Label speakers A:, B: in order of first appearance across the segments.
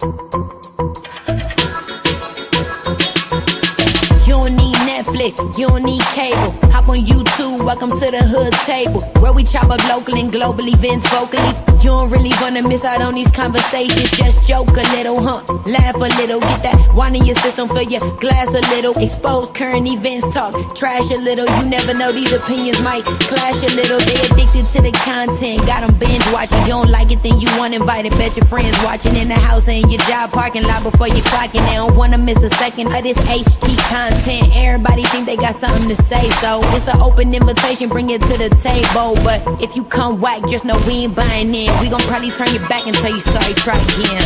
A: You don't need Netflix, you don't need cable. Hop on YouTube, welcome to the hood table, where we chop up local and global events vocally. You don't really wanna miss out on these conversations. Just joke a little, laugh a little. Get that wine in your system, fill your glass a little. Expose current events, talk trash a little. You never know, these opinions might clash a little. They addicted to the content, got them binge watching. You don't like it, then you want invited. Bet your friends watching in the house and your job parking lot before you clocking. They don't wanna miss a second of this HT content. Everybody think they got something to say, so it's an open invitation, bring it to the table. But if you come whack, just know we ain't buying in. We gon' probably turn your back and tell you sorry, try again,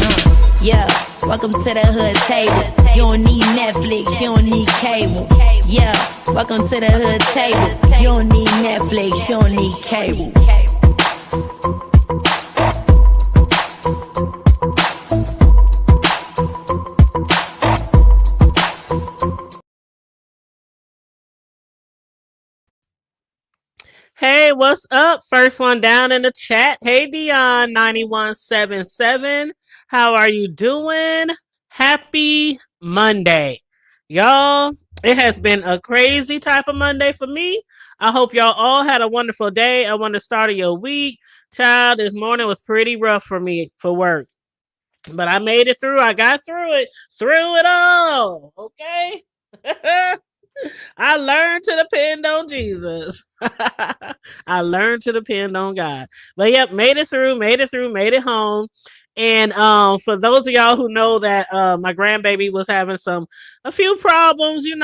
A: Yeah, welcome to the hood table. You don't need Netflix, you don't need cable. Yeah, welcome to the hood table. You don't need Netflix, you don't need cable.
B: Hey, what's up? First one down in the chat. Hey, Dion9177. How are you doing? Happy Monday. Y'all, it has been a crazy type of Monday for me. I hope y'all all had a wonderful day. I want to start of your week. Child, this morning was pretty rough for me for work. But I made it through. I got through it all. Okay? I learned to depend on Jesus. I learned to depend on God. But yep, made it through, made it home. And for those of y'all who know that my grandbaby was having a few problems, in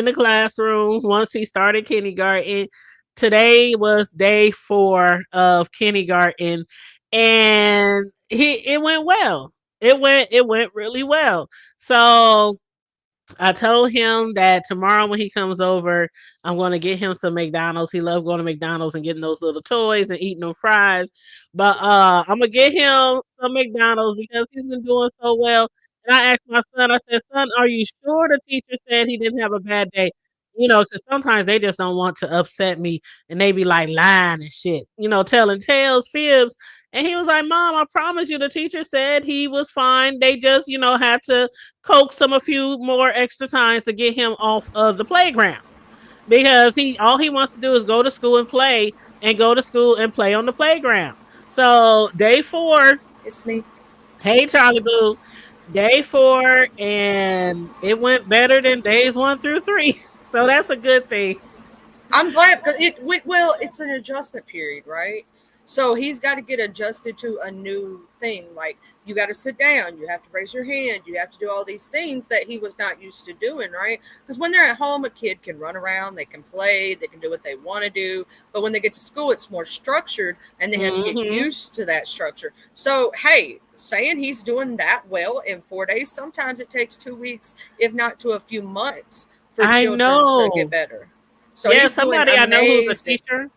B: the classroom once he started kindergarten. Today was day 4 of kindergarten, and it went well. It went really well. So I told him that tomorrow when he comes over, I'm going to get him some McDonald's. He loves going to McDonald's and getting those little toys and eating them fries. But I'm going to get him some McDonald's because he's been doing so well. And I asked my son, I said, son, are you sure the teacher said he didn't have a bad day? Because sometimes they just don't want to upset me and they be like lying and shit, telling tales, fibs. And he was like, Mom, I promise you the teacher said he was fine. They just, had to coax him a few more extra times to get him off of the playground. Because all he wants to do is go to school and play on the playground. So day 4.
C: It's me.
B: Hey, Charlie Boo. Day 4, and it went better than days 1 through 3. So that's a good thing.
C: I'm glad because it's an adjustment period, right? So he's got to get adjusted to a new thing. Like you got to sit down, you have to raise your hand, you have to do all these things that he was not used to doing, right? Because when they're at home, a kid can run around, they can play, they can do what they want to do. But when they get to school, it's more structured, and they have to get used to that structure. So hey, saying he's doing that well in 4 days, sometimes it takes 2 weeks, if not to a few months, for children to get better. So
B: yeah, somebody I know who's a teacher.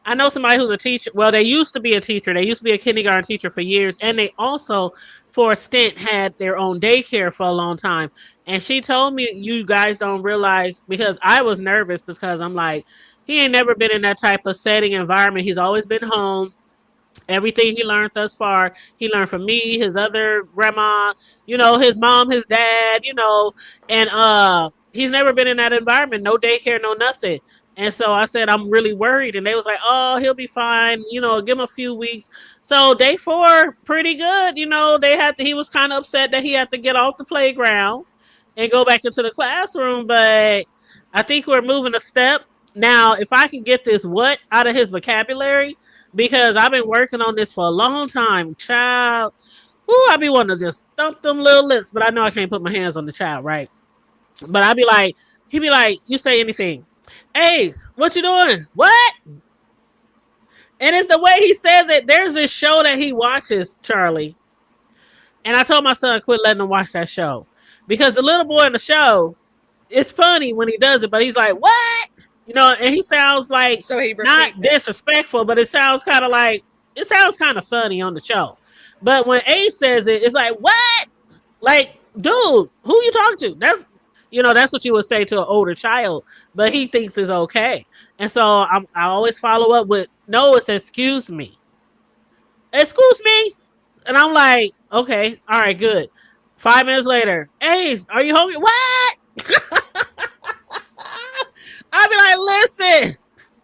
B: I know somebody who's a teacher. Well, they used to be a teacher. They used to be a kindergarten teacher for years. And they also, for a stint, had their own daycare for a long time. And she told me, you guys don't realize, because I was nervous because I'm like, he ain't never been in that type of setting environment. He's always been home. Everything he learned thus far, he learned from me, his other grandma, his mom, his dad, and he's never been in that environment. No daycare, no nothing. And so I said, I'm really worried. And they was like, oh, he'll be fine. Give him a few weeks. So day 4, pretty good. He was kind of upset that he had to get off the playground and go back into the classroom. But I think we're moving a step. Now, if I can get this what out of his vocabulary, because I've been working on this for a long time, child. Ooh, I be wanting to just thump them little lips, but I know I can't put my hands on the child, right? But I'd be like, he'd be like, you say anything. Ace, what you doing? What? And it's the way he says it. There's this show that he watches, Charlie. And I told my son, quit letting him watch that show. Because the little boy in the show, it's funny when he does it, but he's like, what? And he sounds like not disrespectful, but it sounds kind of funny on the show. But when Ace says it, it's like, what? Like, dude, who you talking to? That's what you would say to an older child, but he thinks it's okay. And so I always follow up with, no, it's excuse me. Excuse me? And I'm like, okay, all right, good. 5 minutes later, Ace, are you hungry? What? I be like,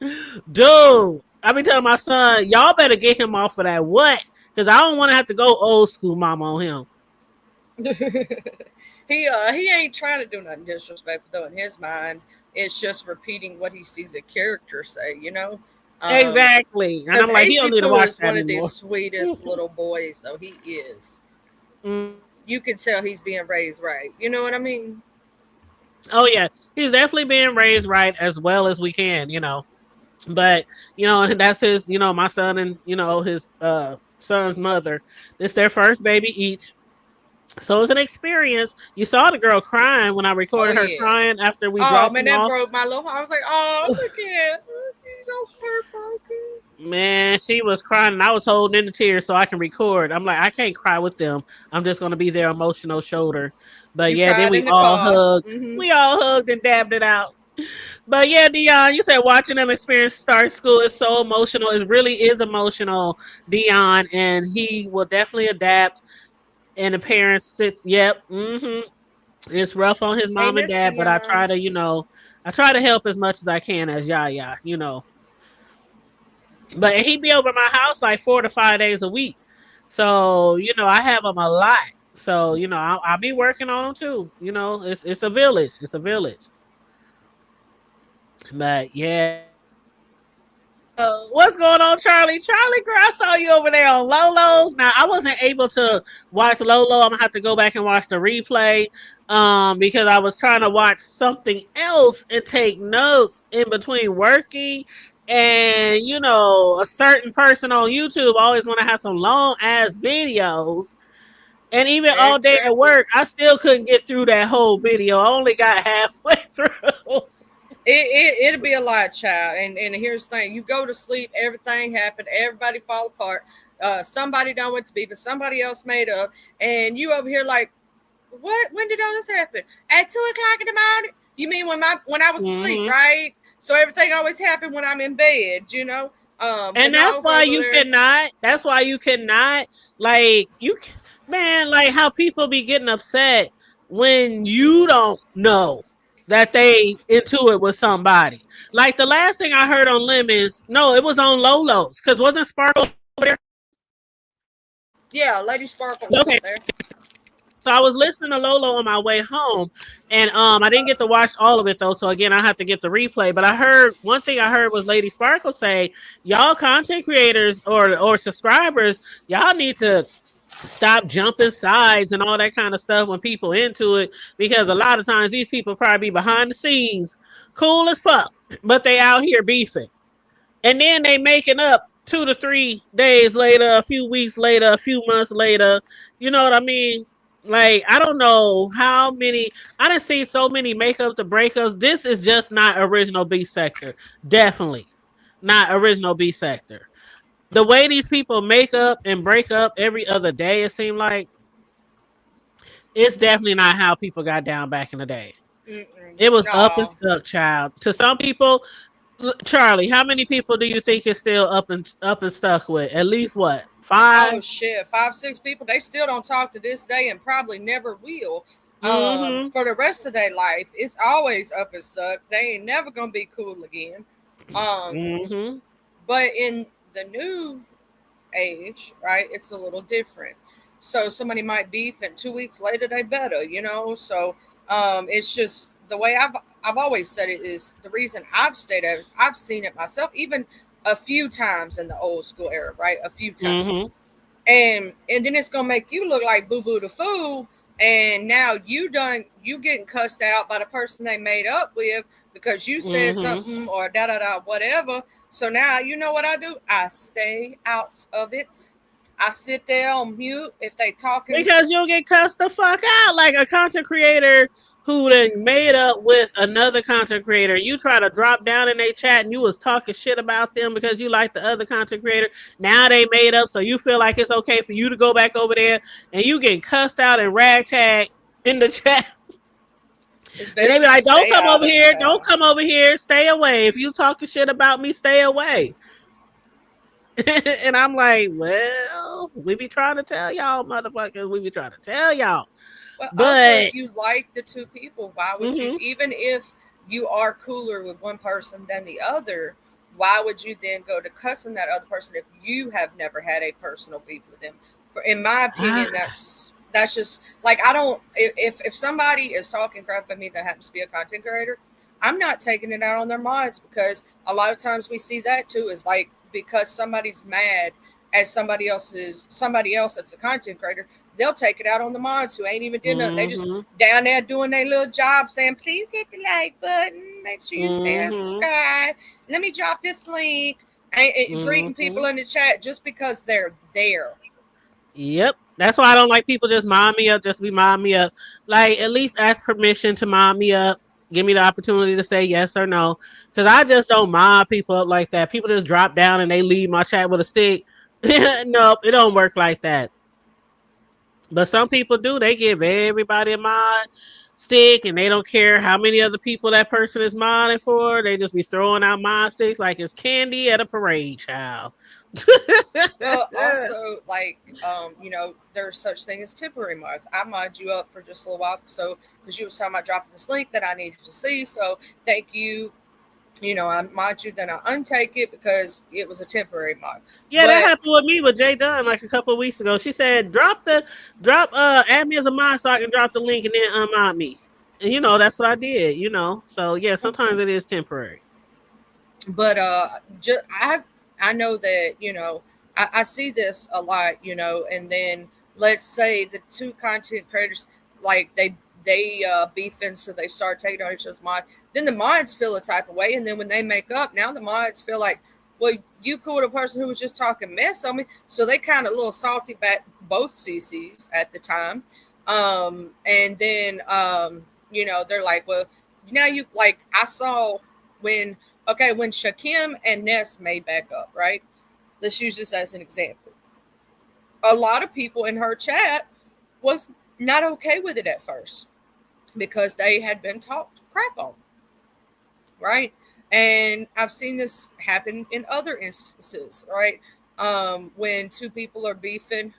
B: listen, dude. I be telling my son, y'all better get him off of that what? Because I don't want to have to go old school mama on him.
C: He ain't trying to do nothing disrespectful though in his mind. It's just repeating what he sees a character say, you know. Um,
B: Exactly. And
C: because
B: I'm like, he don't
C: AC
B: need to
C: Poo
B: watch
C: is
B: that
C: one of the
B: anymore.
C: sweetest little boys, so he is.
B: Mm.
C: You can tell he's being raised right. You know what I mean?
B: Oh yeah, he's definitely being raised right as well as we can, But and that's his, my son and his son's mother. This their first baby each. So it's an experience. You saw the girl crying when I
C: Oh
B: recorded her
C: yeah.
B: crying after we
C: Oh
B: dropped
C: man,
B: them
C: that
B: off.
C: broke my little heart. I was like, oh look at, he's so heartbroken.
B: Man, she was crying and I was holding in the tears so I can record. I'm like, I can't cry with them. I'm just gonna be their emotional shoulder. But
C: You
B: yeah, then
C: cried
B: we
C: in the
B: all
C: car.
B: hugged.
C: Mm-hmm.
B: We all hugged and dabbed it out. But yeah, Dion, you said watching them experience start school is so emotional. It really is emotional, Dion, and he will definitely adapt. And the parents sits, yep, it's rough on his
C: Hey,
B: mom and
C: Miss
B: dad, but I try
C: Dion.
B: to, I try to help as much as I can as Yaya. But he'd be over my house like 4 to 5 days a week. So, I have him a lot. So, I'll be working on him too. It's a village. It's a village. But yeah. What's going on, Charlie? Charlie, girl, I saw you over there on Lolo's. Now, I wasn't able to watch Lolo. I'm gonna have to go back and watch the replay, because I was trying to watch something else and take notes in between working. And a certain person on YouTube always want to have some long ass videos. And even all day at
C: Exactly.
B: work, I still couldn't get through that whole video. I only got halfway through.
C: It'll be a lot, child. And here's the thing: you go to sleep, everything happened, everybody fall apart. Somebody done went to be, but somebody else made up, and you over here like, what? When did all this happen? At 2 o'clock in the morning? You mean when I was asleep,
B: hmm
C: right? So everything always happened when I'm in bed, you know. But
B: And
C: no, I
B: that's
C: was
B: why
C: over
B: you
C: there.
B: cannot. That's why you cannot. Like man, like how people be getting upset when you don't know that they into it with somebody. Like the last thing I heard on Lemons, no, it was on Lolo's because wasn't Sparkle there?
C: Yeah, Lady Sparkle was
B: Okay,
C: up there.
B: so I was listening to Lolo on my way home, and I didn't get to watch all of it though. So again, I have to get the replay. But I heard one thing I heard was Lady Sparkle say, "Y'all content creators or subscribers, y'all need to stop jumping sides and all that kind of stuff when people into it because a lot of times these people probably be behind the scenes, cool as fuck, but they out here beefing, and then they making up 2 to 3 days later, a few weeks later, a few months later. You know what I mean? Like I don't know how many I done see so many makeup to breakups. This is just not original B sector. Definitely not original B sector. The way these people make up and break up every other day, it seemed like it's definitely not how people got down back in the day.
C: Mm-mm.
B: It was up and
C: No.
B: stuck, child. To some people, Charlie, how many people do you think is still up and stuck with? At least what?
C: Oh
B: 5?
C: shit, 5, 6 people. They still don't talk to this day, and probably never will.
B: Mm-hmm.
C: For the rest of their life, it's always up and stuck. They ain't never gonna be cool again. Um,
B: Mm-hmm.
C: but in the new age, right, it's a little different. So somebody might beef, and 2 weeks later they better, you know. So it's just the way I've always said it is the reason I've stayed at it. I've seen it myself, even a few times in the old school era, right? A few times,
B: Mm-hmm.
C: and then it's gonna make you look like boo boo the fool. And now you getting cussed out by the person they made up with because you said
B: Mm-hmm.
C: something or da da da whatever. So now you know what I do? I stay out of it. I sit there on mute if they talking.
B: Because you'll get cussed the fuck out like a content creator who then made up with another content creator. You try to drop down in their chat and you was talking shit about them because you like the other content creator. Now they made up, so you feel like it's okay for you to go back over there and you get cussed out and ragtag in the chat.
C: It's
B: And they
C: best
B: be
C: just to
B: like, "Don't
C: stay
B: come
C: out
B: over
C: of it,
B: here, don't
C: child.
B: come over here, stay away. If you talking shit about me, stay away." And I'm like, well, we be trying to tell y'all, motherfuckers. We be trying to tell y'all.
C: But also,
B: But
C: if you like the two people, why would you,
B: mm-hmm.
C: even if you are cooler with one person than the other, why would you then go to cussing that other person if you have never had a personal beef with them? In my opinion, that's just like, I don't. If somebody is talking crap at me that happens to be a content creator, I'm not taking it out on their mods, because a lot of times we see that too, is like, because somebody's mad at somebody else that's a content creator, they'll take it out on the mods who ain't even did nothing. They just
B: Mm-hmm.
C: down there doing their little job, saying, "Please hit the like button. Make sure you stay and
B: Mm-hmm.
C: subscribe. Let me drop this link." And greeting
B: Mm-hmm.
C: people in the chat just because they're there.
B: Yep. That's why I don't like people just mind me up, just be mind me up. Like, at least ask permission to mind me up. Give me the opportunity to say yes or no. Because I just don't mind people up like that. People just drop down and they leave my chat with a stick. Nope, it don't work like that. But some people do. They give everybody a mod stick and they don't care how many other people that person is modding for. They just be throwing out mod sticks like it's candy at a parade, child.
C: Well, also, like, there's such thing as temporary mods. I mod you up for just a little while, so because you was talking about dropping this link that I needed to see, so thank you. I mod you, then I untake it because it was a temporary mod.
B: Yeah, that
C: But
B: happened with me with Jay Dunn like a couple of weeks ago. She said, add me as a mod so I can drop the link and then unmod me. And that's what I did. So yeah, sometimes it is temporary.
C: but just I know that I see this a lot, and then let's say the two content creators, like, they beefing, so they start taking on each other's mod. Then the mods feel a type of way, and then when they make up, now the mods feel like, well, you cool with a person who was just talking mess on me, so they kind of a little salty back both CCs at the time, and then they're like, well, now you, like, I saw when okay, when Shakim and Ness made back up, right? Let's use this as an example. A lot of people in her chat was not okay with it at first because they had been talked crap on, right? And I've seen this happen in other instances, right? When two people are beefing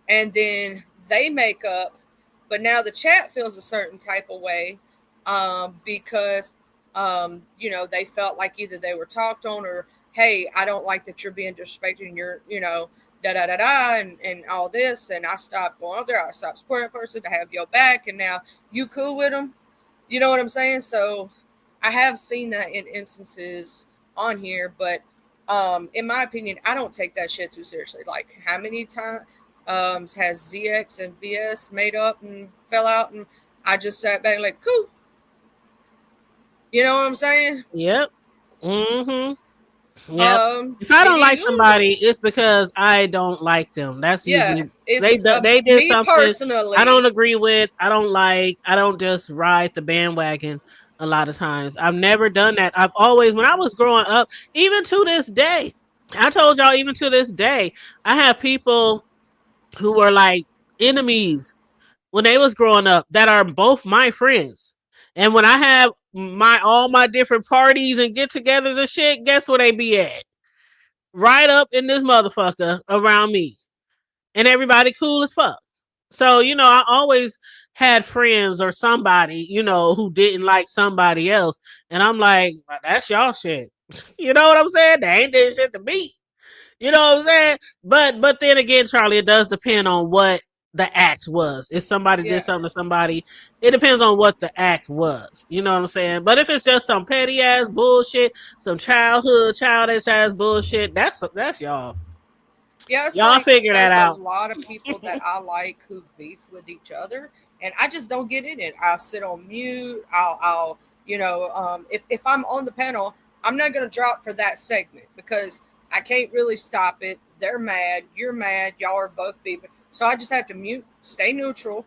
C: and then they make up, but now the chat feels a certain type of way, because they felt like either they were talked on, or, hey, I don't like that you're being disrespected and you're, da da da da, and all this, and I stopped going up there, I stopped supporting a person to have your back, and now you cool with them. You know what I'm saying? So I have seen that in instances on here, but in my opinion, I don't take that shit too seriously. Like, how many times has ZX and VS made up and fell out, and I just sat back like, cool. You know what I'm saying?
B: Yep. Mm-hmm. Yep. If I don't
C: Maybe
B: like
C: you,
B: somebody, it's because I don't like them. That's
C: yeah,
B: usually
C: it's
B: they did
C: me
B: something I don't
C: personally.
B: agree with. I don't like. I don't just ride the bandwagon. A lot of times, I've never done that. I've always, when I was growing up, even to this day, I told y'all, even to this day, I have people who were like enemies when they was growing up that are both my friends. And when I have all my different parties and get-togethers and shit, guess where they be at? Right up in this motherfucker around me. And everybody cool as fuck. So, I always had friends or somebody, who didn't like somebody else. And I'm like, well, that's y'all shit. You know what I'm saying? They ain't this shit to me. You know what I'm saying? But then again, Charlie, it does depend on what the act was. If somebody did
C: Yeah.
B: something to somebody, it depends on what the act was. You know what I'm saying? But if it's just some petty ass bullshit, some childish ass bullshit, that's y'all.
C: Yeah, it's
B: Y'all
C: like
B: figure that
C: there's a
B: out.
C: lot of people that I like who beef with each other, and I just don't get in it. I'll sit on mute. I'll if I'm on the panel, I'm not going to drop for that segment because I can't really stop it. They're mad. You're mad. Y'all are both beefing. So I just have to mute, stay neutral,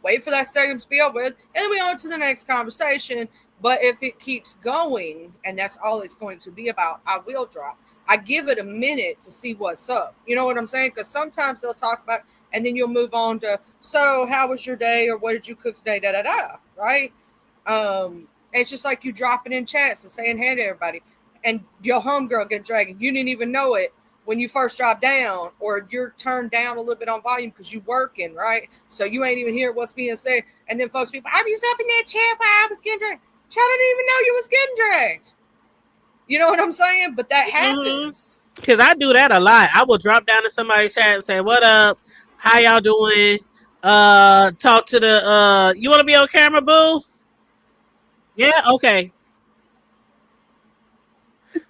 C: wait for that segment to be over with, and then we on to the next conversation. But if it keeps going and that's all it's going to be about, I will drop. I give it a minute to see what's up. You know what I'm saying? Because sometimes they'll talk about, and then you'll move on to, so how was your day, or what did you cook today? Da da da. Right? It's just like you dropping in chats and saying hey to everybody, and your homegirl get dragged. You didn't even know it when you first drop down, or you're turned down a little bit on volume because you working, right? So you ain't even hear what's being said. And then folks be, I was up in that chair while I was getting dragged. Child, I didn't even know you was getting dragged. You know what I'm saying? But that happens.
B: Because I do that a lot. I will drop down to somebody's chat and say, what up? How y'all doing? Talk to the you want to be on camera, boo? Yeah, okay.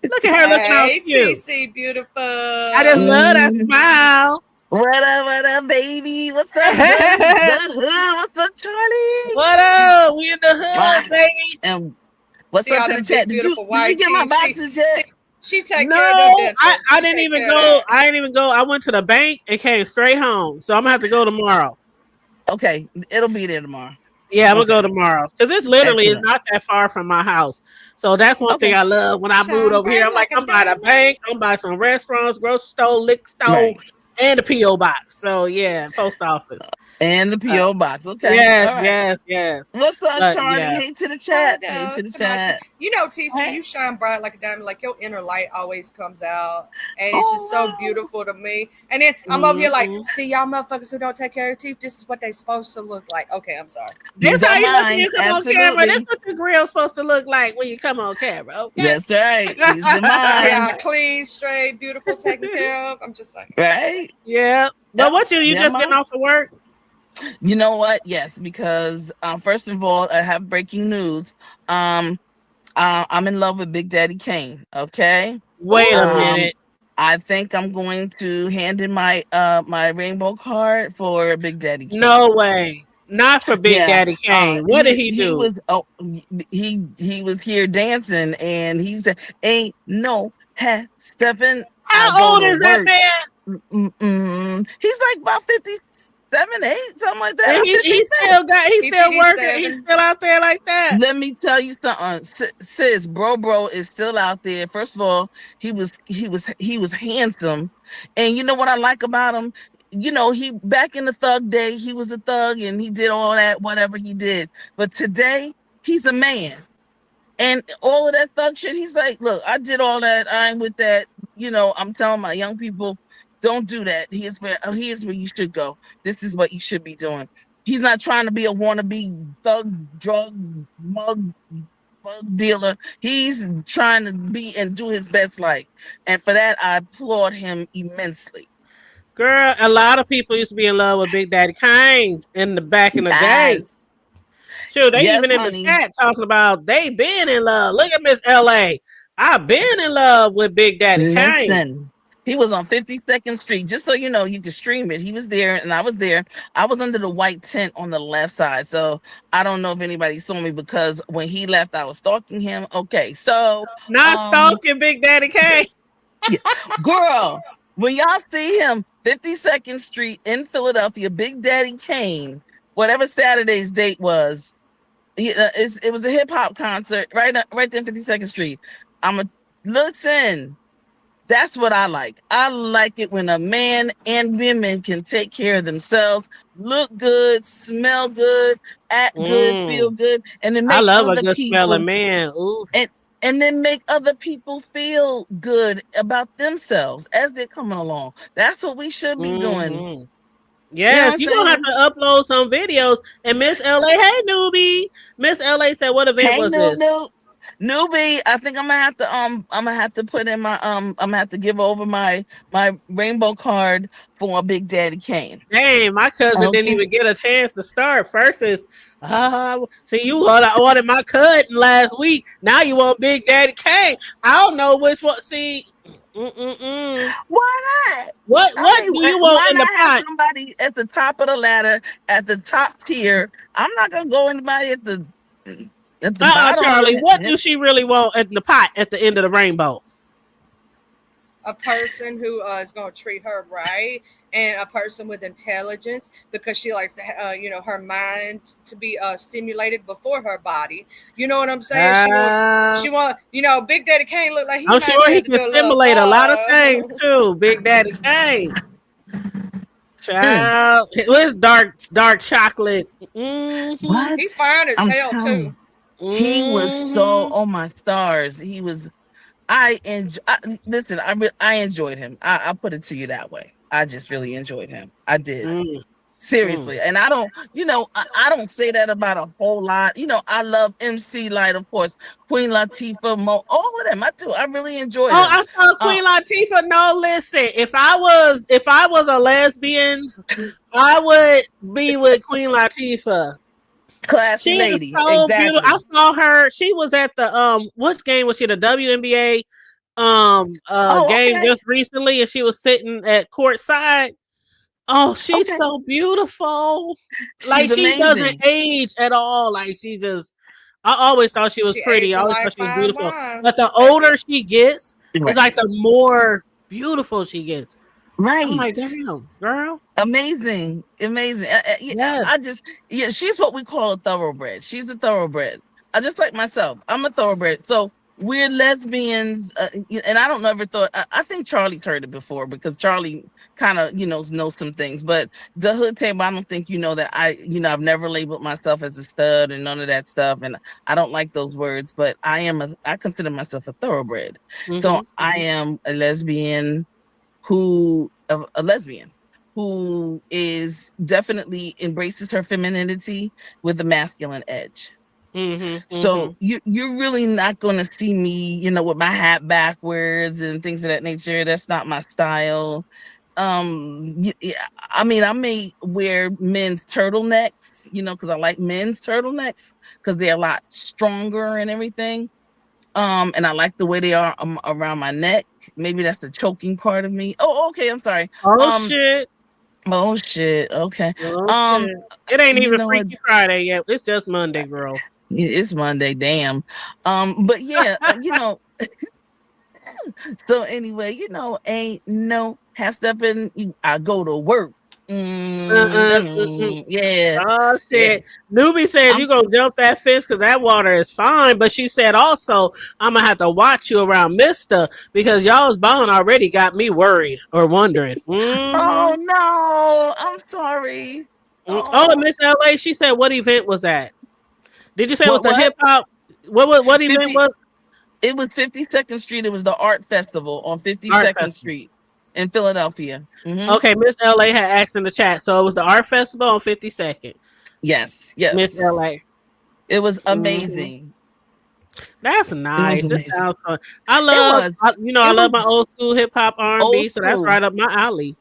B: Look at her looking all
C: Hey,
B: cute.
C: TC, beautiful.
B: I just love that smile.
D: What up, baby? What's up, the hood? What's up, Charlie?
B: What up? We in the hood, baby.
D: And what's
C: See
D: up
C: all
D: to the
C: them
D: chat?
C: big,
D: Did you
C: beautiful white
D: get my
C: tees?
D: boxes yet?
C: She take
B: No,
C: care of that.
B: I didn't even go. I didn't even go. I went to the bank and came straight home. So I'm gonna have to go tomorrow.
D: Okay, it'll be there tomorrow.
B: Yeah, I'm gonna go tomorrow because this literally
D: Excellent.
B: is not that far from my house. So that's one thing I love when I moved over here. I'm like, I'm by the bank, I'm by some restaurants, grocery store, liquor store,
D: Right.
B: and the PO box. So yeah, post office.
D: And the PO box. Okay.
B: Yes,
D: all right.
B: yes.
D: What's up,
B: But,
D: Charlie?
B: yeah.
D: Hey to the chat.
C: I
D: Hey
C: know,
D: to the
C: to my
D: chat.
C: You know, TC,
D: Right.
C: you shine bright like a diamond. Like your inner light always comes out, and it's just so beautiful to me. And then I'm over here like, see y'all motherfuckers who don't take care of your teeth. This is what they supposed to look like. Okay, I'm sorry.
B: This
D: These
B: how
D: are
B: you look when
D: mine.
B: you come on
D: Absolutely.
B: camera. This what the grill's supposed to look like when you come on camera. Okay.
D: That's right. These are mine.
C: Yeah, clean, straight, beautiful, taken care of. I'm just saying.
D: Right?
B: Yeah. But what you
D: Yeah,
B: just
D: Mom.
B: getting off of work?
D: You know what? Yes, because first of all, I have breaking news. I'm in love with Big Daddy Kane. Okay.
B: Wait a minute.
D: I think I'm going to hand in my my rainbow card for Big Daddy Kane.
B: No way. Not for Big
D: Yeah,
B: Daddy Kane. What did he do?
D: He was here dancing, and he said, "Ain't no hat stepping."
B: How old is that man?
D: He's like about 57, 8, something like that.
B: And he still working.
C: 57.
B: He's still out there like that.
D: Let me tell you something, sis. Bro is still out there. First of all, he was handsome, and you know what I like about him. You know, he back in the thug day, he was a thug and he did all that, whatever he did. But today, he's a man, and all of that thug shit. He's like, look, I did all that. I ain't with that. You know, I'm telling my young people, don't do that. Here's where you should go. This is what you should be doing. He's not trying to be a wannabe thug, drug, mug dealer. He's trying to be and do his best life. And for that, I applaud him immensely.
B: Girl, a lot of people used to be in love with Big Daddy Kane in the back in the day. Sure, they even in the chat talking about they been in love. Look at Miss LA. I've been in love with Big Daddy Kane.
D: He was on 52nd Street. Just so you know, you can stream it. He was there and I was there. I was under the white tent on the left side. So I don't know if anybody saw me because when he left, I was stalking him. Okay, so
B: not stalking Big Daddy Kane.
D: Girl, when y'all see him 52nd Street in Philadelphia, Big Daddy Kane, whatever Saturday's date was, it was a hip hop concert right there in 52nd Street. Listen. That's what I like. I like it when a man and women can take care of themselves, look good, smell good, act good, feel good, and then make
B: I love
D: other
B: a good
D: people,
B: smelling man. Ooh.
D: And then make other people feel good about themselves as they're coming along. That's what we should be doing.
B: Yes, you're gonna have to upload some videos. And Miss LA, hey newbie. Miss LA said, what event was this?
D: Newbie, I think I'm gonna have to put in my I'm gonna have to give over my rainbow card for Big Daddy Kane.
B: Dang, my cousin didn't even get a chance to start. First is see, you ordered my cousin last week. Now you want Big Daddy Kane. I don't know which one. See,
D: why not?
B: What do you want in the pot?
D: Somebody at the top of the ladder, at the top tier. I'm not gonna go anybody at the bottom.
B: Charlie, what do she really want at the pot at the end of the rainbow?
C: A person who is going to treat her right, and a person with intelligence, because she likes to, her mind to be stimulated before her body. You know what I'm saying? She wants, Big Daddy Kane look like
B: I'm sure he can stimulate a lot of things too. Big Daddy Kane. Child, with dark chocolate.
D: What?
C: He's fine as hell too.
D: He was so, oh my stars. He was, Listen. I enjoyed him. I put it to you that way. I just really enjoyed him. I did.
B: Mm, mm.
D: Seriously. And I don't, I don't say that about a whole lot. I love MC Light, of course, Queen Latifah, all of them. I do. I really enjoy
B: Oh,
D: them.
B: I saw Queen Latifah. No, listen. If I was a lesbian, I would be with Queen Latifah.
D: Classy
B: She is
D: lady.
B: so beautiful.
D: Exactly.
B: I saw her. She was at the what game was she? The WNBA
D: Oh,
B: game
D: okay.
B: just recently, and she was sitting at courtside. Oh, she's
D: Okay.
B: so beautiful.
D: She's
B: Like she doesn't
D: amazing.
B: age at all. Like she just I always thought she was
C: She
B: pretty. I
C: aging
B: always
C: like
B: thought she was
C: fine
B: beautiful.
C: wine,
B: But the
C: baby.
B: older she gets, it's
D: Right.
B: like the more beautiful she gets. I'm like,
D: Right.
B: damn, girl.
D: Amazing. Amazing. Yeah,
B: Yes.
D: she's what we call a thoroughbred. She's a thoroughbred. I just like myself. I'm a thoroughbred. So we're lesbians. And I don't ever thought, I think Charlie's heard it before because Charlie kind of, knows some things. But the hood table, I don't think that I've never labeled myself as a stud and none of that stuff. And I don't like those words, but I consider myself a thoroughbred. So
B: Mm-hmm.
D: I am a lesbian a lesbian who is definitely embraces her femininity with a masculine edge.
B: Mm-hmm. Mm-hmm.
D: So you're really not going to see me, with my hat backwards and things of that nature. That's not my style. Yeah, I mean, I may wear men's turtlenecks, because I like men's turtlenecks because they're a lot stronger and everything. And I like the way they are around my neck. Maybe that's the choking part of me. Oh, okay. I'm sorry.
B: Oh shit.
D: Oh shit. Okay.
B: Oh
D: Um,
B: shit. It ain't
D: you
B: even
D: know what?
B: Freaky Friday yet. It's just Monday, girl.
D: It's Monday. Damn. But yeah, So anyway, ain't no half stepping. I go to work. Yeah.
B: Oh
D: Yeah.
B: shit. Newbie said
D: I'm
B: you gonna jump that fence because that water is fine. But she said also I'm gonna have to watch you around Mister because y'all's bone already got me worried or wondering.
D: Oh no, I'm sorry.
B: Oh, and
D: Oh,
B: Miss LA, she said what event was that? Did you say it was the
D: what?
B: hip hop? What event
D: 50
B: was
D: It was 52nd Street. It was the art festival on
B: Art
D: 52nd
B: Festival?
D: Street in Philadelphia.
B: Okay, Miss LA had asked in the chat. So it was the Art Festival on 52nd.
D: Yes,
B: Miss
D: yes.
B: LA.
D: It was
B: Hmm.
D: amazing.
B: That's
D: It was
B: nice. It
D: amazing.
B: sounds fun.
D: It was.
B: I
D: It
B: love my
D: was
B: old school hip hop R&B,
D: old
B: so that's
D: school.
B: right up my alley.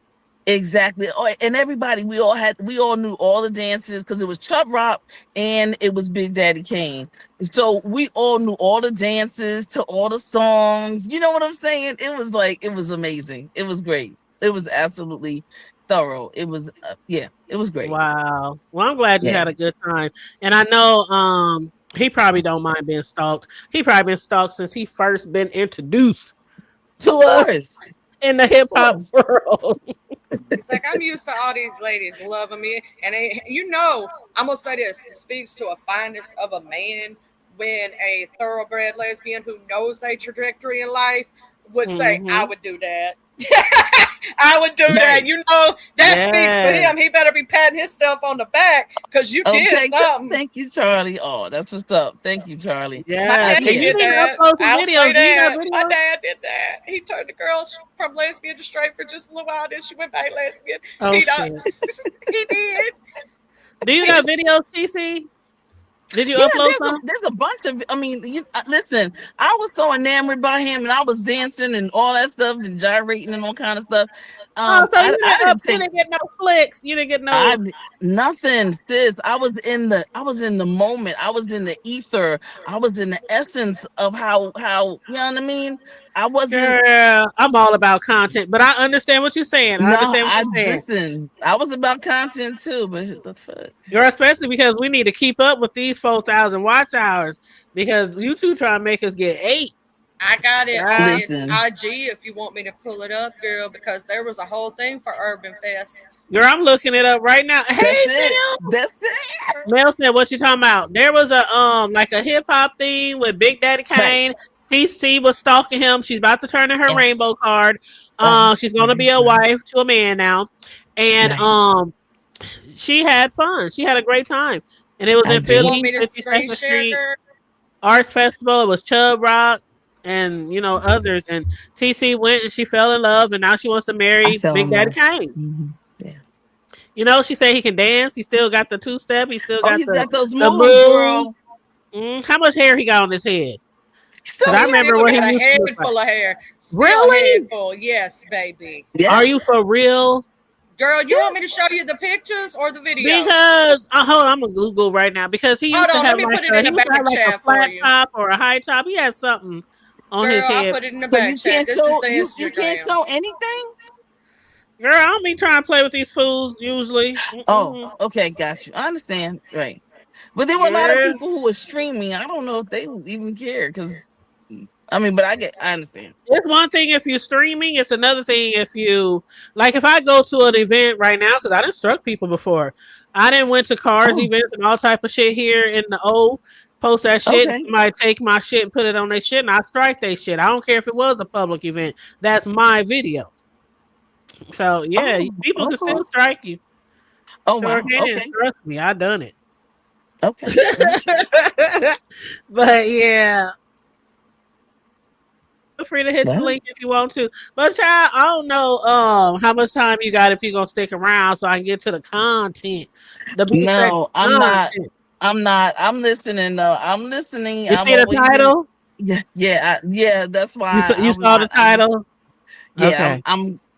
D: Exactly. Oh, and everybody, we all knew all the dances because it was Chub Rock and it was Big Daddy Kane. So we all knew all the dances to all the songs. You know what I'm saying? It was amazing. It was great. It was absolutely thorough. It was, it was great.
B: Wow. Well, I'm glad you
D: Yeah.
B: had a good time. And I know he probably don't mind being stalked. He probably been stalked since he first been introduced to
D: Of
B: us
D: course.
B: in the hip
D: Of
B: hop
D: course.
B: world.
C: It's like I'm used to all these ladies loving me, and I'm gonna say this: it speaks to a fineness of a man when a thoroughbred lesbian who knows their trajectory in life would say, "I
B: Mm-hmm.
C: would do that." I would do that.
D: Right.
C: That speaks for
B: Yes.
C: him. He better be patting himself on the back because you
D: Oh,
C: did something.
D: thank you, Charlie. Oh, that's what's up. Thank you, Charlie.
C: My
B: Yes.
C: daddy
B: And you
D: Yeah.
C: did
B: need to
C: that.
B: upload some
C: I'll say
B: videos. Do you got
C: that. My
B: videos?
C: dad did that. He turned the girl from lesbian to straight for just a little while, then she went back lesbian.
B: Oh
C: He don't.
B: shit.
C: He did.
B: Do you got videos, TC? Did you
D: Yeah,
B: upload some?
D: there's a bunch of. I mean, listen. I was so enamored by him, and I was dancing and all that stuff, and gyrating and all kind of stuff.
B: Oh, so you
D: I
B: didn't
D: didn't
B: you
D: take
B: didn't get no flicks. You didn't get
D: I
B: no
D: nothing, sis. I was in the moment. I was in the ether. I was in the essence of how you know what I mean. I wasn't.
B: girl. I'm all about content, but I understand what you're saying. I
D: No,
B: understand what
D: I
B: you're saying.
D: listen. I was about content too, but the fuck.
B: Girl, especially because we need to keep up with these 4,000 watch hours because you two try to make us get 8.
C: I got it on
D: Listen,
C: IG if you want me to pull it up, girl, because there was a whole thing for Urban Fest.
B: Girl, I'm looking it up right now. Hey,
D: that's it.
B: Mel.
D: That's it.
B: Mel said, "What you talking about?" There was a like a hip hop thing with Big Daddy Kane. TC was stalking him. She's about to turn in her
D: Yes.
B: rainbow card. She's gonna be a
D: Right.
B: wife to a man now, and
D: Right.
B: she had fun. She had a great time, and it was
D: I
B: in
D: did.
C: You want
B: Philly,
C: me to
B: 52nd
C: screen share,
B: Street
C: girl?
B: Arts Festival. It was Chub Rock, and others. And TC went and she fell in love, and now she wants to
D: I
B: marry
D: fell
B: Big
D: in
B: Daddy
D: love.
B: Kane.
D: Yeah.
B: She said he can dance. He still got the 2-step. He still
D: Oh,
B: got
D: he's got those
B: the
D: moves,
B: moves.
D: girl.
B: How much hair he got on his head?
D: So
B: Because
C: Oh,
B: I
C: he
B: remember
C: still
B: what he
C: got a
B: used to
C: head
B: look like.
C: full of hair. Still a head
B: Really?
C: full. Yes, baby.
B: Are you
D: yes.
B: for real?
C: Girl, you want me to
D: Yes.
C: show you the pictures or the video?
B: Because hold on, I'm gonna Google right now. Because he
C: Hold
B: used to
C: on, let
B: have
C: me
B: like
C: put it in
B: he
C: the
B: used to have
C: back
B: like a
C: chat for
B: flat
C: you.
B: top or a high top. He had something on his
C: Girl, I'll
B: head.
C: put it in the
D: So
C: back
D: you
C: chat.
D: can't
C: This is
D: show
C: the
D: you can't
C: Instagram.
D: show anything.
B: Girl, I don't be trying to play with these fools usually.
D: Oh,
B: Mm-mm.
D: okay, got you. I understand, right? But there were a lot of
B: Yeah.
D: people who were streaming. I don't know if they would even care because, I mean, but I understand.
B: It's one thing if you're streaming. It's another thing if you like. If I go to an event right now, because I didn't struck people before. I didn't went to cars
D: Oh,
B: events and all type of shit here in the O. Post that shit. And
D: okay.
B: somebody take my shit and put it on their shit, and I strike their shit. I don't care if it was a public event. That's my video. So yeah,
D: Oh,
B: people can
D: okay.
B: still strike you.
D: Oh,
B: Sure
D: wow.
B: can.
D: Okay.
B: Trust me, I done it.
D: Okay. Gotcha.
B: But yeah, feel free to hit the
D: Well,
B: link if you want to. But child, I don't know how much time you got if you're gonna stick around so I can get to the content. The B section
D: no, I'm not.
B: content.
D: I'm not. I'm listening. No, I'm listening.
B: You
D: I'm
B: see the
D: always in.
B: title?
D: Yeah. That's
B: You
D: why
B: saw, you
D: I'm
B: saw the
D: not. I'm just.
B: title?
D: Yeah.
B: Okay.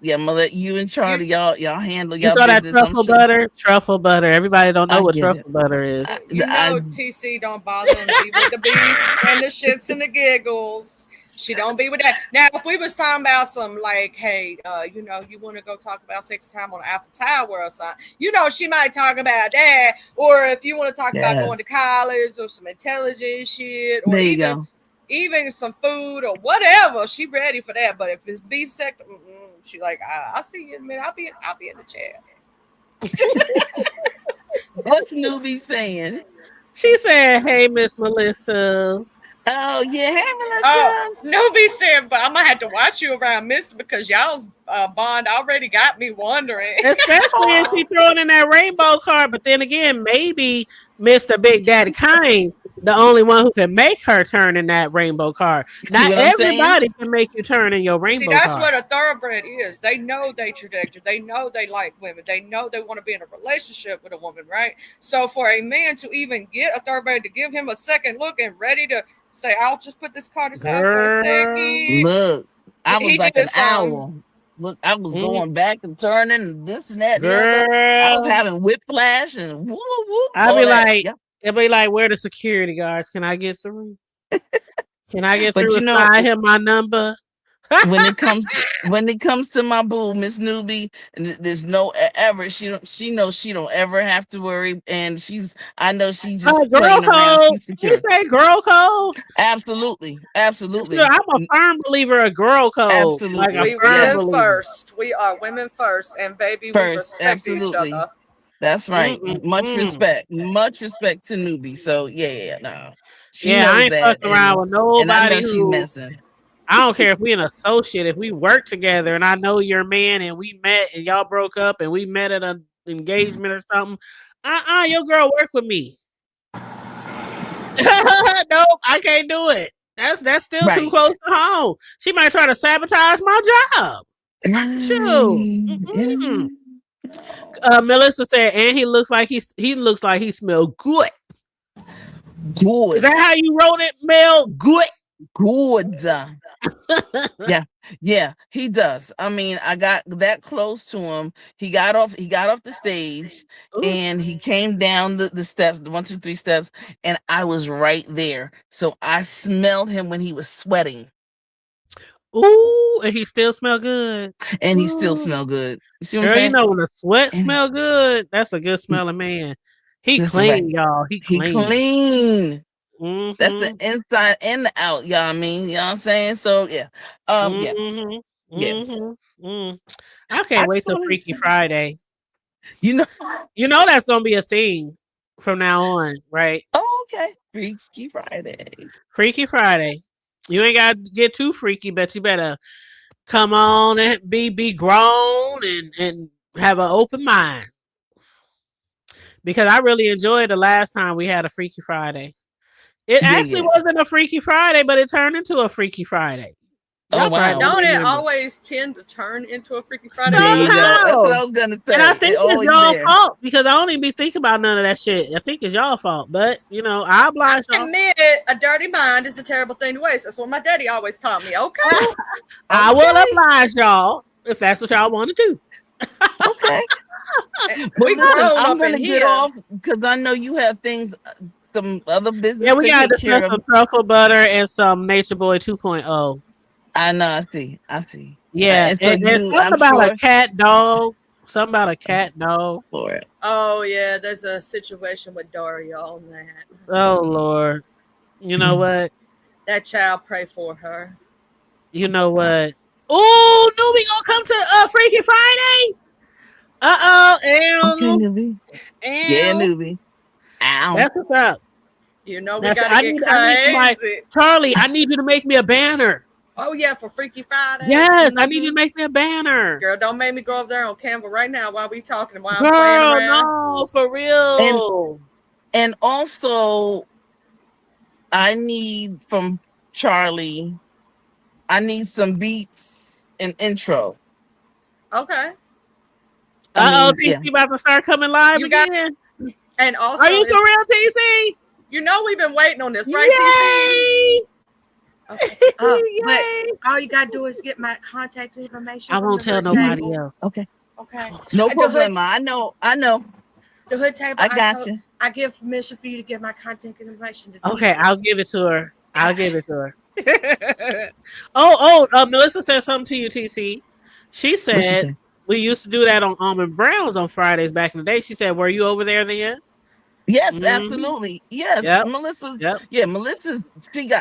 D: Yeah. I'm gonna let you and
C: You
D: Charlie. Y'all handle
B: You
D: y'all
B: saw that
D: business. I'm
B: truffle
D: sure.
B: butter? Truffle butter. Everybody don't know
D: I
B: what
D: get it.
B: truffle butter is.
C: you
D: I
C: know TC don't bother and be with the beefs and the shits and the giggles. She don't be with that. Now, if we was talking about some like, hey, you want to go talk about sex time on Alpha Tower or something, she might talk about that. Or if you want to talk about going to
D: Yes.
C: college or some intelligent shit, or
D: There you
C: even
D: go.
C: even some food or whatever, she ready for that. But if it's beef sex, she like, I'll see you in a minute. I'll be in the chat.
D: What's Newbie saying?
B: She said, "Hey, Miss Melissa."
D: Oh yeah, hey
C: Oh,
D: Melissa.
C: nobody said, but I'm gonna have to watch you around Mister because y'all's bond already got me wondering.
B: Especially if she throwing in that rainbow card. But then again, maybe Mr. Big Daddy Kane, the only one who can make her turn in that rainbow card.
D: See
B: Not
D: what I'm saying?
B: everybody can make you turn in your
C: See,
B: rainbow
C: that's
B: card.
C: what a thoroughbred is. They know they trajectory. They know they like women. They know they want to be in a relationship with a woman, right? So for a man to even get a thoroughbred to give him a second look and ready to say, "I'll just put this card aside for a
B: Girl.
C: second,"
D: Look, I was
C: he
D: like
C: did
D: an
C: some.
D: owl. Look, I was
B: Mm,
D: going back and turning and this and that and the other. I was
B: girl.
D: having whiplash and whoop whoop
B: I'll
D: all
B: be
D: that.
B: like,
D: Yeah.
B: it'll be like, where the security guards? Can I get through? Can I get
D: But
B: through
D: you
B: and
D: know,
B: slide him my number?
D: when it comes to my boo, Miss Newbie, and there's no ever she knows she don't ever have to worry, and I know she's just
B: Girl
D: playing around.
B: code.
D: She's
B: You
D: secure.
B: say girl code?
D: Absolutely,
B: Sure,
D: absolutely,
B: I'm a firm believer of girl code. Like a
D: absolutely.
C: We
B: firm
C: women
D: Yes,
B: believer.
C: first. We are women first, and baby, we
D: first,
C: respect each
D: absolutely.
C: other.
D: That's right.
B: Mm-mm-mm.
D: Much respect to Newbie. So yeah, no, she
B: Yeah, I
D: knows
B: ain't
D: that,
B: fucking around with
D: and I
B: nobody
D: know she's
B: who
D: messing.
B: I don't care if we an associate, if we work together and I know your man and we met and y'all broke up and we met at an engagement or something. Your girl work with me. Nope, I can't do it. That's still too
D: Right,
B: close to home. She might try to sabotage my job. Shoot.
D: right.
B: Mm-mm. Melissa said, and he looks like he smelled good. Is
D: Good,
B: that how you wrote it, Mel? Good.
D: good. Yeah, he does. I mean, I got that close to him. He got off the stage
B: Ooh.
D: and he came down the steps, the 1, 2, 3 steps, and I was right there. So I smelled him when he was sweating.
B: Ooh, and he still smell good.
D: And he still
B: Ooh.
D: smell good. You see what I'm
B: Girl, you
D: saying?
B: know when the sweat
D: And
B: smell good, that's a good smelling man. He
D: that's right.
B: clean, y'all. He
D: He
B: clean.
D: clean. That's the
B: Mm-hmm.
D: inside and the out, y'all. I mean, you know what I'm saying? So yeah. Yeah.
B: Mm-hmm.
D: Yes.
B: Mm-hmm. Mm. I
D: I
B: can't wait
D: just
B: till
D: wanted
B: Freaky
D: to,
B: Friday.
D: you know.
B: You know that's gonna be a thing from now on, right?
D: Oh, okay. Freaky Friday.
B: Freaky Friday. You ain't gotta get too freaky, but you better come on and be grown and have an open mind. Because I really enjoyed the last time we had a Freaky Friday. It
D: Dig
B: actually
D: it.
B: wasn't a Freaky Friday, but it turned into a Freaky Friday.
D: Oh,
B: Y'all
D: wow.
B: probably
C: Don't it
B: remember.
C: always tend to turn into a Freaky Friday?
D: There you go. That's what
B: Somehow.
D: I was gonna say.
B: And I think
D: It
B: it's
D: always
B: y'all
D: there.
B: fault because I don't even be thinking about none of that shit. I think it's y'all fault, but you know, I oblige
C: I
B: y'all.
C: admit a dirty mind is a terrible thing to waste. That's what my daddy always taught me. Okay.
B: I will
D: Okay.
B: oblige y'all if that's what y'all want to do.
D: Okay.
C: We
D: But listen,
C: grown
D: I'm
C: up
D: gonna
C: in
D: get
C: here.
D: off because I know you have things, some other business
B: Yeah, we
D: to
B: gotta
D: take care
B: discuss
D: of.
B: some truffle butter and some Nature Boy 2.0.
D: I know. I see. I see.
B: Yeah,
D: And so
B: and there's
D: you,
B: something
D: I'm
B: about a
D: sure,
B: cat dog. Something about a cat dog.
D: for it.
C: Oh yeah, there's a situation with Daria on that.
B: Oh Lord. You know what?
C: That child, pray for her.
B: You know what? Ooh, Newbie gonna come to Freaky Friday.
D: Okay,
B: And
D: newbie. Yeah, newbie. Ow.
B: that's what's up.
C: You know we
B: That's
C: gotta
B: I
C: get
B: need somebody.
C: crazy.
B: Charlie, I need you to make me a banner.
C: Oh yeah, for Freaky Friday.
B: Yes, I need you
C: Mhm.
B: to make me a banner.
C: Girl, don't make me go up there on Canva right now while we talking and while I'm playing
B: Girl,
C: around.
B: no, for real.
D: And also, I need from Charlie. I need some beats and intro.
C: Okay.
B: Uh-oh,
D: Yeah.
B: TC about to start coming live
C: You got-
B: again.
C: And also,
B: Are you for real, TC?
C: you know we've been waiting on this, right, TC?
B: Yay!
C: Okay. But all you gotta do is get my contact information.
B: I
C: from
B: won't
C: the
B: tell
C: hood
B: nobody
C: table.
B: else.
D: Okay.
C: Okay.
D: No
C: The
D: problem.
C: hood-
D: I know.
C: The hood table.
D: I got you.
C: I give permission for you to give my contact information to
B: Okay,
C: TC.
B: I'll give it to her. I'll give it to her. Melissa said something to you, TC. She
D: What she
B: said
D: say?
B: we used to do that on Almond Browns on Fridays back in the day. She said, "Were you over there then?"
D: Yes,
B: Mhm.
D: absolutely. Yes,
B: Yep.
D: Melissa's.
B: Yep.
D: Yeah, Melissa's.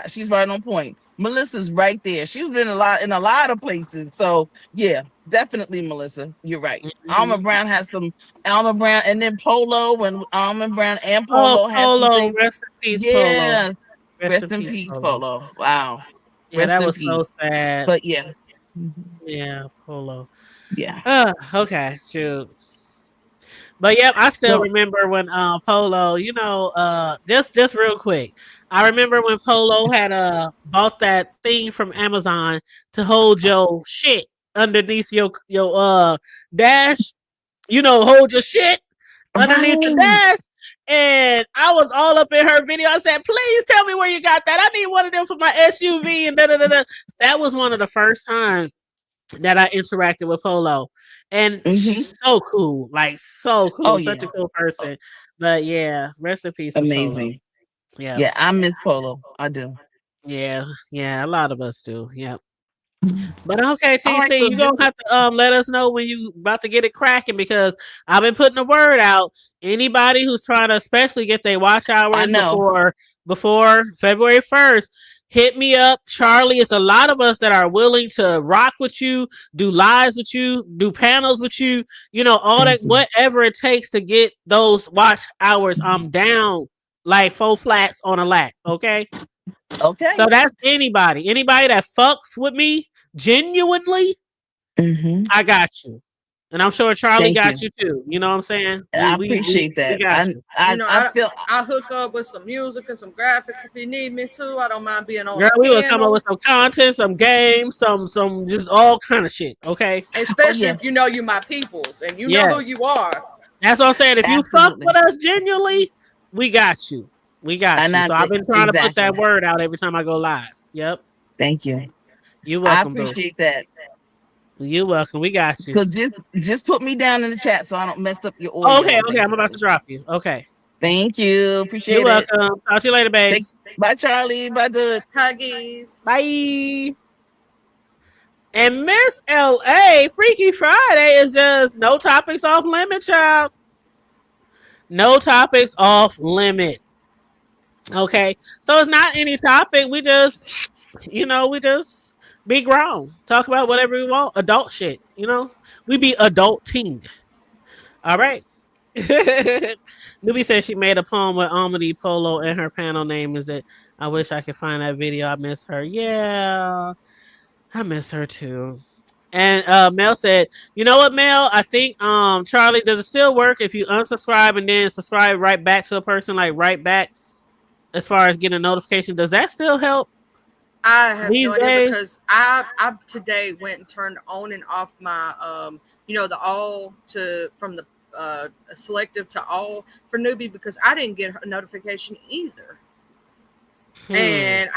D: She's right on point. Melissa's right there. She's been in a lot of places. So yeah, definitely Melissa. You're right.
B: Mhm.
D: Almond Brown has some Almond Brown, and then Polo and Almond Brown and
B: Oh,
D: Polo had some
B: Polo,
D: things.
B: rest in peace, Polo.
D: Yes, rest in peace, Polo. Wow,
B: Yeah,
D: rest
B: that
D: in
B: was so
D: peace.
B: sad.
D: But yeah, Mhm.
B: Yeah, Polo.
D: Yeah.
B: Okay, shoot. But yeah, I still
D: So
B: remember when Polo, just real quick. I remember when Polo had bought that thing from Amazon to hold your shit underneath your dash. Hold your shit underneath the
D: right.
B: dash. And I was all up in her video. I said, please tell me where you got that. I need one of them for my SUV and da da da da. That was one of the first times that I interacted with Polo. And
D: Mhm.
B: so cool. Like so
D: Oh
B: cool. Such
D: yeah,
B: a cool person. But yeah, rest in peace to Polo.
D: amazing.
B: Yeah.
D: Yeah, I miss Polo. I do.
B: Yeah. Yeah. A lot of us do. Yeah. But okay,
D: All right,
B: TC,
D: so
B: you
D: just
B: gonna have to let us know when you about to get it cracking because I've been putting the word out. Anybody who's trying to especially get their watch
D: I
B: hours
D: know.
B: before February 1st, hit me up. Charlie, it's a lot of us that are willing to rock with you, do lives with you, do panels with you, all that
D: Thank you.
B: whatever it takes to get those watch hours. I'm down like 4 flats on a lat, okay?
D: Okay.
B: So that's anybody that fucks with me genuinely,
D: Mhm.
B: I got you. And I'm sure Charlie
D: Thank
B: got
D: you.
B: you too. You know what I'm saying?
D: I appreciate
B: We
D: that.
B: got you.
D: I feel
C: I'll hook up with some music and some graphics if you need me to. I don't mind being on
B: Girl,
C: a
B: we will come up
C: panel.
B: with some content, some games, some just all kind of shit. Okay.
C: Especially
D: yeah.
C: if you know you my peoples and you
B: Yeah.
C: know who you are.
B: That's what I'm saying. If you fuck
D: Absolutely.
B: with us genuinely, we got you. We got
D: And
B: you.
D: I
B: So I've been trying to put that
D: exactly.
B: word out every time I go live. Yep.
D: Thank you.
B: You're
D: I
B: welcome, bro.
D: appreciate that.
B: You're welcome. We got you.
D: So just put me down in the chat so I don't mess up your audio.
B: Okay, I'm about to
D: basically.
B: drop you. Okay.
D: Thank you. Appreciate
B: You're
D: it.
B: welcome. Talk to you later, babes.
D: Bye, Charlie. Bye, Dude.
C: Huggies.
B: Bye. And Miss LA, Freaky Friday is just no topics off limit, child. No topics off limit. Okay. So it's not any topic. We just be grown. Talk about whatever we want. Adult shit. We be adulting. All right. Newbie said she made a poem with Amity Polo and her panel name is it. I wish I could find that video. I miss her. Yeah. I miss her too. And Mel said, you know what, Mel? I think Charlie, does it still work if you unsubscribe and then subscribe right back to a person, like right back? as far as getting a notification. Does that still help
C: I have
B: these
C: no idea
B: days?
C: because I today went and turned on and off my the all to from the selective to all for newbie because I didn't get a notification either.
B: Hmm.
C: And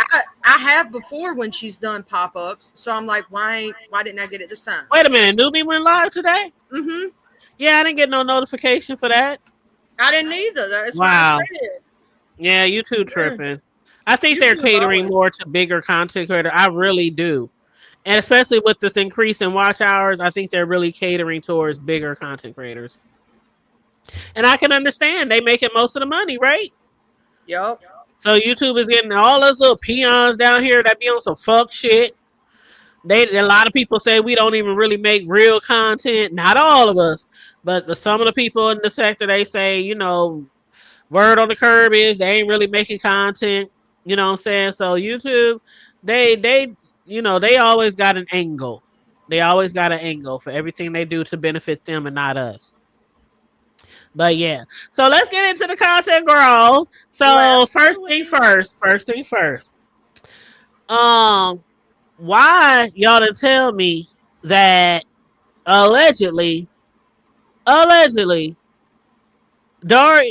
C: I have before when she's done pop ups, so I'm like, why didn't I get it this time?
B: Wait a minute, Newbie went live today?
C: Mm-hmm.
B: Yeah, I didn't get no notification for that.
C: I didn't either. That's why I
B: Wow.
C: said,
B: Yeah, YouTube
C: yeah,
B: tripping. I think they're
C: YouTube
B: catering
C: always.
B: more to bigger content creators. I really do. And especially with this increase in watch hours, I think they're really catering towards bigger content creators. And I can understand they making most of the money, right?
C: Yup.
B: So YouTube is getting all those little peons down here that be on some fuck shit. A lot of people say we don't even really make real content. Not all of us, but some of the people in the sector they say, word on the curb is they ain't really making content. You know what I'm saying? So YouTube, they always got an angle. They always got an angle for everything they do to benefit them and not us. But yeah. So let's get into the content, girl. So
C: Let's do it.
B: first thing first. Um, why y'all didn't tell me that allegedly, Dar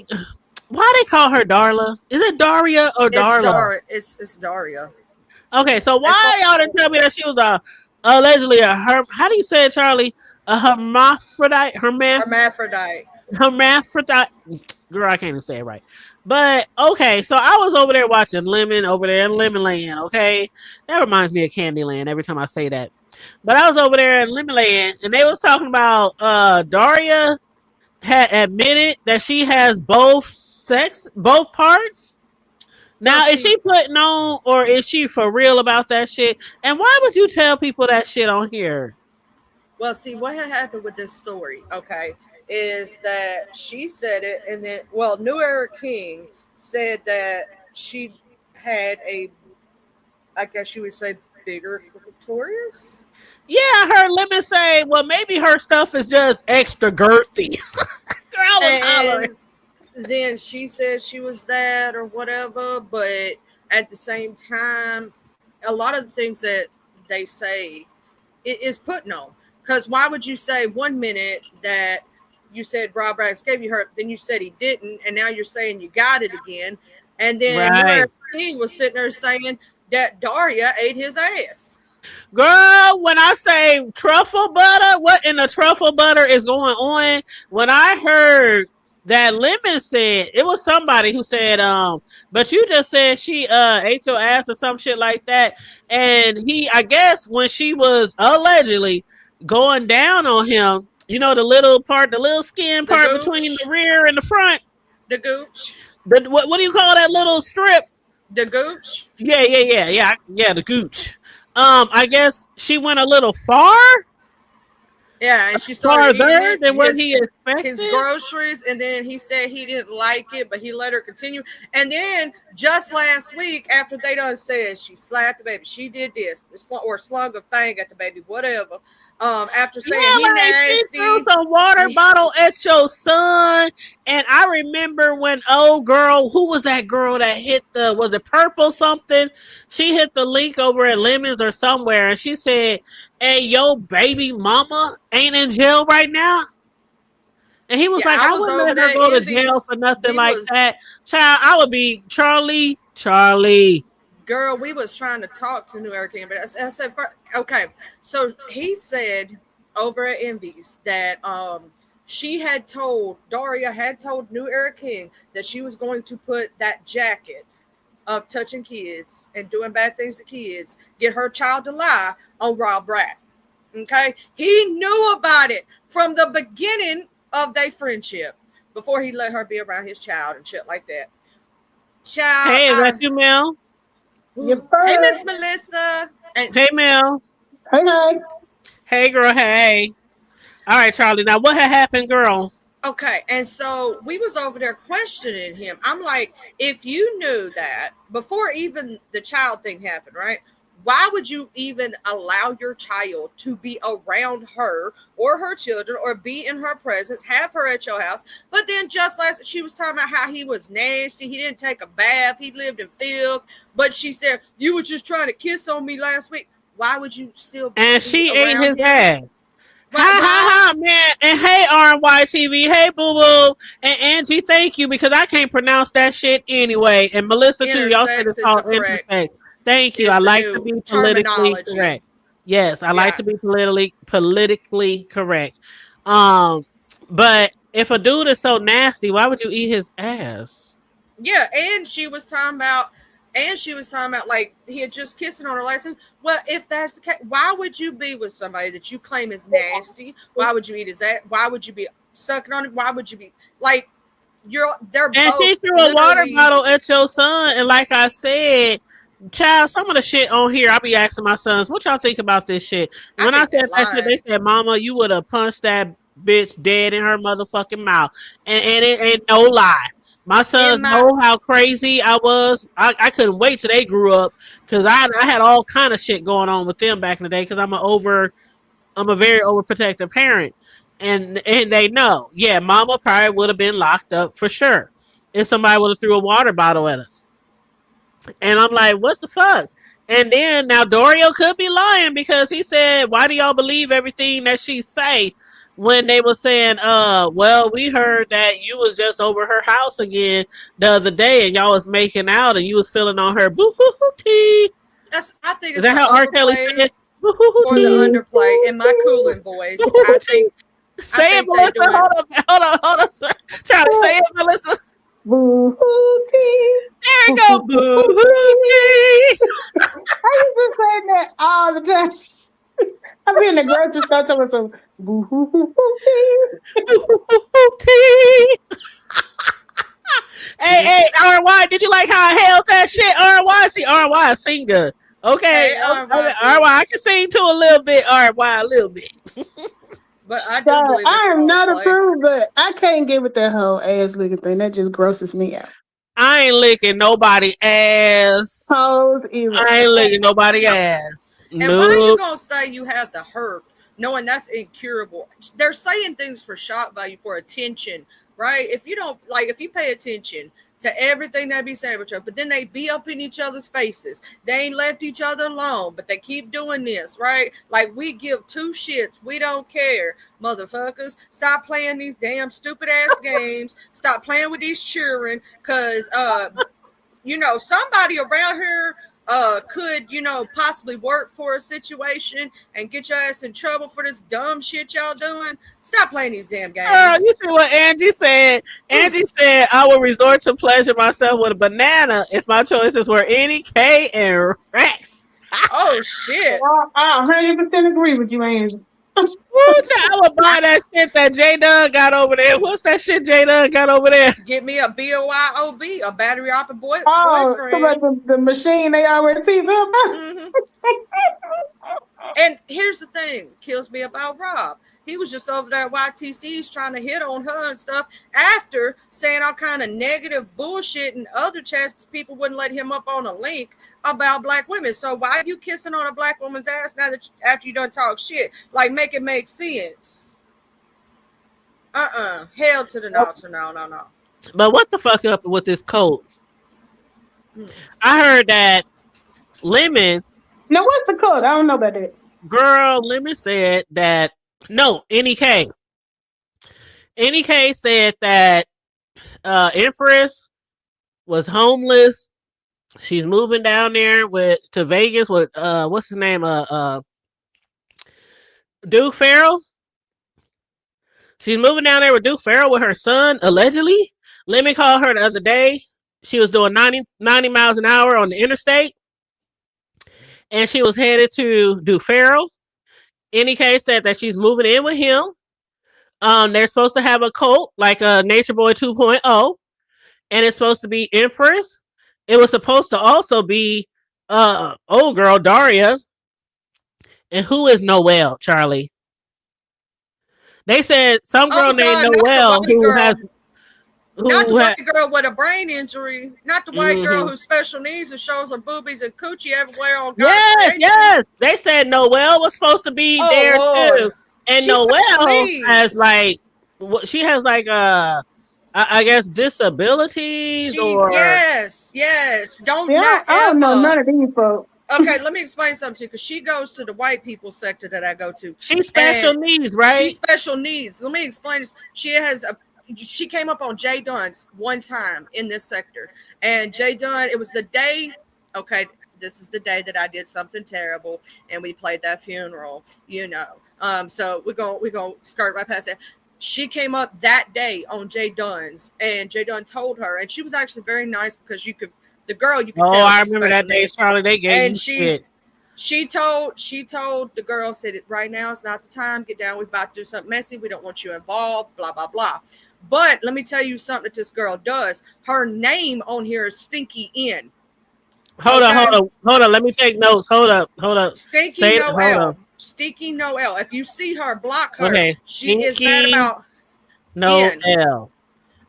B: why they call her Darla? Is it Daria or
C: It's
B: Darla?
C: It's Daria.
B: Okay, so
C: As far
B: why y'all didn't tell me that she was allegedly a how do you say it, Charlie? A
C: hermaphrodite.
B: hermaphrodite. Girl, I can't even say it right. But okay, so I was over there watching Lemon over there in Lemon Land. Okay, that reminds me of Candyland every time I say that. But I was over there in Lemon Land, and they was talking about Daria had admitted that she has both parts.
C: Well,
B: Now, is
C: see,
B: she putting on or is she for real about that shit? And why would you tell people that shit on here?
C: what had happened with this story, okay, is that she said it, and then, New Era King said that she had I guess you would say, bigger clitoris.
B: Yeah, I heard Lemon say, well, maybe her stuff is just extra girthy. Girl, I was hollering.
C: And then she said she was that or whatever, but at the same time, a lot of the things that they say is putting on. Because why would you say one minute that you said Rob Rags gave you her, then you said he didn't, and now you're saying you got it again, and then
B: Right.
C: New King was sitting there saying that Daria ate his ass.
B: Girl, when I say truffle butter, what in the truffle butter is going on? When I heard that Lemon said it was somebody who said, but you just said she ate your ass or some shit like that. And I guess when she was allegedly going down on him, the little skin
C: The
B: part between
C: gooch,
B: the rear and the front.
C: the gooch,
B: What do you call that little strip?
C: the gooch.
B: Yeah, the gooch. I guess she went a little
C: Yeah, and she started eating
B: farther
C: it,
B: than what he
C: his
B: expected.
C: groceries, and then he said he didn't like it, but he let her continue. And then just last week, after they done said she slapped the baby, she did this, or slung a thing at the baby, whatever. After saying
B: Yeah,
C: he
B: like she threw
C: nasty,
B: some water bottle at your son. And I remember when old girl, who was that girl that hit was it purple something? She hit the link over at Lemons or somewhere, and she said, "Hey, yo, baby mama ain't in jail right now." And he was
C: yeah,
B: like,
C: I
B: "I
C: was
B: wouldn't
C: over
B: let her
C: there
B: go to
C: in
B: jail
C: these.
B: for nothing
C: We
B: like
C: was
B: that." Child, I would be Charlie.
C: girl, we was trying to talk to New Eric, but I said, okay. So he said over at Envy's that Daria had told New Era King that she was going to put that jacket of touching kids and doing bad things to kids, get her child to lie on Rob Rat. Okay, he knew about it from the beginning of their friendship before he let her be around his child and shit like that. Child,
B: Hey, is that you, Mel?
C: hey, Miss Melissa. And
B: Hey, Mel.
E: Hey, hey.
B: Hey, girl. Hey. All right, Charlie. Now, what had happened, girl?
C: okay, and so we was over there questioning him. I'm like, if you knew that before even the child thing happened, right? Why would you even allow your child to be around her or her children or be in her presence, have her at your house? But then just last, she was talking about how he was nasty. He didn't take a bath. He lived in filth. But she said, you were just trying to kiss on me last week. Why would you still
B: And
C: be
B: she ate
C: around
B: his
C: him?
B: ass. Ha
C: Why?
B: ha ha, man. And hey, RNY TV. Hey, boo boo. And Angie, thank you, because I can't pronounce that shit anyway. And Melissa, too. Y'all said it's
C: Intersex is the
B: called
C: correct,
B: intersex. Thank you. I
C: is the
B: like to
C: new
B: be politically
C: terminology.
B: correct. Yes, I like
C: Yeah.
B: to be politically correct. Um, but if a dude is so nasty, why would you eat his ass?
C: Yeah, and she was talking about like he had just kissing on her last time. Well, if that's the case, why would you be with somebody that you claim is nasty? Why would you eat his ass? Why would you be sucking on it? Why would you be like they're
B: And she
C: both
B: threw a water
C: literally.
B: bottle at your son, and like I said, child, some of the shit on here, I be asking my sons, what y'all think about this shit?
C: I
B: When I
C: think they're
B: said that shit, they
C: lying.
B: said, Mama, you would have punched that bitch dead in her motherfucking mouth. And it ain't no lie. My
C: In
B: sons
C: my
B: know how crazy I was. I couldn't wait till they grew up, because I had all kind of shit going on with them back in the day, because I'm a very overprotective parent. And they know, yeah, mama probably would have been locked up for sure if somebody would have threw a water bottle at us. And I'm like, what the fuck? And then now Dario could be lying, because he said, why do y'all believe everything that she say, when they were saying, well, we heard that you was just over her house again the other day and y'all was making out and you was feeling on her boo hoo hoo tea.
C: I think
B: Is
C: it's
B: that
C: the
B: how R. Kelly
C: overplay
B: said? Boo hoo hoo
C: or the
B: tea.
C: underplay. In my cooling voice,
B: Boo hoo tea.
C: I
B: Say it,
C: think they
B: Melissa.
C: doing.
B: Hold on. Charlie, say it, Melissa.
E: Boo hoo tea.
B: There we
E: Boo
B: go.
E: hoo hoo
B: Boo
E: hoo
B: hoo
E: tea.
B: tea.
E: I used to say that all the time. I be in the grocery store telling some boo hoo hoo hoo tea.
B: Boo hoo hoo tea. Hey, RY, did you like how I held that shit? RY, see, RY, singer. Okay,
C: Hey, RY,
B: RY, I can sing to a little bit, RY, a little bit.
C: but I
E: So
C: do believe it's
E: I am
C: all
E: not
C: play.
E: approved, but I can't get with that whole ass licking thing. That just grosses me out.
B: I ain't licking nobody ass.
E: Toes either.
B: I ain't licking nobody ass.
C: And why are you
B: Nope.
C: gonna say you have the hurt, knowing that's incurable? They're saying things for shock value, for attention, right? If you don't like, if you pay attention to everything they be saying about each other, but then they be up in each other's faces. They ain't left each other alone, but they keep doing this, right? Like we give two shits. We don't care, motherfuckers. Stop playing these damn stupid ass games. Stop playing with these children, cause somebody around here could, possibly work for a situation and get your ass in trouble for this dumb shit y'all doing. Stop playing these damn
B: You
C: games.
B: see what Angie said? Angie said, I will resort to pleasure myself with a banana if my choices were any K and Rex.
C: Oh shit.
E: I 100% agree with you, Angie.
B: I would buy that shit that J Dunn got over there. What's that shit J Dunn got over there?
C: Get me a BOYOB, a battery operated
E: Oh, so about
C: boyfriend.
E: the machine they always tease up.
C: Hmm. And here's the thing, kills me about Rob. He was just over there at YTC's trying to hit on her and stuff after saying all kind of negative bullshit in other chats because people wouldn't let him up on a link about black women. So why are you kissing on a black woman's ass now that after you done talk shit? Like, make it make sense. Hell to the no. No.
B: But what the fuck up with this coat? I heard that Lemon,
E: Now, what's the code? I don't know about that.
B: girl, Lemon said that, no, NEK. NEK said that Empress was homeless. She's moving down there to Vegas with what's his name? Duke Farrell. She's moving down there with Duke Farrell with her son, allegedly. Let me call her the other day. She was doing 90 miles an hour on the interstate. And she was headed to Duke Farrell. NEK said that she's moving in with him. They're supposed to have a cult, like a Nature Boy 2.0. And it's supposed to be Empress. It was supposed to also be old girl Daria. And who is Noelle, Charlie? They said some girl
C: Oh
B: named
C: God, not the
B: Noelle
C: white
B: who
C: girl.
B: has
C: Not the
B: who had
C: white girl with a brain injury. Not the white girl who's special needs and shows her boobies and coochie everywhere on God's creation.
B: yes. They said Noelle was supposed to be
C: Oh
B: there too,
C: Lord,
B: and
C: she's special
B: Noelle has
C: needs.
B: like she has like I guess disabilities or
C: Yes. Don't
E: See,
C: not
E: I don't know
C: ever.
E: none of these folks.
C: Okay, let me explain something to you because she goes to the white people sector that I go to,
B: she's special
C: and
B: needs,
C: she's
B: right?
C: special needs. Let me explain this. She came up on Jay Dunn's one time in this sector, and Jay Dunn. It was the day. Okay, this is the day that I did something terrible, and we played that funeral. So we're gonna skirt right past that. She came up that day on Jay Dunn's, and Jay Dunn told her, and she was actually very nice because the girl you could
B: Oh,
C: tell
B: I
C: she's
B: remember
C: special
B: that day,
C: needs.
B: Charlie. They gave
C: And
B: you shit.
C: she told the girl, said it right now is not the time. Get down. We're about to do something messy. We don't want you involved. Blah blah blah. But let me tell you something that this girl does. Her name on here is Stinky N.
B: Hold on. Let me take notes. Hold up.
C: Stinky
B: Hold
C: Noel.
B: on.
C: Stinky Noel. If you see her, block her.
B: Okay.
C: She is bad
B: Stinky
C: about
B: No
C: N.
B: L.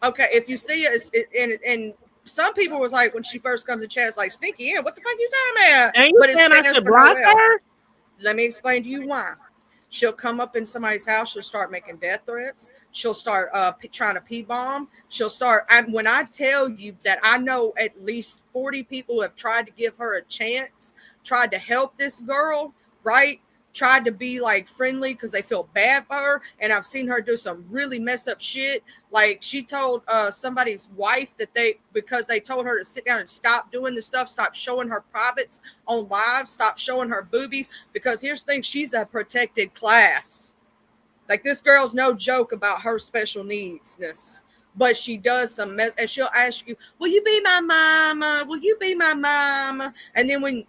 C: Okay, if you see it, and some people was like when she first comes to chat, it's like Stinky N. What the fuck you talking about?
B: And you
C: But it
B: saying I
C: stands
B: should
C: for
B: block
C: Noel.
B: her?
C: Let me explain to you why. She'll come up in somebody's house. She'll start making death threats. She'll start trying to pee-bomb. She'll start. When I tell you that I know at least 40 people have tried to give her a chance, tried to help this girl, right? Tried to be like friendly because they feel bad for her. And I've seen her do some really messed up shit. Like she told somebody's wife that because they told her to sit down and stop doing this stuff, stop showing her privates on live, stop showing her boobies. Because here's the thing, she's a protected class. Like this girl's no joke about her special needsness. But she does some mess, and she'll ask you, "Will you be my mama? Will you be my mama?" And then when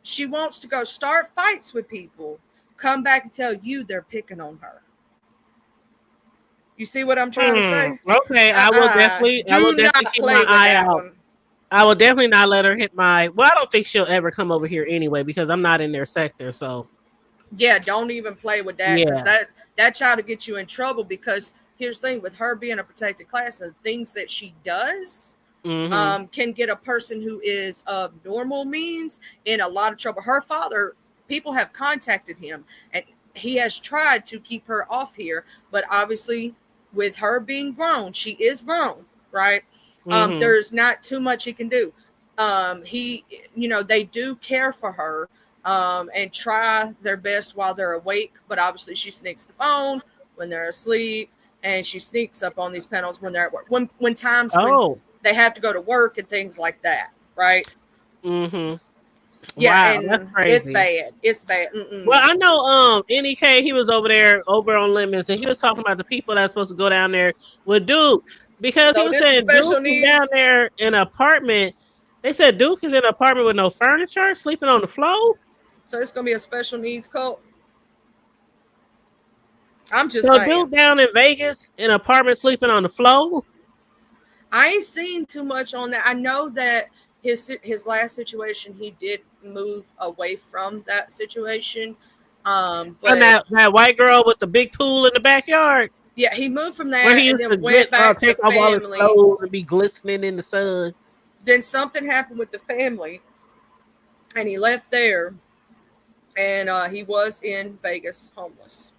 C: she wants to go start fights with people, come back and tell you they're picking on her. You see what I'm trying to say?
B: Okay, I will definitely keep my eye out.
C: One.
B: I will definitely not let her hit my. Well, I don't think she'll ever come over here anyway because I'm not in their sector. So
C: yeah, don't even play with that because that child will get you in trouble. Because here's the thing: with her being a protected class, the things that she does can get a person who is of normal means in a lot of trouble. Her father, people have contacted him, and he has tried to keep her off here, but obviously, with her being grown, she is grown, right? There's not too much he can do. They do care for her and try their best while they're awake, but obviously she sneaks the phone when they're asleep, and she sneaks up on these panels when they're at work. When they have to go to work and things like that, right?
B: Yeah,
C: wow,
B: and that's crazy.
C: It's bad.
B: Well, I know NEK, he was over on Lemons, and he was talking about the people that's supposed to go down there with Duke because he was saying Duke is down there in an apartment. They said Duke is in an apartment with no furniture, sleeping on the floor.
C: So it's gonna be a special needs cult. I'm just saying.
B: Duke down in Vegas in an apartment sleeping on the floor.
C: I ain't seen too much on that. I know that his last situation, he did move away from that situation. But
B: and that white girl with the big pool in the backyard.
C: Yeah, he moved from that and then went back to family. All his
B: clothes and be glistening in the sun.
C: Then something happened with the family, and he left there, and he was in Vegas homeless.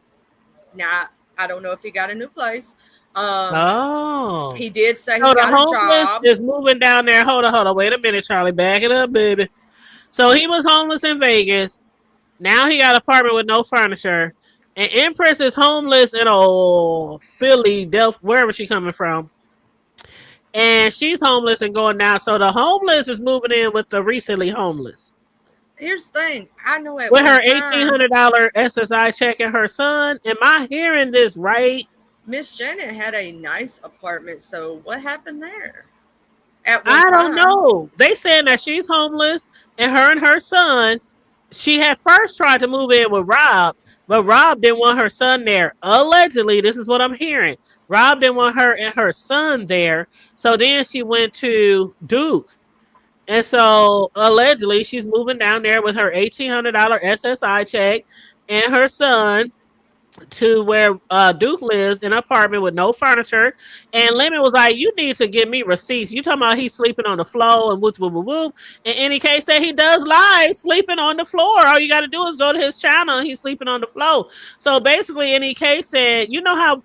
C: Now I don't know if he got a new place. He did say he got a job.
B: Is moving down there. Hold on. Wait a minute, Charlie. Back it up, baby. So he was homeless in Vegas. Now he got an apartment with no furniture. And Empress is homeless in Philly, Delft, wherever she's coming from. And she's homeless and going down. So the homeless is moving in with the recently homeless.
C: Here's the thing. I know
B: with her $1,800 SSI check and her son. Am I hearing this right?
C: Miss Janet had a nice apartment, so what happened there?
B: I don't know. They saying that she's homeless, and her son, she had first tried to move in with Rob, but Rob didn't want her son there. Allegedly, this is what I'm hearing. Rob didn't want her and her son there, so then she went to Duke. And so, allegedly, she's moving down there with her $1,800 SSI check and her son. to where Duke lives in an apartment with no furniture. And Lemon was like, "You need to give me receipts. You talking about he's sleeping on the floor and whoop whoop whoop whoop." And NK said he does live sleeping on the floor. All you got to do is go to his channel and he's sleeping on the floor. So basically, NK said, "You know how."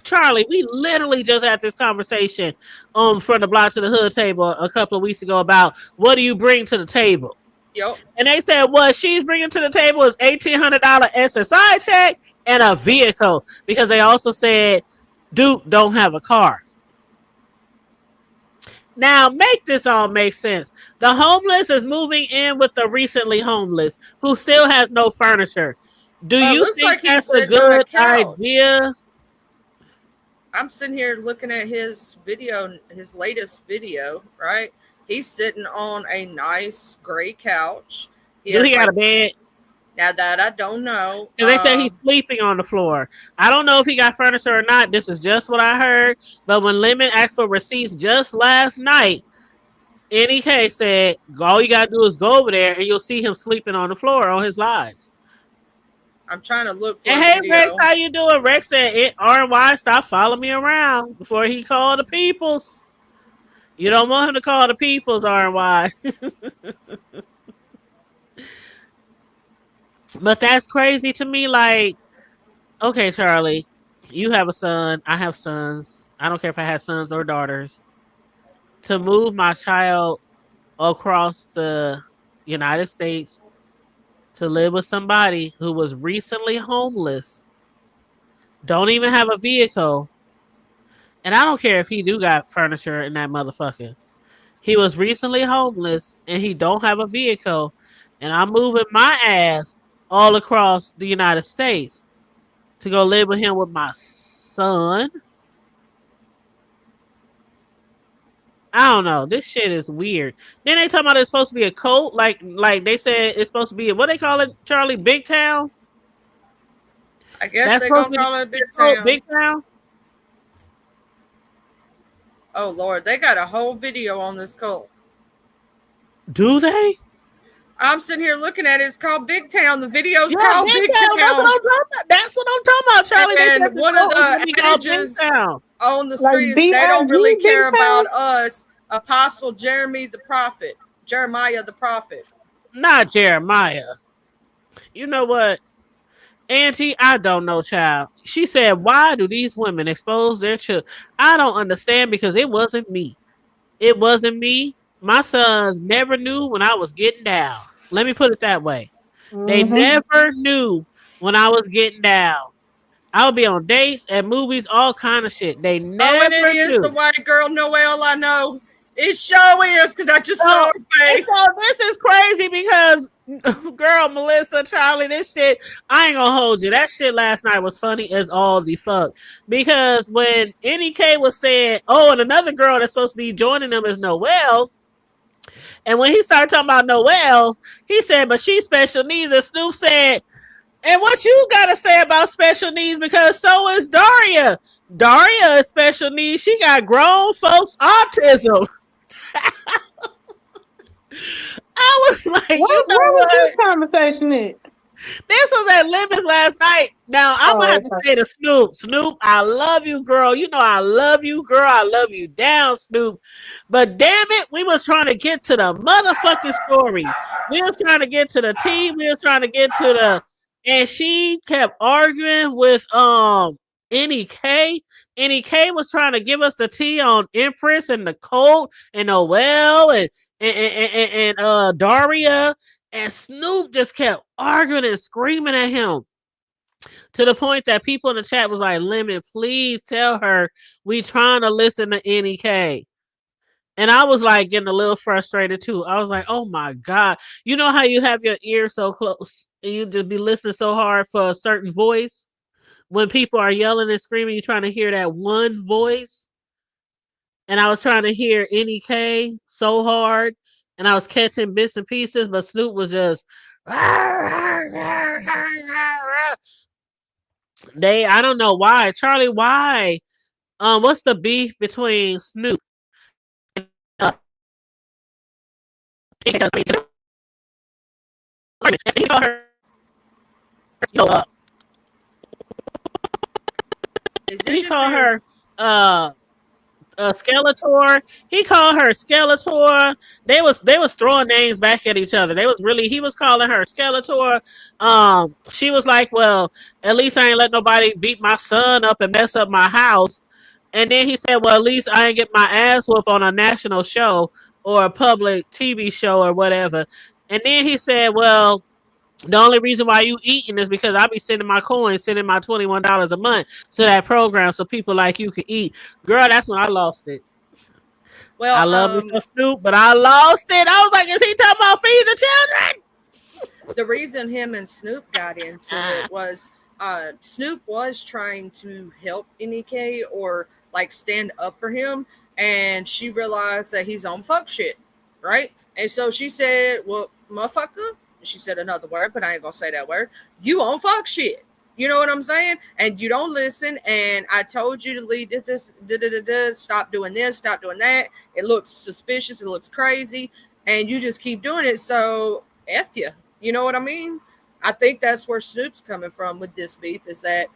B: Charlie, we literally just had this conversation from the block to the hood table a couple of weeks ago about what do you bring to the table.
C: Yep.
B: And they said what she's bringing to the table is $1,800 SSI check and a vehicle because they also said Duke don't have a car. Now, make this all make sense. The homeless is moving in with the recently homeless who still has no furniture. Do
C: It
B: you
C: looks
B: think
C: like he's
B: that's a
C: sitting on a
B: good
C: couch.
B: idea?
C: I'm sitting here looking at his video, his latest video, right? He's sitting on a nice gray couch. He
B: Do
C: has
B: he got
C: like,
B: a bed?
C: now that I don't know.
B: Because they said he's sleeping on the floor. I don't know if he got furniture or not. This is just what I heard. But when Lemon asked for receipts just last night, NEK said, all you got to do is go over there and you'll see him sleeping on the floor on his lives.
C: I'm trying to look for
B: And
C: a
B: hey,
C: video.
B: Rex, how you doing? Rex said, RY, stop following me around before he called the peoples. You don't want him to call the peoples, RY. But that's crazy to me. Like, okay, Charlie, you have a son. I have sons. I don't care if I have sons or daughters. To move my child across the United States to live with somebody who was recently homeless, don't even have a vehicle, and I don't care if he do got furniture in that motherfucker. He was recently homeless and he don't have a vehicle, and I'm moving my ass all across the United States to go live with him with my son. I don't know. This shit is weird. Then they talking about it's supposed to be a cult, like they said it's supposed to be what they call it, Charlie, Big Town.
C: I guess
B: That's
C: they're
B: supposed
C: gonna
B: to be
C: call it a big
B: cult,
C: town.
B: Big Town.
C: Oh Lord, they got a whole video on this cult.
B: Do they?
C: I'm sitting here looking at it. It's called Big Town. The video's
B: Yeah,
C: called
B: Big
C: Big
B: Town. That's what
C: Town.
B: I'm talking about. That's what I'm talking about, Charlie. They said
C: And
B: the
C: one of
B: cult was
C: the
B: gonna be called Big
C: adages
B: Town.
C: on the
E: Like
C: screen is they don't really
E: B.I.G.
C: care
E: Big Town?
C: about us, Apostle Jeremiah the prophet.
B: Not Jeremiah. You know what, Auntie? I don't know, child. She said, "Why do these women expose their children?" I don't understand because it wasn't me. It wasn't me. My sons never knew when I was getting down. Let me put it that way. They
E: Mm-hmm.
B: never knew when I was getting down. I would be on dates and movies, all kind of shit. They
C: Oh, and it
B: never
C: is the
B: knew.
C: white girl Noelle. I know it sure is because I just saw
B: So,
C: her
B: and
C: face.
B: so this is crazy because, girl, Melissa, Charlie, this shit, I ain't gonna hold you. That shit last night was funny as all the fuck. Because when NEK was saying, oh, and another girl that's supposed to be joining them is Noelle. And when he started talking about Noelle, he said, but she's special needs. And Snoop said, and what you gotta say about special needs? Because so is Daria. Daria is special needs. She got grown folks autism. I was like, you
E: What
B: know
E: was
B: what?
E: this conversation at?
B: This was at Limits last night. Now I'm gonna
E: Oh,
B: have to say to Snoop, Snoop, I love you, girl. You know I love you, girl. I love you down, Snoop. But damn it, we was trying to get to the motherfucking story. We was trying to get to the tea. We was trying to get to the, and she kept arguing with NEK. NEK was trying to give us the tea on Empress and the Colt and Noel and Daria. And Snoop just kept arguing and screaming at him to the point that people in the chat was like, Lemon, please tell her we trying to listen to NEK. And I was like getting a little frustrated too. I was like, oh my God. You know how you have your ear so close and you just be listening so hard for a certain voice? When people are yelling and screaming, you're trying to hear that one voice. And I was trying to hear NEK so hard. And I was catching bits and pieces, but Snoop was just I don't know why. Charlie, why? What's the beef between Snoop and
C: Is it
B: He
C: just
B: called
C: me or
B: her Skeletor. He called her Skeletor. They was throwing names back at each other. He was calling her Skeletor. She was like, well, at least I ain't let nobody beat my son up and mess up my house. And then he said, well, at least I ain't get my ass whooped on a national show or a public TV show or whatever. And then he said, well, the only reason why you eating is because I be sending my coins, sending my $21 a month to that program so people like you can eat. Girl, that's when I lost it. I
C: well,
B: love me some Snoop, but I lost it. I was like, is he talking about feed the children?
C: the reason him and Snoop got into it was Snoop was trying to help Nike or like stand up for him, and she realized that he's on fuck shit, right? And so she said, "Well, motherfucker," she said another word, but I ain't gonna say that word. You on fuck shit. You know what I'm saying? And you don't listen. And I told you to leave this, stop doing this, stop doing that. It looks suspicious. It looks crazy. And you just keep doing it. So F you. You know what I mean? I think that's where Snoop's coming from with this beef is that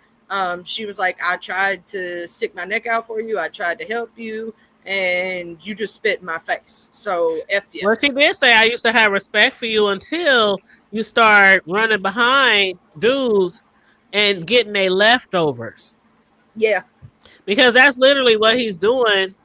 C: she was like, I tried to stick my neck out for you. I tried to help you. And you just spit in my face. So F you.
B: Well, she did say I used to have respect for you until you start running behind dudes and getting their leftovers.
C: Yeah.
B: Because that's literally what he's doing,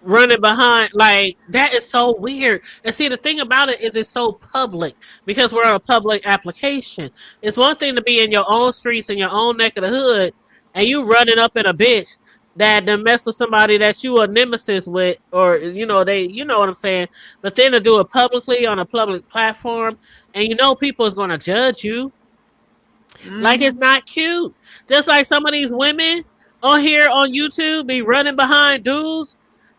B: running behind. Like, that is so weird. And see, the thing about it is it's so public because we're on a public application. It's one thing to be in your own streets, in your own neck of the hood, and you running up in a bitch that done mess with somebody that you a nemesis with, or you know what I'm saying. But then to do it publicly on a public platform, and people is gonna judge you. Like, it's not cute. Just like some of these women on here on YouTube be running behind dudes,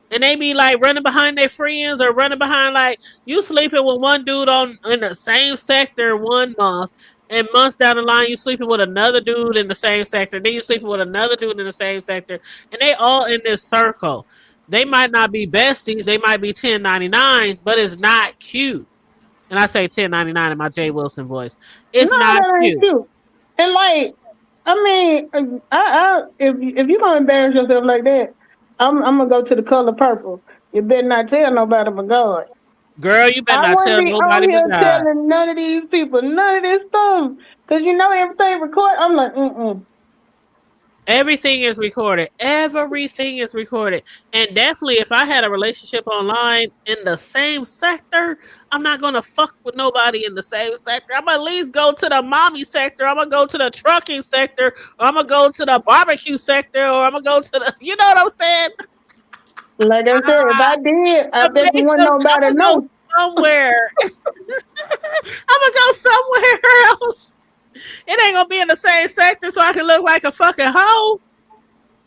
B: and they be like running behind their friends or running behind, like, you sleeping with one dude in the same sector 1 month, and months down the line you sleeping with another dude in the same sector, then you sleeping with another dude in the same sector, and they all in this circle. They might not be besties, they might be 1099s, but it's not cute. And I say 1099 in my Jay Wilson voice.
E: No,
B: It's not
E: that ain't
B: cute.
E: cute. And like, I mean, if you gonna embarrass yourself like that, I'm gonna go to the color purple. You better not tell nobody but God.
B: Girl, you better
E: I
B: not
E: wouldn't
B: tell
E: be on
B: nobody but
E: here
B: God.
E: telling none of these people none of this stuff because everything recorded. I'm like,
B: Everything is recorded. Everything is recorded. And definitely, if I had a relationship online in the same sector, I'm not going to fuck with nobody in the same sector. I'm going to at least go to the mommy sector. I'm going to go to the trucking sector. Or I'm going to go to the barbecue sector. Or I'm going to go to the, you know what I'm saying?
E: like I said, if I did, I bet you wouldn't
B: I'm
E: nobody
B: going to go
E: know.
B: somewhere. I'm going to go somewhere else. It ain't going to be in the same sector so I can look like a fucking hoe.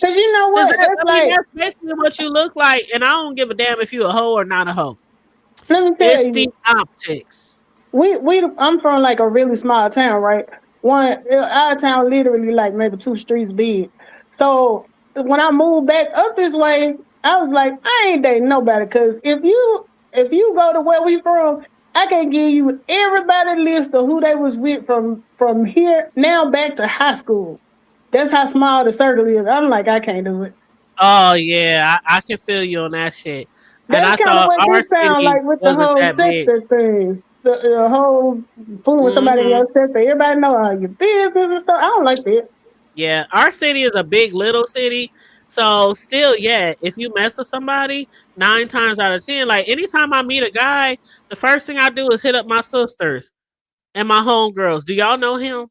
E: Cause you know
B: Cause
E: what? That's like,
B: that's basically what you look like, and I don't give a damn if you a hoe or not a hoe.
E: let me tell
B: It's
E: you,
B: the optics.
E: I'm from like a really small town, right? Our town literally like maybe 2 streets big. So when I moved back up this way, I was like, I ain't dating nobody. Cause if you go to where we from, I can give you everybody list of who they was with from here now back to high school. That's how small the circle is. I'm like, I can't do it.
B: Oh yeah, I can feel you on that shit. And
E: That's
B: I
E: kind of
B: thought
E: what
B: our
E: this sound
B: city
E: like with the
B: wasn't
E: whole
B: that big.
E: sector thing. The whole fooling with somebody in
B: Hmm.
E: your sector. Everybody know all your business and stuff. I don't like that.
B: Yeah, our city is a big little city. So still, yeah, if you mess with somebody, 9 times out of 10, like anytime I meet a guy, the first thing I do is hit up my sisters and my homegirls. Do y'all know him?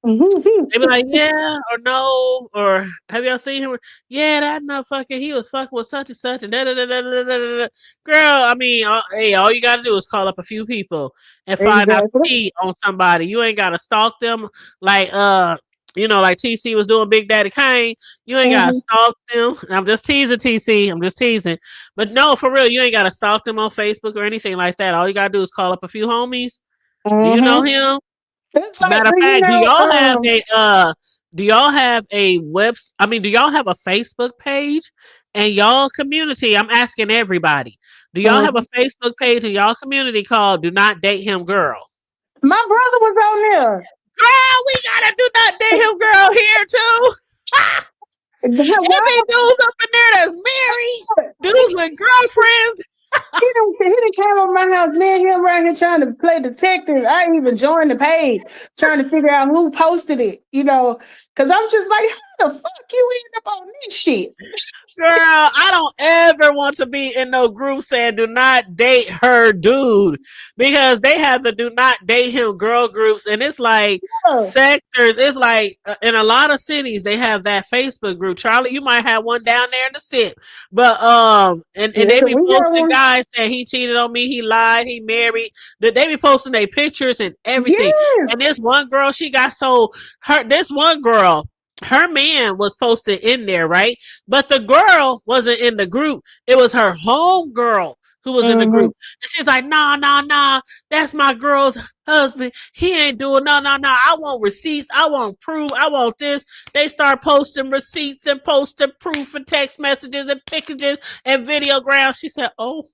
B: They be like, yeah, or no, or have y'all seen him? Yeah, that motherfucker, he was fucking with such and such, and da da da da da da da. Girl, I mean, hey, all you gotta do is call up a few people and find out
E: Exactly.
B: the tea on somebody. You ain't gotta stalk them like like TC was doing Big Daddy Kane. You ain't gotta
E: Mm-hmm.
B: stalk them. I'm just teasing TC. I'm just teasing. But no, for real, you ain't gotta stalk them on Facebook or anything like that. All you gotta do is call up a few homies. Do you know
E: Mm-hmm.
B: him?
E: It's like,
B: Matter of
E: do you
B: fact,
E: know?
B: do y'all have a Facebook page and y'all community? I'm asking everybody. Do y'all have a
E: Mhm.
B: Facebook page in y'all community called Do Not Date Him Girl?
E: My brother was on there.
B: Girl, we gotta Do Not Date Him Girl here too.
E: Why
B: It be dudes up in there that's married, dudes with girlfriends.
E: he done came over my house, me and him right here trying to play detective. I even joined the page, trying to figure out who posted it, because I'm just like, how the fuck you end up on this shit?
B: Girl, I don't ever want to be in no group saying do not date her dude because they have the do not date him girl groups and it's like
E: Yeah,
B: sectors. It's like in a lot of cities they have that Facebook group. Charlie, you might have one down there in the city, but and
E: yeah,
B: they
E: 'cause
B: be
E: we got
B: posting
E: one.
B: guys saying he cheated on me, he lied, he married. They be posting their pictures and everything.
E: Yes.
B: And this one girl, she got so her. This one girl, her man was posted in there, right? But the girl wasn't in the group. It was her home girl who was in the
E: Mm-hmm.
B: group. And she's like, nah, nah, nah. That's my girl's husband. He ain't doing no, no, no. I want receipts. I want proof. I want this. They start posting receipts and posting proof and text messages and pictures and videograms. She said, oh,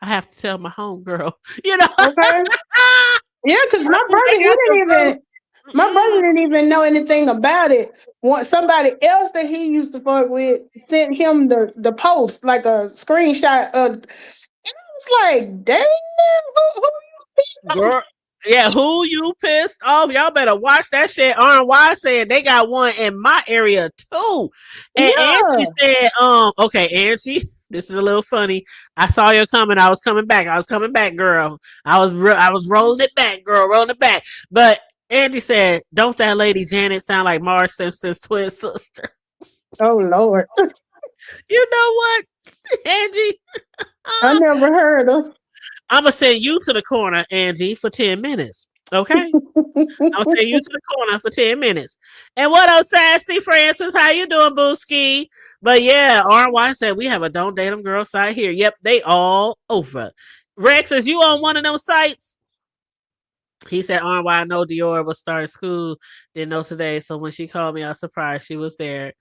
B: I have to tell my home girl. You know?
E: Okay. Yeah, because my brother,
B: They
E: he
B: got
E: didn't
B: some girls.
E: even. My brother didn't even know anything about it. Somebody else that he used to fuck with sent him the post, like a screenshot of. And I was like, damn, who you
B: Girl, yeah, who you pissed off? Y'all better watch that shit. RY said they got one in my area too. And Angie
E: Yeah.
B: said, okay, Angie, this is a little funny. I saw you coming. I was coming back. I was coming back, girl. I was rolling it back, girl, rolling it back. But Angie said, don't that lady Janet sound like Marge Simpson's twin sister?
E: Oh Lord.
B: You know what, Angie?
E: I never heard of.
B: I'm gonna send you to the corner, Angie, for 10 minutes. Okay? I'll take you to the corner for 10 minutes. And what up, Sassy Francis? How you doing, Booski? But yeah, RY said we have a Don't Date Them Girl site here. Yep, they all over. Rex, is you on one of them sites? He said, RY, I know Dior was starting school. Didn't know today. So when she called me, I was surprised she was there.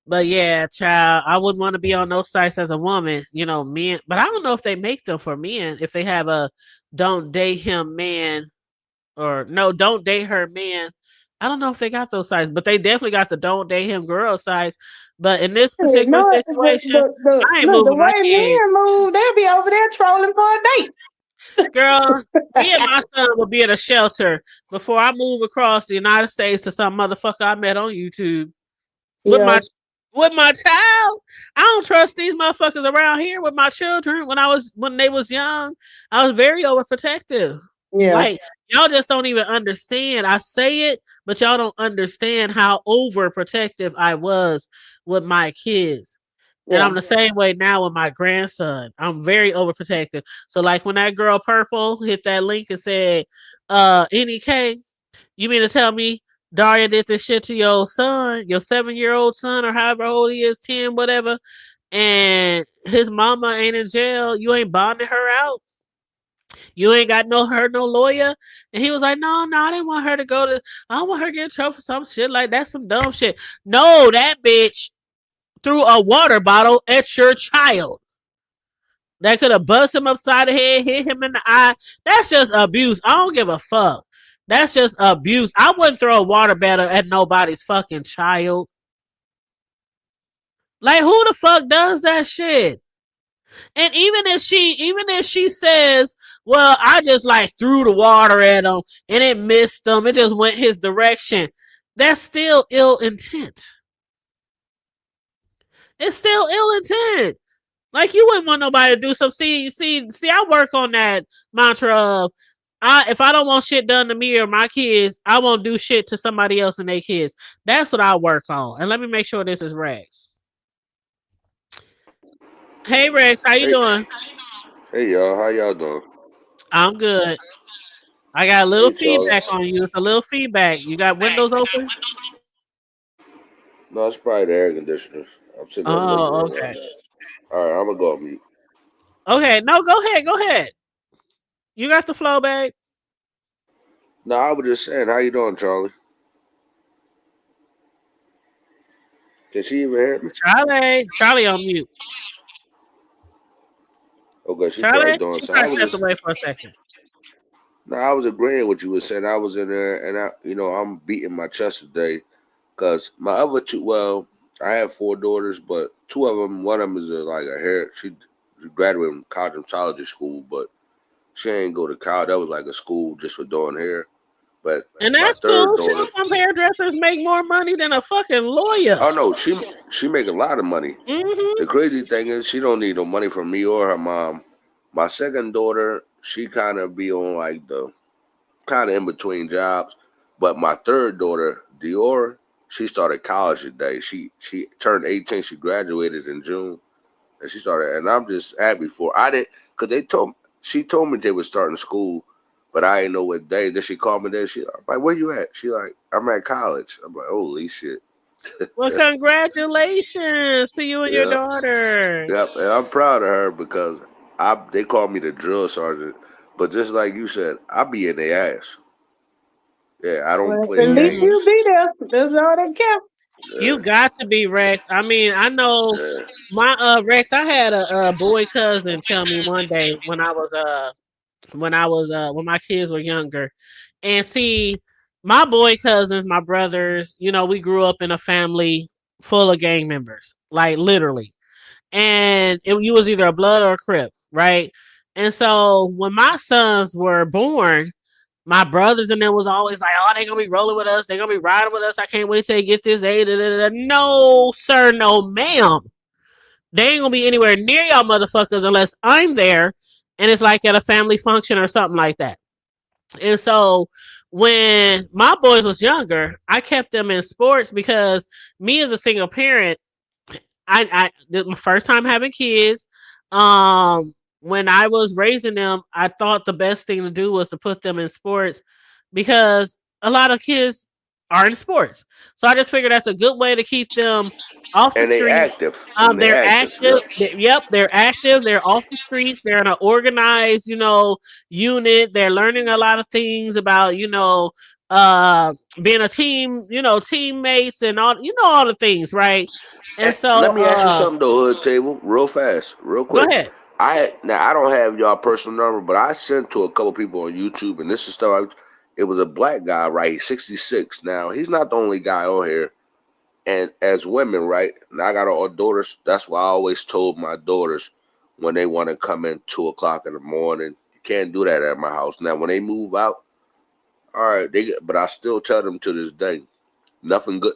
B: But yeah, child, I wouldn't want to be on those sites as a woman, men. But I don't know if they make them for men. If they have a don't date him man or no, don't date her man. I don't know if they got those sites, but they definitely got the don't date him girl sites. But in this particular
E: No,
B: situation, I ain't
E: look, the
B: moving my
E: way
B: kids.
E: men move, they'll be over there trolling for a date.
B: Girl, me and my son will be in a shelter before I move across the United States to some motherfucker I met on YouTube with
E: Yeah,
B: my child. I don't trust these motherfuckers around here with my children. When they was young, I was very overprotective.
E: yeah,
B: Like y'all just don't even understand. I say it, but y'all don't understand how overprotective I was with my kids. And
E: yeah.
B: I'm the same way now with my grandson. I'm very overprotective. So like when that girl Purple hit that link and said, NEK, you mean to tell me Daria did this shit to your son, your 7-year-old son, or however old he is, 10, whatever, and his mama ain't in jail? You ain't bonding her out? You ain't got no lawyer? And he was like, no, I didn't want her to go to, I don't want her to get in trouble for some shit like that, some dumb shit. No, that bitch threw a water bottle at your child. That could have bust him upside the head, hit him in the eye. That's just abuse. I don't give a fuck. That's just abuse. I wouldn't throw a water bottle at nobody's fucking child. Like who the fuck does that shit? And even if she says, well, I just like threw the water at him and it missed him, it just went his direction. That's still ill intent. It's still ill intent. Like you wouldn't want nobody to do something. See, I work on that mantra of if I don't want shit done to me or my kids, I won't do shit to somebody else and their kids. That's what I work on. And let me make sure this is Rex. Hey Rex, how you
F: Hey,
B: doing?
F: hey, y'all, how y'all doing?
B: I'm good. I got a little
F: Hey, Charlie.
B: feedback on you. It's a little feedback. You got windows open?
F: No, it's probably the air conditioners. I'm sitting in the living
B: Oh,
F: room right
B: okay.
F: now. All right, I'm gonna go on mute.
B: Okay, no, go ahead. Go ahead. You got the flow, babe.
F: No, I was just saying, how you doing, Charlie? Can she even hear me?
B: Charlie on mute.
F: Okay, she probably
B: Charlie,
F: doing
B: she
F: so. I
B: probably
F: was
B: stepped
F: just,
B: away for a second.
F: no, I was agreeing with you were saying. I was in there, and I'm beating my chest today because my other two. Well, I have four daughters, but two of them, one of them is like a hair. She graduated from cosmetology school, but she ain't go to college. That was like a school just for doing hair. But
B: And
F: my
B: that's
F: third
B: cool. Shit,
F: daughter,
B: some hairdressers make more money than a fucking lawyer.
F: oh no, she make a lot of money.
B: Mm-hmm.
F: The crazy thing is she don't need no money from me or her mom. My second daughter, she kind of be on like the kind of in between jobs. But my third daughter, Dior, she started college today. She turned 18. She graduated in June, and she started. And I'm just happy for her. I didn't because they told she told me they were starting school, but I didn't know what day. Then she called me. Then I'm like, "Where you at?" She like, "I'm at college." I'm like, "Holy shit!"
B: Well, congratulations to you and your
F: Yep,
B: daughter.
F: yep. And I'm proud of her because they call me the drill sergeant, but just like you said, I be in their ass. Yeah, I don't
E: Well,
F: play
E: at least
B: Mm-hmm.
E: you
F: games.
E: be there. That's all that counts.
B: You
F: Yeah,
B: got to be Rex. I mean, I know
F: yeah.
B: my Rex. I had a boy cousin tell me one day when my kids were younger, and see my boy cousins, my brothers. You know, we grew up in a family full of gang members, like literally, and you was either a blood or a crip, right? And so when my sons were born, my brothers and them was always like, "Oh, they gonna be rolling with us. They gonna be riding with us. I can't wait till they get this age." No, sir, no, ma'am. They ain't gonna be anywhere near y'all motherfuckers unless I'm there, and it's like at a family function or something like that. And so when my boys was younger, I kept them in sports because me as a single parent, my first time having kids. When I was raising them, I thought the best thing to do was to put them in sports because a lot of kids are in sports. So I just figured that's a good way to keep them off the
F: And they
B: street.
F: active. And they
B: They're
F: active.
B: active.
F: Yep.
B: Yep, they're active. They're off the streets. They're in an organized, unit. They're learning a lot of things about, being a team, teammates and all the things, right? And
F: And
B: so,
F: let me ask you something though, Hood Table, real fast, real
B: go
F: quick.
B: ahead.
F: I don't have y'all personal number, but I sent to a couple people on YouTube, and this is stuff. It was a black guy, right? He's 66 now. He's not the only guy on here. And as women, right? And I got all daughters. That's why I always told my daughters when they want to come in 2 o'clock in the morning, you can't do that at my house. Now when they move out, all right, but I still tell them to this day, nothing good.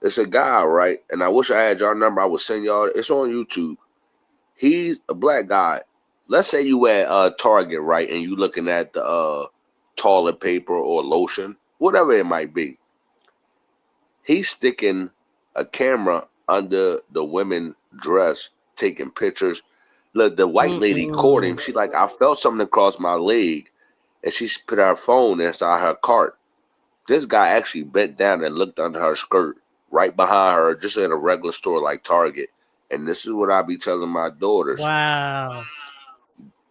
F: It's a guy, right? And I wish I had y'all number. I would send y'all. It's on YouTube. He's a black guy. Let's say you at Target, right, and you looking at the toilet paper or lotion, whatever it might be. He's sticking a camera under the women dress, taking pictures. Look, the white lady caught him.
B: Mm-mm.
F: She like, I felt something across my leg, and she put her phone inside her cart. This guy actually bent down and looked under her skirt, right behind her, just in a regular store like Target. And this is what I be telling my daughters.
B: Wow.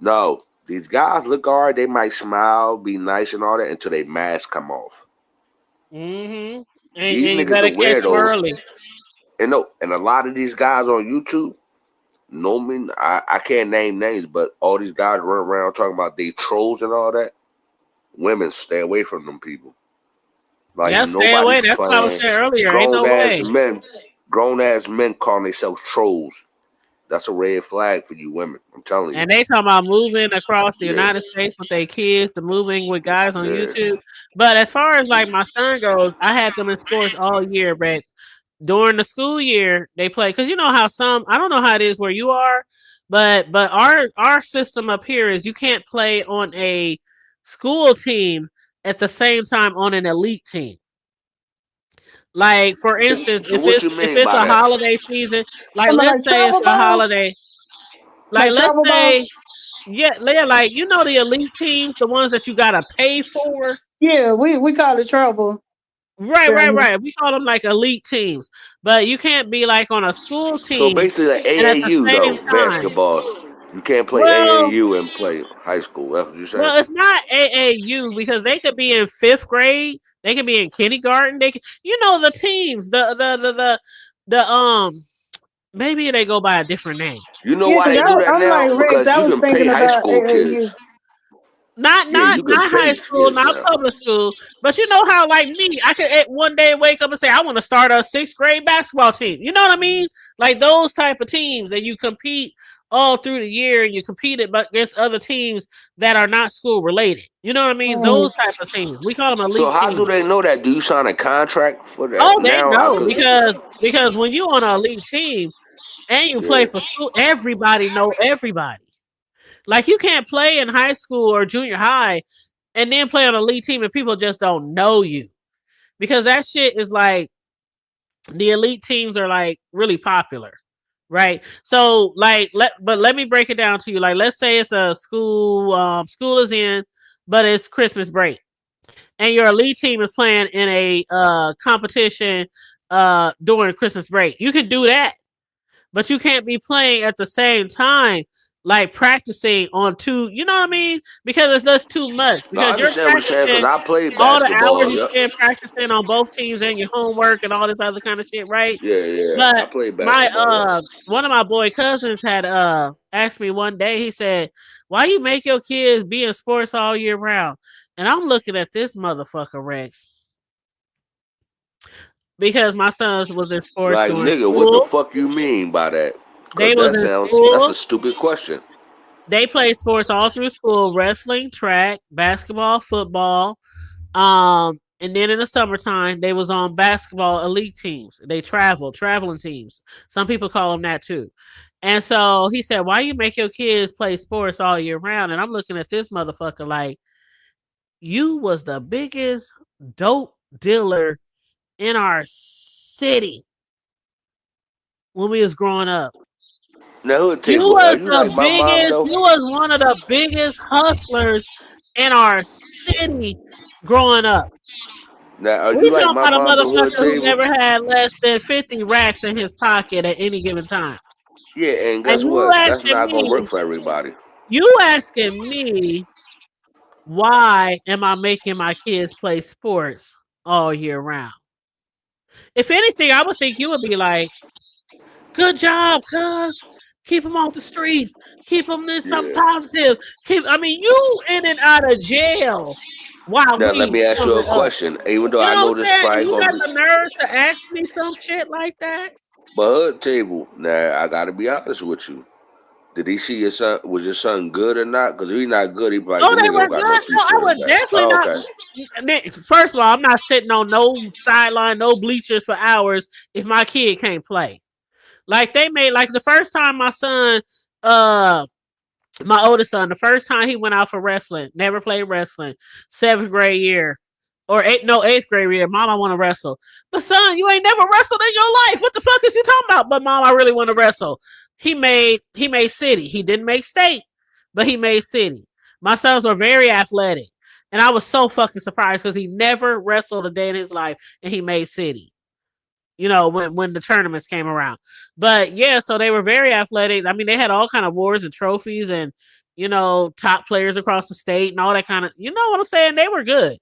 F: No, these guys look alright. They might smile, be nice and all that until they mask come off.
B: Mm-hmm. And,
F: These
B: and you
F: niggas are
B: better catch them
F: weirdos.
B: early.
F: And no, and a lot of these guys on YouTube, know me, I can't name names, but all these guys run around talking about they trolls and all that. Women, stay away from them people. Like
B: Yeah, stay away.
F: nobody's
B: That's what I was
F: playing.
B: saying earlier. Ain't
F: Grown
B: no
F: ass
B: way.
F: men, grown ass men calling themselves trolls. That's a red flag for you women. I'm telling you.
B: And they talking about moving across the
F: Yeah,
B: United States with their kids, to moving with guys on
F: yeah.
B: YouTube. But as far as like my son goes, I had them in sports all year, Rex. During the school year, they play because you know how I don't know how it is where you are, but our system up here is you can't play on a school team at the same time on an elite team. Like for
F: So,
B: instance,
F: so
B: if
F: what
B: it's
F: you
B: if
F: mean
B: it's
F: by
B: a
F: that?
B: holiday season, like
E: I mean,
B: let's
E: like
B: say it's
E: travel
B: a
E: ball,
B: holiday, like
E: like
B: let's
E: travel ball.
B: say yeah, like the elite teams, the ones that you gotta pay for.
E: Yeah, we call it travel
B: Right,
E: down
B: right,
E: here.
B: right. We call them like elite teams, but you can't be like on a school
F: So
B: team
F: basically, like
B: and at the
F: AAU
B: same
F: though,
B: time.
F: basketball. You can't play
B: Well,
F: AAU and play high school. That's what you're saying.
B: well, it's not AAU because they could be in fifth grade, they could be in kindergarten. They could, the teams, the maybe they go by a different name.
F: You know
E: Yeah,
F: why
E: because
F: they do that
E: I'm
F: now?
E: like Rex.
F: Because
E: I
F: you
E: was
F: can pay
E: thinking
F: high
E: about
F: school
E: AAU.
F: kids.
B: Not
F: Yeah,
B: not
F: you can
B: not high
F: pay
B: school,
F: kids
B: not
F: now.
B: public school. But you know how like me, I could one day wake up and say I want to start a 6th grade basketball team. You know what I mean? Like those type of teams, and you compete all through the year, and you competed but against other teams that are not school related. You know what I mean?
E: Mm.
B: Those type of teams. We call them
F: So
B: elite
F: how do
B: teams.
F: they know that? Do you sign a contract for that
B: Oh, they
F: now?
B: know
F: Cause
B: because when you on an elite team and you play
F: yeah.
B: for school, everybody know everybody. Like you can't play in high school or junior high and then play on a elite team and people just don't know you. Because that shit is like the elite teams are like really popular. Right. So like let me break it down to you. Like let's say it's a school, school is in, but it's Christmas break. And your elite team is playing in a competition during Christmas break. You can do that, but you can't be playing at the same time, like practicing on two. You know what I mean? Because it's just too much.
F: No, I
B: Because you're
F: understand what you're saying because
B: practicing
F: I played
B: all the hours
F: basketball.
B: you
F: Yep.
B: spend practicing on both teams and your homework and all this other kind of shit, right?
F: Yeah, yeah. I
B: But
F: played
B: my
F: basketball. Yep.
B: one of my boy cousins had asked me one day. He said, "Why you make your kids be in sports all year round?" And I'm looking at this motherfucker Rex because my sons was in sports
F: Like
B: during
F: nigga, what the
B: school.
F: fuck you mean by that? Cause
B: They was in
F: that's a
B: school.
F: stupid question.
B: They played sports all through school: wrestling, track, basketball, football. And then in the summertime, they was on basketball elite teams. They traveling teams. Some people call them that too. And so he said, "Why you make your kids play sports all year round?" And I'm looking at this motherfucker like, you was the biggest dope dealer in our city when we was growing up.
F: Now hood
B: You
F: table, are
B: was
F: you
B: the
F: like my mom
B: biggest.
F: though?
B: You was one of the biggest hustlers in our city growing up.
F: Now are you
B: We
F: like
B: talking
F: my
B: about a
F: mom though hood
B: motherfucker who
F: table?
B: never had less than 50 racks in his pocket at any given time.
F: Yeah, and
B: And
F: guess what? That's not gonna work for everybody.
B: you asking me, why am I making my kids play sports all year round? If anything, I would think you would be like, good job, cuz. Keep them off the streets. Keep them in something
F: Yeah.
B: positive. I mean, you in and out of jail while
F: Now let
B: we
F: me ask you a
B: coming up.
F: question. Even though
B: You
F: I
B: know
F: know
B: what I'm
F: this
B: saying? And
F: probably
B: you
F: gonna
B: got
F: be
B: the nerves to ask me some shit like that?
F: but hood table, now I gotta be honest with you. Did he see your son? Was your son good or not? Because if he's not good, he be like,
B: Oh,
F: this
B: they
F: nigga
B: were
F: don't
B: good.
F: got no
B: No, I
F: future in
B: would
F: that.
B: definitely
F: Oh,
B: not.
F: okay.
B: First of all, I'm not sitting on no sideline, no bleachers for hours if my kid can't play. Like they made like the first time my son, uh, my oldest son, the first time he went out for wrestling, never played wrestling, 7th grade year. Or 8th grade year, mom, I want to wrestle. But son, you ain't never wrestled in your life. What the fuck is you talking about? But mom, I really want to wrestle. He made city. He didn't make state, but he made city. My sons were very athletic. And I was so fucking surprised because he never wrestled a day in his life and he made city, when the tournaments came around. But yeah, so they were very athletic. I mean, they had all kind of awards and trophies and top players across the state and all that kind of, you know what I'm saying? They were good.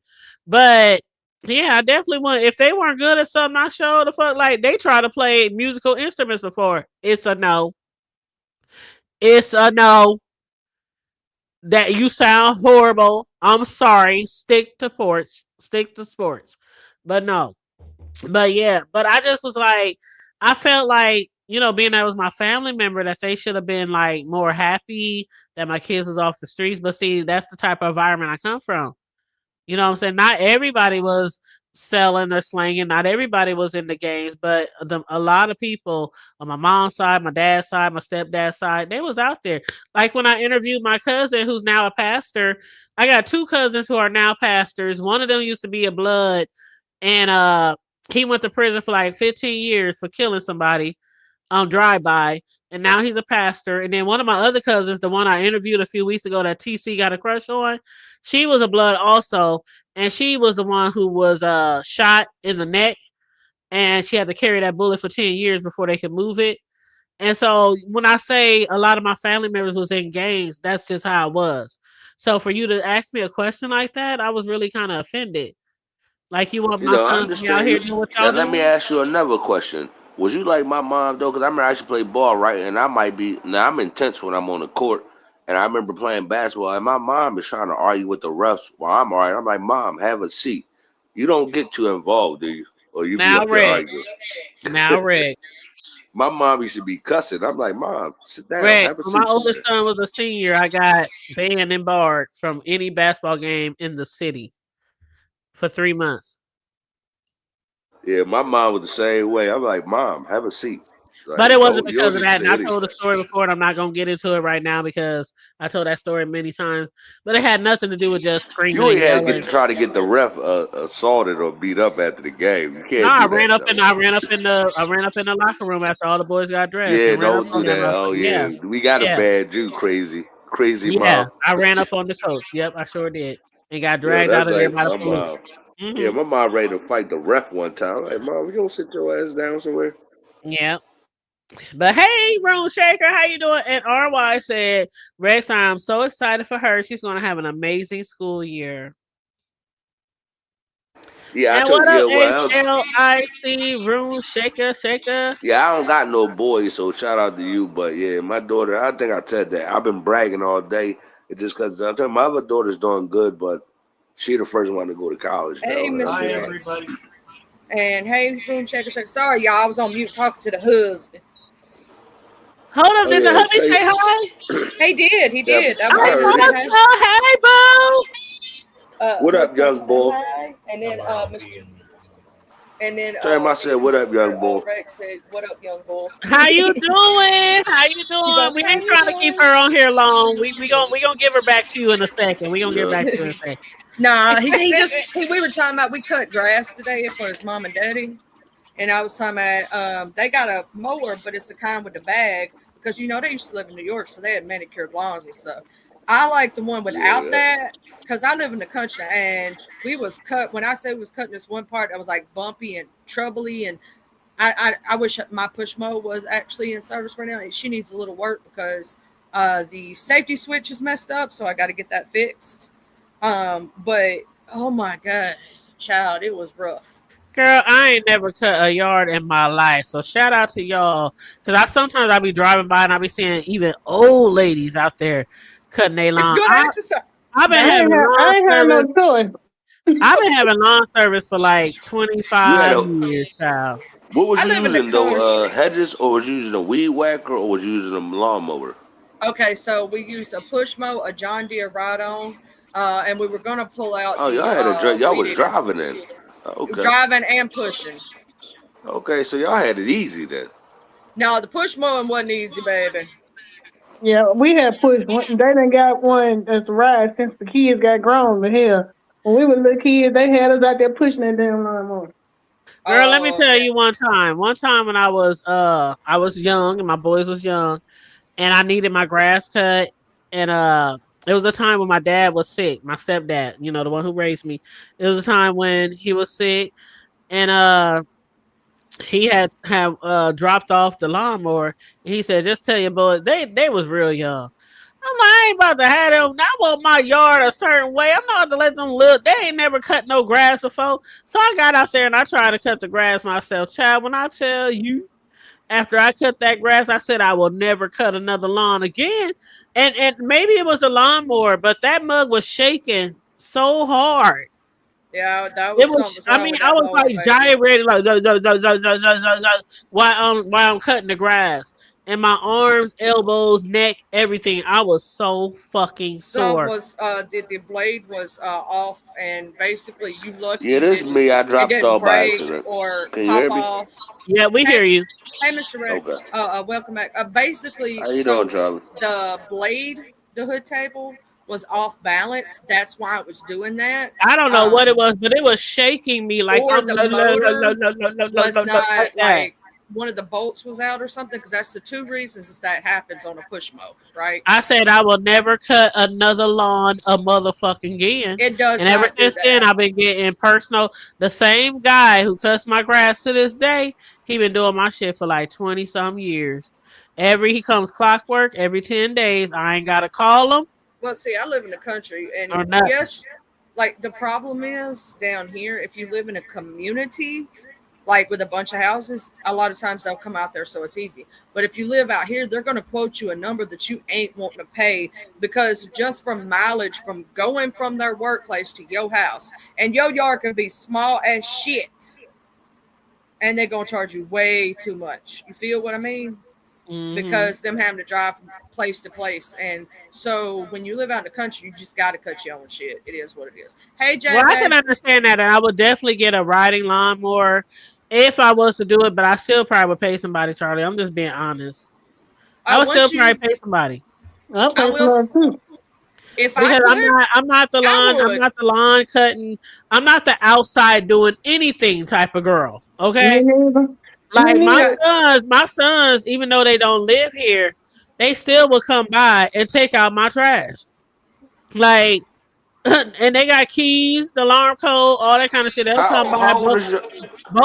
B: But yeah, I definitely want, if they weren't good at something, I showed the fuck, like they try to play musical instruments before. It's a no. It's a no. That you sound horrible. I'm sorry. Stick to sports. Stick to sports. But no. But yeah, but I just was like, I felt like, being that was my family member, that they should have been like more happy that my kids was off the streets. But see, that's the type of environment I come from. You know what I'm saying? Not everybody was selling or slanging. Not everybody was in the games, but a lot of people on my mom's side, my dad's side, my stepdad's side, they was out there. Like when I interviewed my cousin, who's now a pastor, I got 2 cousins who are now pastors. One of them used to be a blood, and he went to prison for like 15 years for killing somebody on drive-by, and now he's a pastor. And then one of my other cousins, the one I interviewed a few weeks ago that TC got a crush on, she was a blood also, and she was the one who was shot in the neck, and she had to carry that bullet for 10 years before they could move it. And so when I say a lot of my family members was in gangs, that's just how it was. So for you to ask me a question like that, I was really kind of offended. Like, you want my
F: I
B: sons to be out
F: understand
B: here
F: you.
B: doing what
F: Now
B: y'all
F: let me
B: doing?
F: ask you another question. Was you like my mom though? Because I remember I used to play ball, right? And I might be now I'm intense when I'm on the court, And I remember playing basketball, and my mom is trying to argue with the refs while I'm arguing. I'm like, Mom, have a seat. You don't get too involved, do you? Or you be
B: Now,
F: up there
B: Rex.
F: arguing.
B: Now, Rex.
F: My mom used to be cussing. I'm like, Mom, sit down,
B: Rex.
F: have a
B: When my
F: seat
B: oldest
F: somewhere.
B: son was a senior, I got banned and barred from any basketball game in the city for 3 months.
F: Yeah, my mom was the same way. I'm like, Mom, have a seat.
B: But
F: Like,
B: it wasn't
F: you
B: because
F: don't
B: of
F: need to
B: that. And
F: say
B: I told
F: anything.
B: the story before, and I'm not going to get into it right now because I told that story many times. But it had nothing to do with just screaming
F: You
B: and
F: ain't had to get
B: yelling.
F: to try to get the ref assaulted or beat up after the game. You
B: No,
F: can't do that though.
B: I ran up in the locker room after all the boys got dressed
F: Yeah,
B: and ran up
F: don't
B: on
F: do
B: that
F: that.
B: motherfucker.
F: Oh
B: Yeah,
F: yeah, we got a
B: yeah,
F: bad you, crazy
B: yeah.
F: mom.
B: I ran up on the coach. Yep, I sure did, and got
F: Yo,
B: dragged out
F: that's
B: of there
F: like
B: by the
F: my
B: police.
F: mom. Yeah,
B: Hmm.
F: my mom ready to fight the ref one time. I'm like, Mom, you don't sit your ass down somewhere.
B: Yeah. But hey, Room Shaker, how you doing? And RY said, Rex, I'm so excited for her. She's gonna have an amazing school year.
F: Yeah, I
B: And
F: told
B: what
F: you.
B: up,
F: Yeah, well,
B: HLIC Room Shaker Shaker?
F: yeah, I don't got no boys, so shout out to you. But yeah, my daughter, I think I said that. I've been bragging all day. It's just because I tell you, my other daughter's doing good, but she the first one to go to college
C: Hey,
F: though. That's
C: Mr.
F: the thing.
C: Rex. And hey, room shaker, shaker. Sorry, y'all. I was on mute talking to the husband.
B: Hold up,
F: Oh
B: did the
F: yeah,
B: hubby say
F: say
B: hi?
C: He did. He
F: yeah,
C: did. That was
F: I
B: I
C: him. He
F: heard
C: said,
F: him.
B: thought
C: hey.
B: so. Hey, boo.
F: What
C: He'll
F: up,
C: tell me
F: young
C: say
F: boy?
C: hi, and then
F: Tell him I said, what up, young
C: Mr.
F: boy?
C: Rex said, "What up, young boy?"
B: How you doing? How you
C: He
B: doing?
C: goes,
B: We
C: "How
B: ain't
C: you
B: trying to keep
C: doing?"
B: her on here long. We gonna give her back to you in a second. We gonna get
F: Yeah.
B: back to you in a second.
C: Nah, we were talking about we cut grass today for his mom and daddy, and I was talking about they got a mower, but it's the kind with the bag because they used to live in New York, so they had manicured lawns and stuff. I like the one without
F: Yeah.
C: that because I live in the country, and we was cut when I say we was cutting this one part that was like bumpy and troubly, and I wish my push mower was actually in service right now. She needs a little work because the safety switch is messed up, so I got to get that fixed. But oh my god, child, it was rough.
B: Girl, I ain't never cut a yard in my life. So shout out to y'all. Cause I be driving by and I be seeing even old ladies out there cutting their
C: It's
B: lawn.
C: good exercise.
B: I've been having
E: I
B: lawn
E: ain't had no
B: service.
E: choice.
B: I've been having lawn service for like
F: You had
B: 25
F: a.
B: years, child.
F: What was
C: I
F: you
C: live in the
F: using though?
C: country.
F: Hedges, or was you using a weed whacker, or was you using a lawnmower?
C: Okay, so we used a push mower, a John Deere ride on, and we were gonna pull out
F: Oh, y'all
C: the
F: had a y'all
C: weed
F: was
C: eater,
F: driving then. Okay,
C: driving and pushing.
F: okay, so y'all had it easy then.
C: No, the push mowing wasn't easy, baby.
E: Yeah, we had pushed one. They done got one that's a ride since the kids got grown. But hell, when we were little kids, they had us out there pushing that damn lawnmower.
B: Girl, let me
C: Oh
B: tell
C: yeah.
B: you one time. One time when I was young and my boys was young and I needed my grass cut and it was a time when my dad was sick, my stepdad, the one who raised me. It was a time when he was sick and he had dropped off the lawnmower. And he said, "Just tell your boys they was real young." I'm like, I ain't about to have them. I want my yard a certain way. I'm not about to let them look. They ain't never cut no grass before. So I got out there and I tried to cut the grass myself. Child, when I tell you, after I cut that grass, I said I will never cut another lawn again. And maybe it was a lawnmower, but that mug was shaking so hard.
C: Yeah, that
B: It
C: was
B: was.
C: something was
B: I
C: wrong
B: mean,
C: with
B: I
C: that
B: was
C: mower,
B: like
C: baby.
B: gyrating, like while I'm cutting the grass, and my arms, elbows, neck, everything. I was so fucking
C: Some
B: sore.
C: was the blade was off, and basically you lucky
F: Yeah,
C: it
F: this
C: didn't
F: me. I
C: it
F: dropped
C: didn't
F: off by
C: break
F: accident.
C: or
F: Can you
C: pop
F: hear me?
C: off.
B: Yeah, we
C: Hey,
B: hear you.
C: hey, Mr. Rex,
F: Okay.
C: welcome back. Basically,
F: How you doing,
C: so
F: Travis?
C: the blade, the hood table was off balance. That's why it was doing that.
B: I don't know what it was, but it was shaking me like
C: Or
B: I'm
C: the motor was
B: like
C: not
B: that.
C: like one of the bolts was out or something. Because that's the two reasons is that happens on a push mower, right?
B: I said I will never cut another lawn a motherfucking again.
C: It does
B: And ever
C: not do
B: since then,
C: that.
B: I've been getting personal. The same guy who cuts my grass to this day, he been doing my shit for like 20 some years. He comes clockwork every 10 days. I ain't gotta call him
C: Well, see, I live in the country, and
B: or nothing.
C: yes, like the problem is down here, if you live in a community, like with a bunch of houses, a lot of times they'll come out there so it's easy. But if you live out here, they're going to quote you a number that you ain't wanting to pay because just from mileage from going from their workplace to your house, and your yard can be small as shit, and they're going to charge you way too much. You feel what I mean?
B: Hmm.
C: Because them having to drive from place to place. And so when you live out in the country, you just got to cut your own shit. It is what it is. Hey,
B: Well, I can
C: JB.
B: understand that, and I would definitely get a riding lawnmower if I was to do it. But I still probably would pay somebody, Charlie. I'm just being honest. I would still
C: Once
B: probably
C: you,
B: pay somebody
E: I
C: I
E: pay for
C: will,
E: love too.
C: if I
B: because I'm
C: could,
B: not. I'm not the
C: I
B: lawn. I'm
C: would.
B: not the lawn cutting. I'm not the outside doing anything type of girl.
E: Me
B: Okay,
E: neither. Me
B: like my
E: neither.
C: Because
B: sons. My sons, even though they don't live here, they still will come by and take out my trash. Like, and they got keys, the alarm code, all that kind of shit. They'll come by.
F: How old is your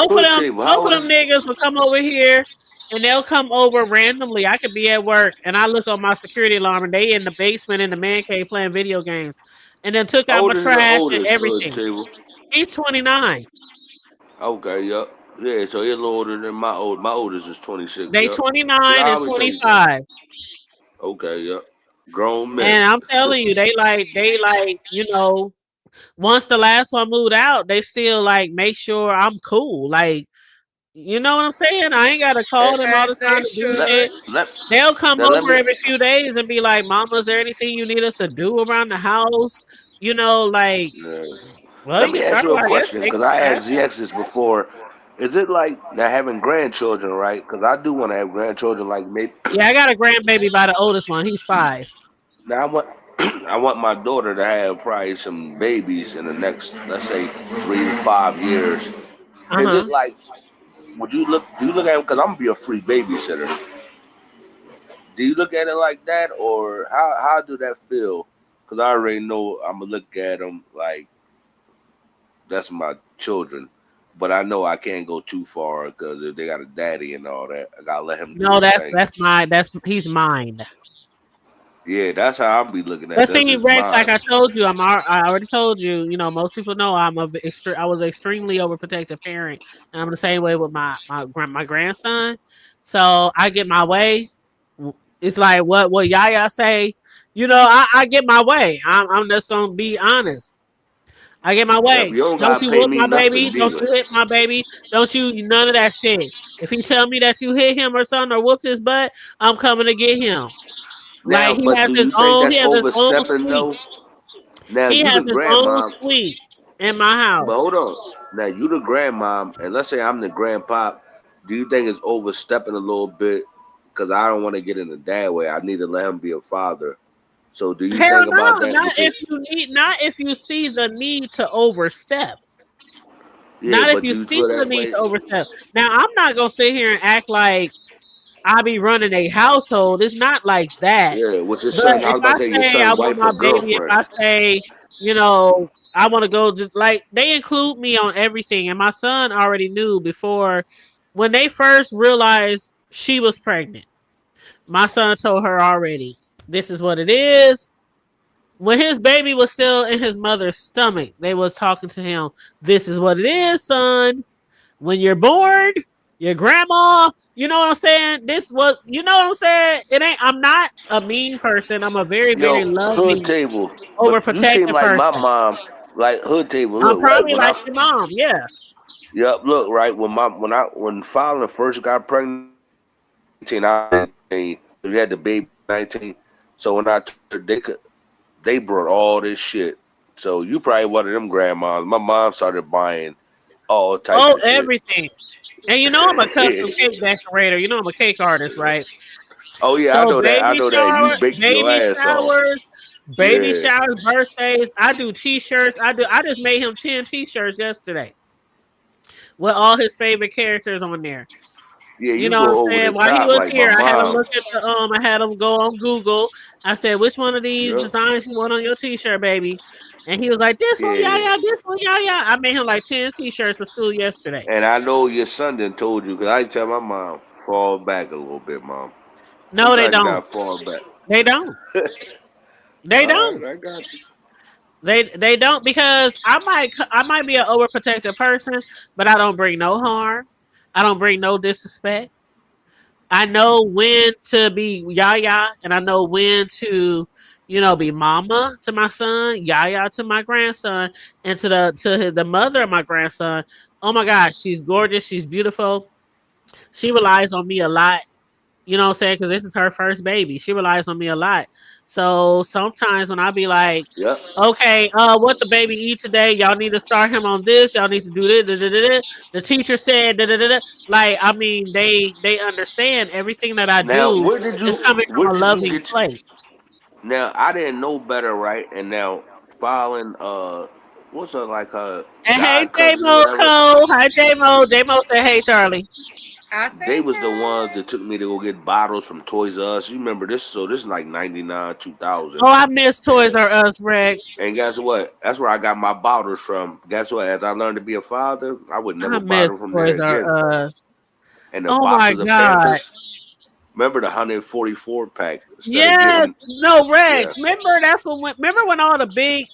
F: hood table? How
B: Both of
F: old
B: them
F: is
B: niggas will come over here, and they'll come over randomly. I could be at work, and I look on my security alarm, and they in the basement in the man cave playing video games, and then took
F: how
B: out my
F: old is your
B: trash and
F: oldest hood
B: everything.
F: table?
B: He's 29.
F: Okay, yep. Yeah, so he's a little older than my oldest is 26,
B: They
F: yep. Cause I
B: 29 and
F: always tell you something.
B: 25.
F: Okay, yep. Grown
B: And
F: men.
B: I'm telling you, once the last one moved out, they still like make sure I'm cool. Like, you know what I'm saying? I ain't gotta call them all the
C: as they
B: time to do
F: let
B: shit.
C: should.
F: let
B: They'll come
F: now let
B: over
F: me
B: every few days and be like, "Mama, is there anything you need us to do around the house?" You know, like,
F: uh,
B: well,
F: let
B: you
F: me
B: can
F: ask
B: start
F: you a
B: by, I guess,
F: question because
B: taking the
F: I
B: trash
F: asked
B: out.
F: ZX this before. Is it like now having grandchildren, right? Because I do want to have grandchildren. Like maybe
B: Yeah, I got a grandbaby by the oldest one. He's 5.
F: now I want I want my daughter to have probably some babies in the next, let's say, 3 to 5 years.
B: Uh
F: Is it
B: huh.
F: like would you look? Do you look at it? Because I'm gonna be a free babysitter. Do you look at it like that, or how do that feel? Because I already know I'm gonna look at them like that's my children, but I know I can't go too far because if they got a daddy and all that, I gotta let him do
B: No,
F: his
B: that's
F: thing.
B: that's my that's he's mine.
F: Yeah, that's how I'll be looking at.
B: But
F: That's
B: see,
F: his
B: Rex, like
F: mind.
B: I told you, I already told you. You know, most people know I was an extremely overprotective parent, and I'm the same way with my grandson. So I get my way. It's like what Yaya say. You know, I get my way. I'm just gonna be honest. I get my
F: Yep,
B: way.
F: you don't
B: Don't
F: gotta
B: you
F: pay
B: whoop
F: me
B: my baby.
F: nothing
B: Don't
F: neither.
B: you hit my baby. Don't you none of that shit. If he tell me that you hit him or something or whooped his butt, I'm coming to get him.
F: Now,
B: Like
F: but do you think
B: he
F: that's
B: has his own
F: overstepping
B: suite.
F: though? Now
B: He
F: you
B: has
F: the
B: his own
F: grandma,
B: suite in my
F: but
B: house.
F: hold on. Now you the grandmom, and let's say I'm the grandpa. Do you think it's overstepping a little bit? Because I don't want to get in the dad way. I need to let him be a father. So do you
B: Hell
F: think
B: no,
F: about that?
B: not
F: Which
B: if
F: is
B: you not if you see the need to overstep.
F: yeah,
B: Not if
F: but
B: you
F: do you
B: see
F: feel
B: the
F: that
B: need
F: way?
B: to overstep. Now I'm not gonna sit here and act like I be running a household. It's not like that.
F: Yeah, with your
B: But
F: son. I
B: if
F: was about to
B: I
F: say your
B: say I
F: son,
B: want
F: wife,
B: my
F: or
B: baby, if
F: girlfriend.
B: I say, I want to go to like they include me on everything. And my son already knew before when they first realized she was pregnant. My son told her already, this is what it is. When his baby was still in his mother's stomach, they was talking to him, this is what it is, son. When you're born, your grandma, you know what I'm saying? You know what I'm saying? It ain't, I'm not a mean person. I'm a very, very
F: Yo, hood
B: loving,
F: table. But you seem
B: overprotective
F: like my
B: person.
F: mom. Like hood table.
B: I'm
F: Look, right
B: probably
F: when
B: like your mom. Yeah.
F: yep, look, right when Fowler first got pregnant, 18, I was 18. We had the baby 19. So when I told her they brought all this shit. So you probably one of them grandmas. My mom started buying all types
B: Oh,
F: of shit.
B: everything. And I'm a custom cake decorator. I'm a cake artist, right?
F: Oh yeah, I
B: So
F: know that. I know that. You baked your ass off.
B: baby
F: Yeah.
B: showers, birthdays. I do t-shirts. I just made him 10 t-shirts yesterday with all his favorite characters on there.
F: Yeah,
B: You
F: you
B: know what I'm
F: go over
B: saying?
F: the
B: While he
F: top
B: was
F: like my
B: here, I had him
F: mom.
B: look at I had him go on Google. I said, which one of these
F: Yep.
B: designs you want on your t-shirt, baby? And he was like, this one, yeah,
F: Yeah.
B: yeah, this one, yeah, yeah. I made him like 10 t-shirts for school yesterday.
F: And I know your son done told you because I tell my mom, fall back a little bit, mom.
B: No, they
F: Sometimes you
B: don't.
F: gotta fall back.
B: They don't. They
F: All
B: don't.
F: right, I got you.
B: They don't because I might be an overprotective person, but I don't bring no harm. I don't bring no disrespect. I know when to be yaya, and I know when to, be mama to my son, yaya to my grandson, and to the mother of my grandson. Oh my gosh, she's gorgeous. She's beautiful. She relies on me a lot. You know what I'm saying? Because this is her first baby. She relies on me a lot. So sometimes when I be like,
F: Yep.
B: okay, what the baby eat today? Y'all need to start him on this. Y'all need to do this. Da, da, da, da. The teacher said, da, da, da, da. Like, I mean, they understand everything that I
F: Now,
B: do is coming
F: where
B: from a
F: did you
B: loving
F: get?
B: place.
F: Now, I didn't know better, right? And now, following what's her like her
B: And hey,
F: god
B: J
F: cousins or
B: Mo
F: whatever?
B: Cole. Hi, J Mo. J Mo said, hey, Charlie.
C: I
F: They
C: said
F: was the ones
C: hey.
F: that took me to go get bottles from Toys R Us. You remember this? So this is like 99, 2000.
B: Oh, I miss Toys
F: And
B: R Us, Rex.
F: and guess what? That's where I got my bottles from. Guess what? As I learned to be a father, I would
B: I
F: never
B: miss
F: bottle from there
B: Toys
F: again.
B: R Us.
F: And the
B: Oh my
F: boxes of
B: God.
F: Pampers. Remember the 144 pack? Instead of
B: Yes,
F: getting,
B: no
F: yeah.
B: Rex. Remember when all the big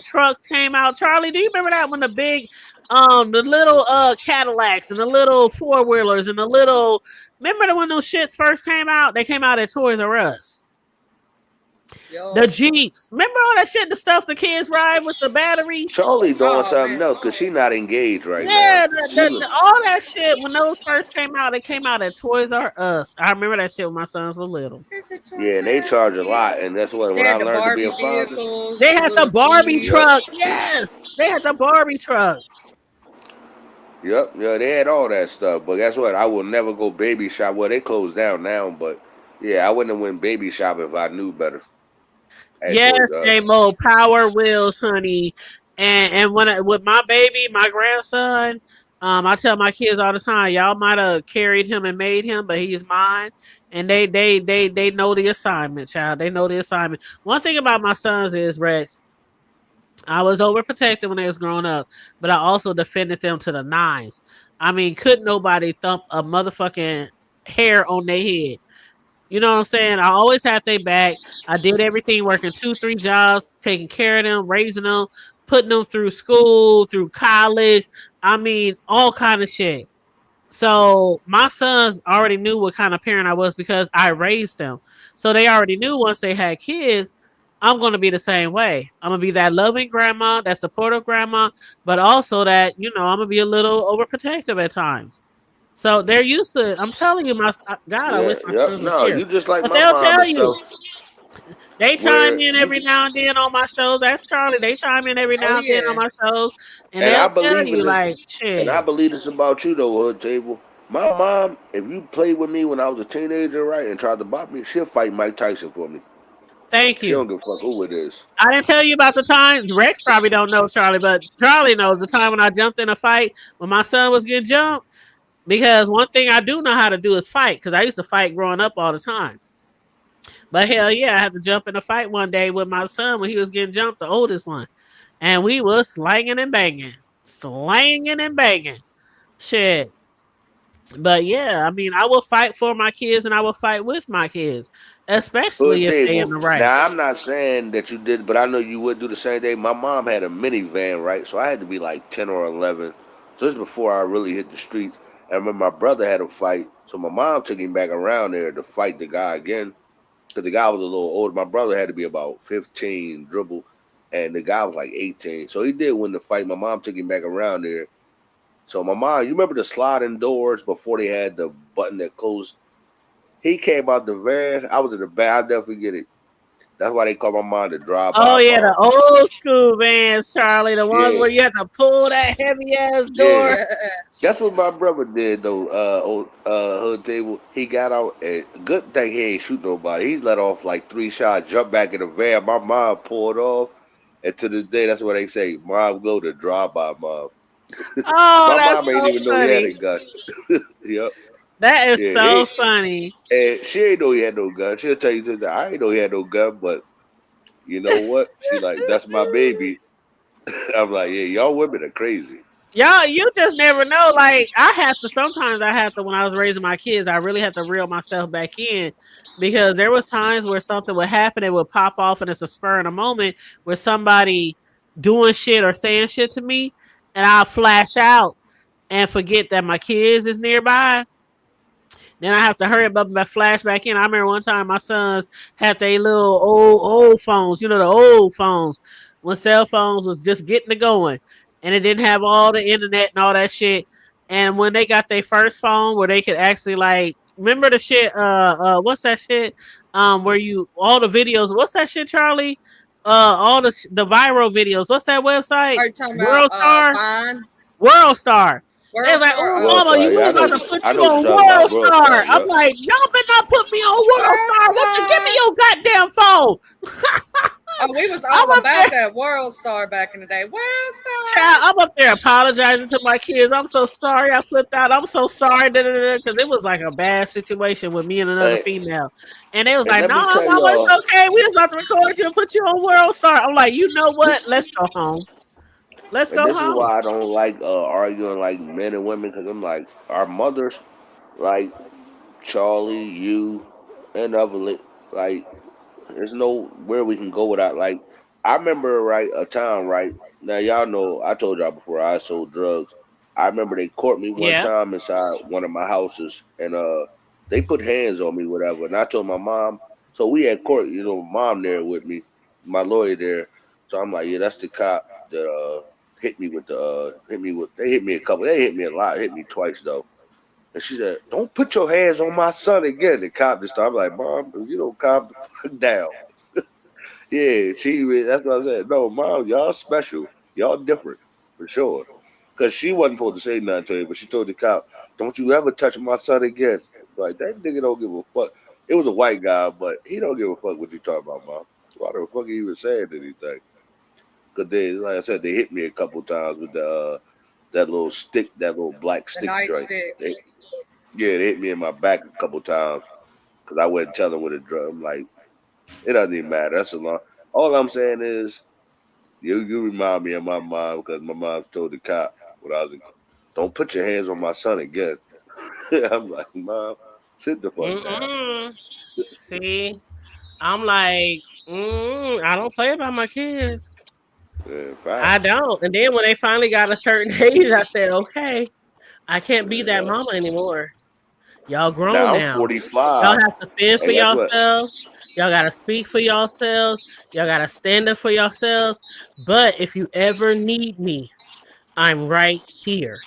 B: trucks came out? Charlie, do you remember that when the little Cadillacs and the little four wheelers and the little when those shits first came out? They came out at Toys R Us. The
C: Yo.
B: Jeeps. Remember all that shit, the stuff the kids ride with the battery?
F: Charlie doing
C: Oh
F: something
C: man.
F: else because she not engaged right now.
B: Yeah,
F: She was,
B: all that shit when those first came out, they came out at Toys R Us. I remember that shit when my sons were little.
C: Is it
F: yeah,
C: Toys
F: and they
C: R Us
F: charge a
C: again?
F: lot. And that's what
C: They
F: when I
C: had the
F: learned to be a
C: Barbie
F: father.
B: They
C: vehicles, the
B: had the
C: little
B: Barbie
F: Yep.
B: truck.
C: Jeeps.
B: Yes, they had the Barbie truck.
F: Yep, yeah, they had all that stuff. But guess what? I will never go baby shop. Well, they closed down now, but yeah, I wouldn't have went baby shop if I knew better at
B: Yes,
F: Toys R
B: J
F: Us.
B: Mo, Power Wheels, honey. And with my baby, my grandson, I tell my kids all the time, y'all might have carried him and made him, but he's mine. And they know the assignment, child. They know the assignment. One thing about my sons is, Rex, I was overprotected when they was growing up, but I also defended them to the nines. I mean, couldn't nobody thump a motherfucking hair on their head. You know what I'm saying? I always had their back. I did everything, working two, three jobs, taking care of them, raising them, putting them through school, through college. I mean, all kind of shit. So my sons already knew what kind of parent I was because I raised them. So they already knew once they had kids, I'm going to be the same way. I'm going to be that loving grandma, that supportive grandma, but also that, I'm going to be a little overprotective at times. So they're used to it. I'm telling you, God, I
F: Yeah,
B: wish my
F: yep.
B: sons were
F: No,
B: here.
F: you just like
B: But
F: my
B: they'll
F: mom
B: tell
F: and
B: you.
F: stuff.
B: They chime
F: Where
B: in
F: you
B: every now and then on my shows. That's Charlie. They chime in every
C: Oh
B: now and then on
C: yeah.
B: my shows. And
F: and I
B: they'll tell
F: believe in
B: you,
F: this,
B: like,
F: and I
B: shit,
F: believe this about you though, Hood Table. My mom, if you played with me when I was a teenager, right, and tried to bop me, she'll fight Mike Tyson for me.
B: thank
F: She
B: you.
F: don't give a fuck who it is.
B: I didn't tell you about the time. Rex probably don't know Charlie, but Charlie knows the time when I jumped in a fight when my son was getting jumped. Because one thing I do know how to do is fight. Because I used to fight growing up all the time. But hell yeah, I had to jump in a fight one day with my son when he was getting jumped, the oldest one, and we was slanging and banging. Shit. But yeah, I mean, I will fight for my kids and I will fight with my kids,
F: Hood
B: especially if they in
F: Table.
B: the right.
F: Now I'm not saying that you did, but I know you would do the same thing. My mom had a minivan, right? So I had to be like 10 or 11. So this is before I really hit the streets. And I remember my brother had a fight, so my mom took him back around there to fight the guy again. Because the guy was a little older. My brother had to be about 15 dribble, and the guy was like 18. So he did win the fight. My mom took him back around there. So my mom, you remember the sliding doors before they had the button that closed? He came out the van. I was in the back. I'll never forget it. That's why they call my mom the
B: Oh
F: drive-by
B: yeah, the
F: mom.
B: old school vans, Charlie, the ones
F: Yeah,
B: where you have to pull that heavy ass
F: yeah.
B: door.
F: That's
C: Yes.
F: what my brother did though. Hood Table. He got out, and good thing he ain't shoot nobody. He let off like 3 shots, jumped back in the van. My mom pulled off, and to this day, that's what they say. Mom go to drive-by mom.
B: Oh,
F: My
B: that's
F: mom ain't
B: so
F: even know he had
B: funny.
F: a gun. Yep.
B: That is
F: Yeah.
B: so funny.
F: And she ain't know he had no gun. She'll tell you that I ain't know he had no gun, but you know what? She like that's my baby. I'm like, yeah, y'all women are crazy.
B: Y'all, you just never know. Like sometimes I have to when I was raising my kids, I really had to reel myself back in because there was times where something would happen, it would pop off and it's a spur in a moment where somebody doing shit or saying shit to me, and I'll flash out and forget that my kids is nearby. Then I have to hurry up and flash back in. I remember one time my sons had their little old phones, you know, the old phones when cell phones was just getting to going, and it didn't have all the internet and all that shit. And when they got their first phone where they could actually like remember the shit, what's that shit? Where you all the videos, what's that shit, Charlie? All the viral videos. What's that website?
C: Are you talking about
B: World Star.
C: Vine,
B: World Star. They was
C: World
B: like,
C: Star?
B: "Oh,
F: World
B: mama,
F: Star.
B: you
F: Yeah,
B: was about to put
F: I
B: you
F: know what
B: on
F: you're talking about.
B: World
F: World
B: Star."
F: Star.
B: I'm
F: Yep.
B: like, "Y'all better not put me on World
C: World
B: Star. What the? Give me
C: Star.
B: your goddamn phone."
C: Oh, we was
B: I'm
C: all
B: up there,
C: about that World Star back in the day. World
B: child.
C: Star.
B: I'm up there apologizing to my kids. I'm so sorry I flipped out. I'm so sorry, because it was like a bad situation with me and another
F: And,
B: female, and they was
F: and
B: like,
F: let
B: "No,
F: me tell
B: mama, it's
F: y'all,
B: okay. We was about to record you and put you on World Star." I'm like, "You know what? Let's go home. Let's
F: and
B: go
F: this is
B: home."
F: why I don't like arguing like men and women, because I'm like our mothers, like Charlie, you, and other like there's no where we can go without like I remember right a time right now y'all know I told y'all before I sold drugs. I remember they caught me one
B: Yeah,
F: time inside one of my houses and they put hands on me whatever and I told my mom so we had court you know mom there with me my lawyer there so I'm like yeah that's the cop that hit me with the hit me with they hit me a couple they hit me a lot hit me twice though and she said don't put your hands on my son again the cop just started I'm like mom if you don't calm the fuck down. Yeah, that's what I said. No, mom, y'all special. Y'all different for sure. Cause she wasn't supposed to say nothing to him, but she told the cop, "Don't you ever touch my son again." Like that nigga don't give a fuck. It was a white guy, but he don't give a fuck what you talking about, mom. Why the fuck he even saying anything? Cause they, like I said, they hit me a couple times with the that little stick, that little black
C: The
F: stick joint.
C: nightstick.
F: They, yeah, they hit me in my back a couple times because I wouldn't tell them with a drum. Like it doesn't even matter. That's a long. All I'm saying is you remind me of my mom because my mom told the cop when I was in, don't put your hands on my son again. I'm like, mom, sit the fuck down.
B: mm-mm. See, I'm like, I don't play about my kids.
F: Yeah,
B: I
F: facts.
B: don't. And then when they finally got a certain age, I said, okay, I can't be that
F: Yeah.
B: mama anymore. Y'all grown
F: Now I'm
B: now. Y'all
F: 45,
B: have to fend for
F: and guess what?
B: yourselves. Y'all gotta speak for yourselves. Y'all gotta stand up for yourselves. But if you ever need me, I'm right here.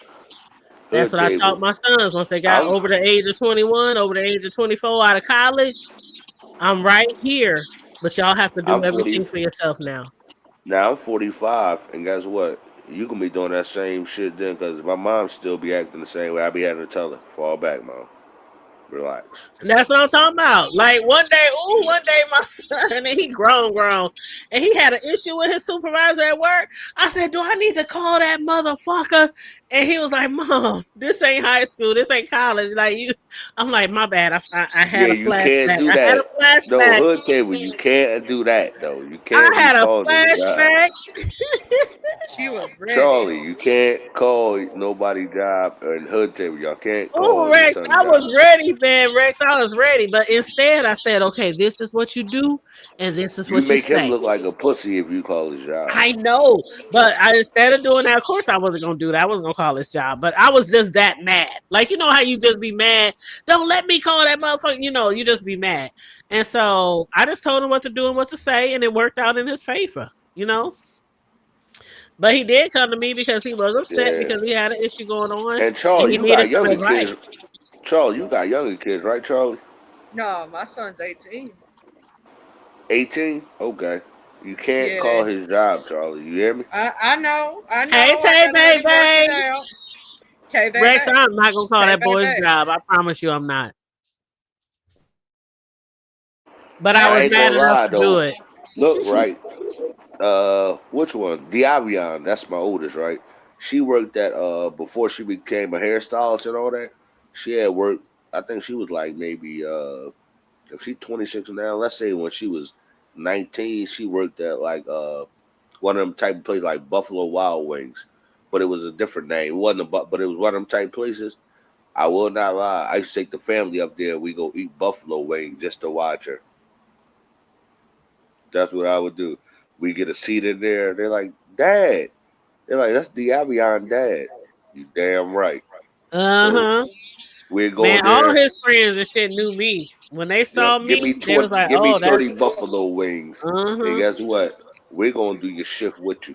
B: That's
F: Hood
B: what I
F: table.
B: taught my sons once they got
F: I'm
B: over the age of 21, over the age of 24 out of college. I'm right here. But y'all have to
F: I'm
B: do
F: 40.
B: everything for yourself now.
F: Now I'm 45, and guess what? You can be doing that same shit then, because my mom still be acting the same way. I be having to tell her, fall back, mom. Relax.
B: And that's what I'm talking about. Like one day my son, and he grown, and he had an issue with his supervisor at work. I said, "Do I need to call that motherfucker?" And he was like, "Mom, this ain't high school. This ain't college. Like you." I'm like, "My bad. I
F: Yeah,
B: had a
F: you can't
B: flashback.
F: do
B: I had
F: that.
B: a
F: No,
B: flashback.
F: hood table, you can't do that though. You
B: I
F: can't be
B: had a
F: calling the job.
B: flashback."
C: She was ready.
F: Charlie, you can't call nobody job or in hood table. Y'all can't
B: Oh,
F: call your
B: Rex,
F: son
B: I
F: job.
B: was ready, man. Rex, I was ready. But instead, I said, "Okay, this is what you do, and this is
F: You
B: what you
F: make him
B: say."
F: look like a pussy if you call his job.
B: I know, but instead of doing that, of course, I wasn't gonna do that. I wasn't gonna call this job, but I was just that mad. Like you know how you just be mad. Don't let me call that motherfucker. You know, you just be mad. And so I just told him what to do and what to say, and it worked out in his favor. You know, but he did come to me because he was upset
F: Yeah.
B: because he had an issue going on,
F: And
B: and
F: Charlie,
B: he
F: you
B: needed
F: got
B: some
F: younger
B: advice.
F: kids. Charlie, you got younger kids, right, Charlie?
C: No, my son's 18.
F: 18? Okay. You can't
C: Yeah.
F: call his job, Charlie. You hear me?
C: I know. I
B: Hey,
C: know. I
B: Tay,
C: gotta let him work it
B: baby.
C: out. Tay
B: Rex,
C: baby.
B: I'm not gonna call
C: Tay
B: that boy's
C: baby.
B: job. I promise you, I'm not. But I
F: I
B: was
F: ain't
B: mad
F: gonna
B: enough
F: lie
B: to do
F: though.
B: it.
F: Look, right. Which one? Diavion, that's my oldest, right? She worked at before she became a hairstylist and all that. She had worked. I think she was like maybe if she's 26 now, let's say when she was 19, she worked at like one of them type of places like Buffalo Wild Wings, but it was a different name. It wasn't but it was one of them type places. I will not lie. I used to take the family up there. We go eat buffalo wings just to watch her. That's what I would do. We get a seat in there. They're like, Dad. They're like, that's Diavion Dad. You damn right. So
B: Uh-huh.
F: we're going
B: Man, all
F: there.
B: his friends and shit knew me. When they
F: Yep.
B: saw me, they was like,
F: Give me
B: oh, that's
F: 30 buffalo wings. And
B: uh-huh.
F: guess what? We're gonna do your shift with you.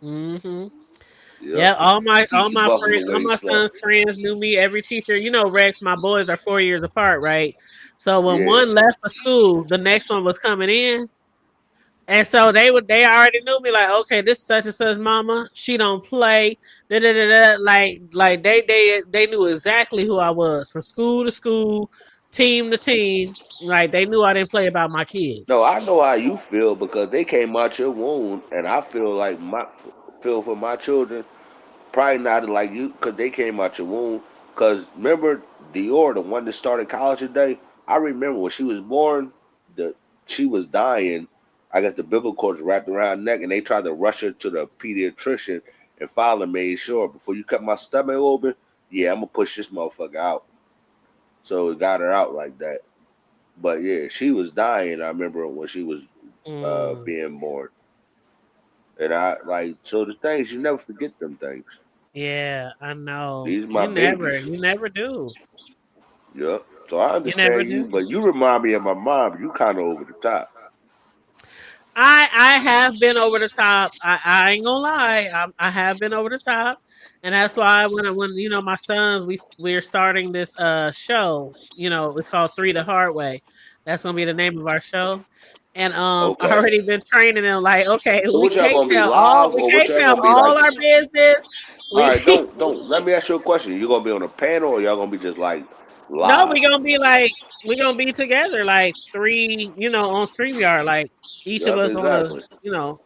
B: Mm-hmm.
F: Yep.
B: Yeah,
F: Keep your buffalo
B: all my
F: wings
B: son's
F: slow.
B: friends knew me. Every teacher, you know, Rex, my boys are 4 years apart, right? So when
F: Yeah.
B: one left for school, the next one was coming in. And so they already knew me, like, okay, this such and such mama, she don't play. Da, da, da, da. Like they knew exactly who I was from school to school, team to team. Like they knew I didn't play about my kids.
F: No, I know how you feel because they came out your womb, and I feel like my feel for my children. Probably not like you because they came out your womb. Because remember Dior, the one that started college today. I remember when she was born, the she was dying. I guess the biblical cords wrapped around her neck, and they tried to rush her to the pediatrician, and finally made sure before you cut my stomach open, yeah, I'm gonna push this motherfucker out. So it got her out like that. But yeah, she was dying. I remember when she was
B: Mm,
F: being born, and I like so the things you never forget them things.
B: yeah, I know.
F: These are my babies.
B: You never do.
F: Yep. So I
B: You never
F: understand you,
B: do.
F: but you remind me of my mom. You kind of over the top.
B: I have been over the top. I ain't gonna lie. I have been over the top, and that's why when you know my sons, we're starting this show. You know, it's called Three the Hard Way. That's gonna be the name of our show. And I
F: Okay.
B: already been training them like, okay,
F: So what y'all gonna be live,
B: we
F: or what
B: can't
F: y'all
B: tell
F: gonna be like?
B: all our business.
F: All
B: We
F: right, don't. Let me ask you a question. You gonna be on a panel, or y'all gonna be just like
B: no,
F: live?
B: we gonna be together like three, you know, on StreamYard, like each of
F: Yep,
B: us on a,
F: exactly.
B: you know.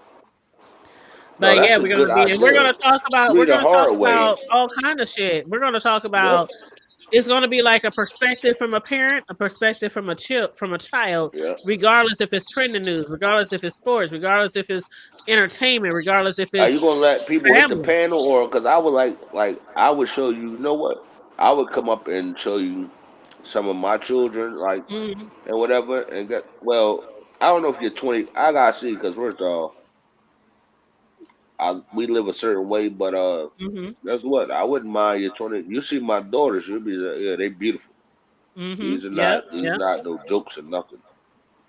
F: No,
B: But yeah,
F: that's a good
B: we're
F: idea.
B: gonna talk about
F: Three the hard way.
B: all kind of shit. We're gonna talk
F: Yep.
B: about it's gonna be like a perspective from a parent, a perspective from a child,
F: Yep.
B: regardless if it's trending news, regardless if it's sports, regardless if it's entertainment, regardless if
F: Are
B: it's
F: you gonna let people hit the
B: family.
F: panel, or because I would like I would show you. You know what? I would come up and show you some of my children, like
B: Hmm.
F: and whatever, and get well. I don't know if you're 20. I gotta see because first of all, we live a certain way, but
B: Hmm.
F: guess what? I wouldn't mind your 20. You see my daughters, you'll be like, yeah, they beautiful.
B: Hmm. Yep.
F: These
B: Yep.
F: not no jokes or nothing.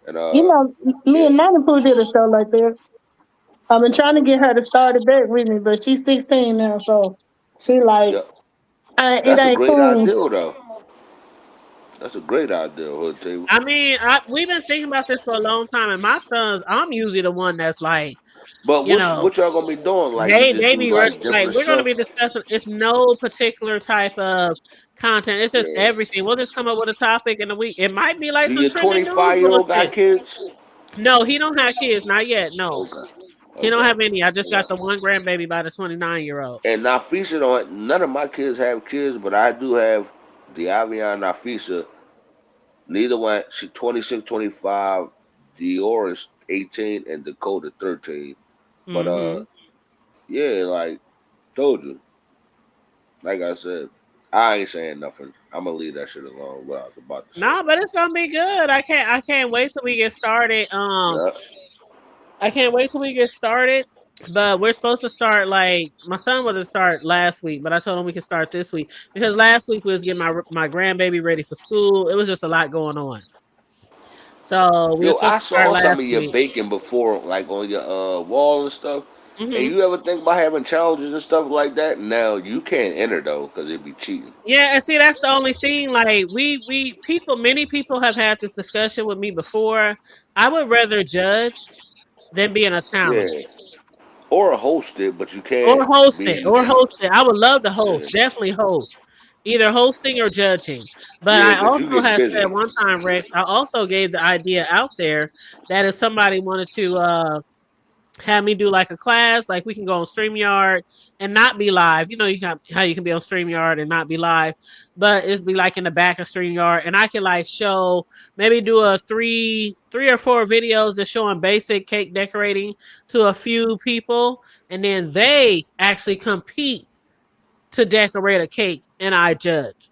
F: And
E: You know, me
F: yeah,
E: and Nana Pooh did a show like that. I've been trying to get her to start it back with me, but she's 16 now, so she like,
F: yeah,
E: it
F: that's a
E: ain't
F: great
E: cool.
F: idea though. That's a great idea, hood table.
B: I mean, we've been thinking about this for a long time, and my sons, I'm usually the one that's like,
F: But
B: you know,
F: what y'all gonna be doing? Like you just
B: they
F: do
B: be
F: like
B: like
F: different
B: we're gonna
F: stuff.
B: be discussing. It's no particular type of content. It's just
F: Yeah.
B: everything. We'll just come up with a topic in a week. It might be like
F: Do
B: some
F: your
B: trending news
F: 25-year-old got
B: bullshit.
F: kids?
B: No, he don't have kids, not yet. No,
F: Okay.
B: he don't
F: Okay.
B: have any. I just got
F: Okay.
B: the one grandbaby by the 29-year-old.
F: And Nafisa don't. None of my kids have kids, but I do have the Avion Nafisa. Neither one. She 26, 25. Dior is 18, and Dakota 13. But
B: Mm-hmm.
F: yeah, like told you, like I said, I ain't saying nothing. I'm gonna leave that shit alone. What I was about to say.
B: No, but it's gonna be good. I can't wait till we get started.
F: Yeah.
B: I can't wait till we get started. But we're supposed to start like my son was to start last week, but I told him we could start this week because last week we was getting my grandbaby ready for school. It was just a lot going on, so we were
F: Yo,
B: supposed
F: I
B: to start
F: saw some
B: last
F: of your
B: week.
F: baking before, like on your wall and stuff. And
B: Hmm.
F: you ever think about having challenges and stuff like that? Now you can't enter though, because it'd be cheating.
B: Yeah, and see that's the only thing. Like many people have had this discussion with me before. I would rather judge than be in a
F: Yeah.
B: challenge.
F: Or host it, but you
B: Or
F: can't
B: host it.
F: be.
B: Or host it. I would love to host.
F: Yeah,
B: Definitely host. Either hosting or judging. But
F: yeah,
B: I
F: because you
B: also
F: get
B: had said
F: busy.
B: one time, Rex, I also gave the idea out there that if somebody wanted to have me do like a class, like we can go on StreamYard and not be live. You know, you can how you can be on StreamYard and not be live, but it'd be like in the back of StreamYard, and I can like show maybe do a three or four videos just showing basic cake decorating to a few people, and then they actually compete to decorate a cake, and I judge.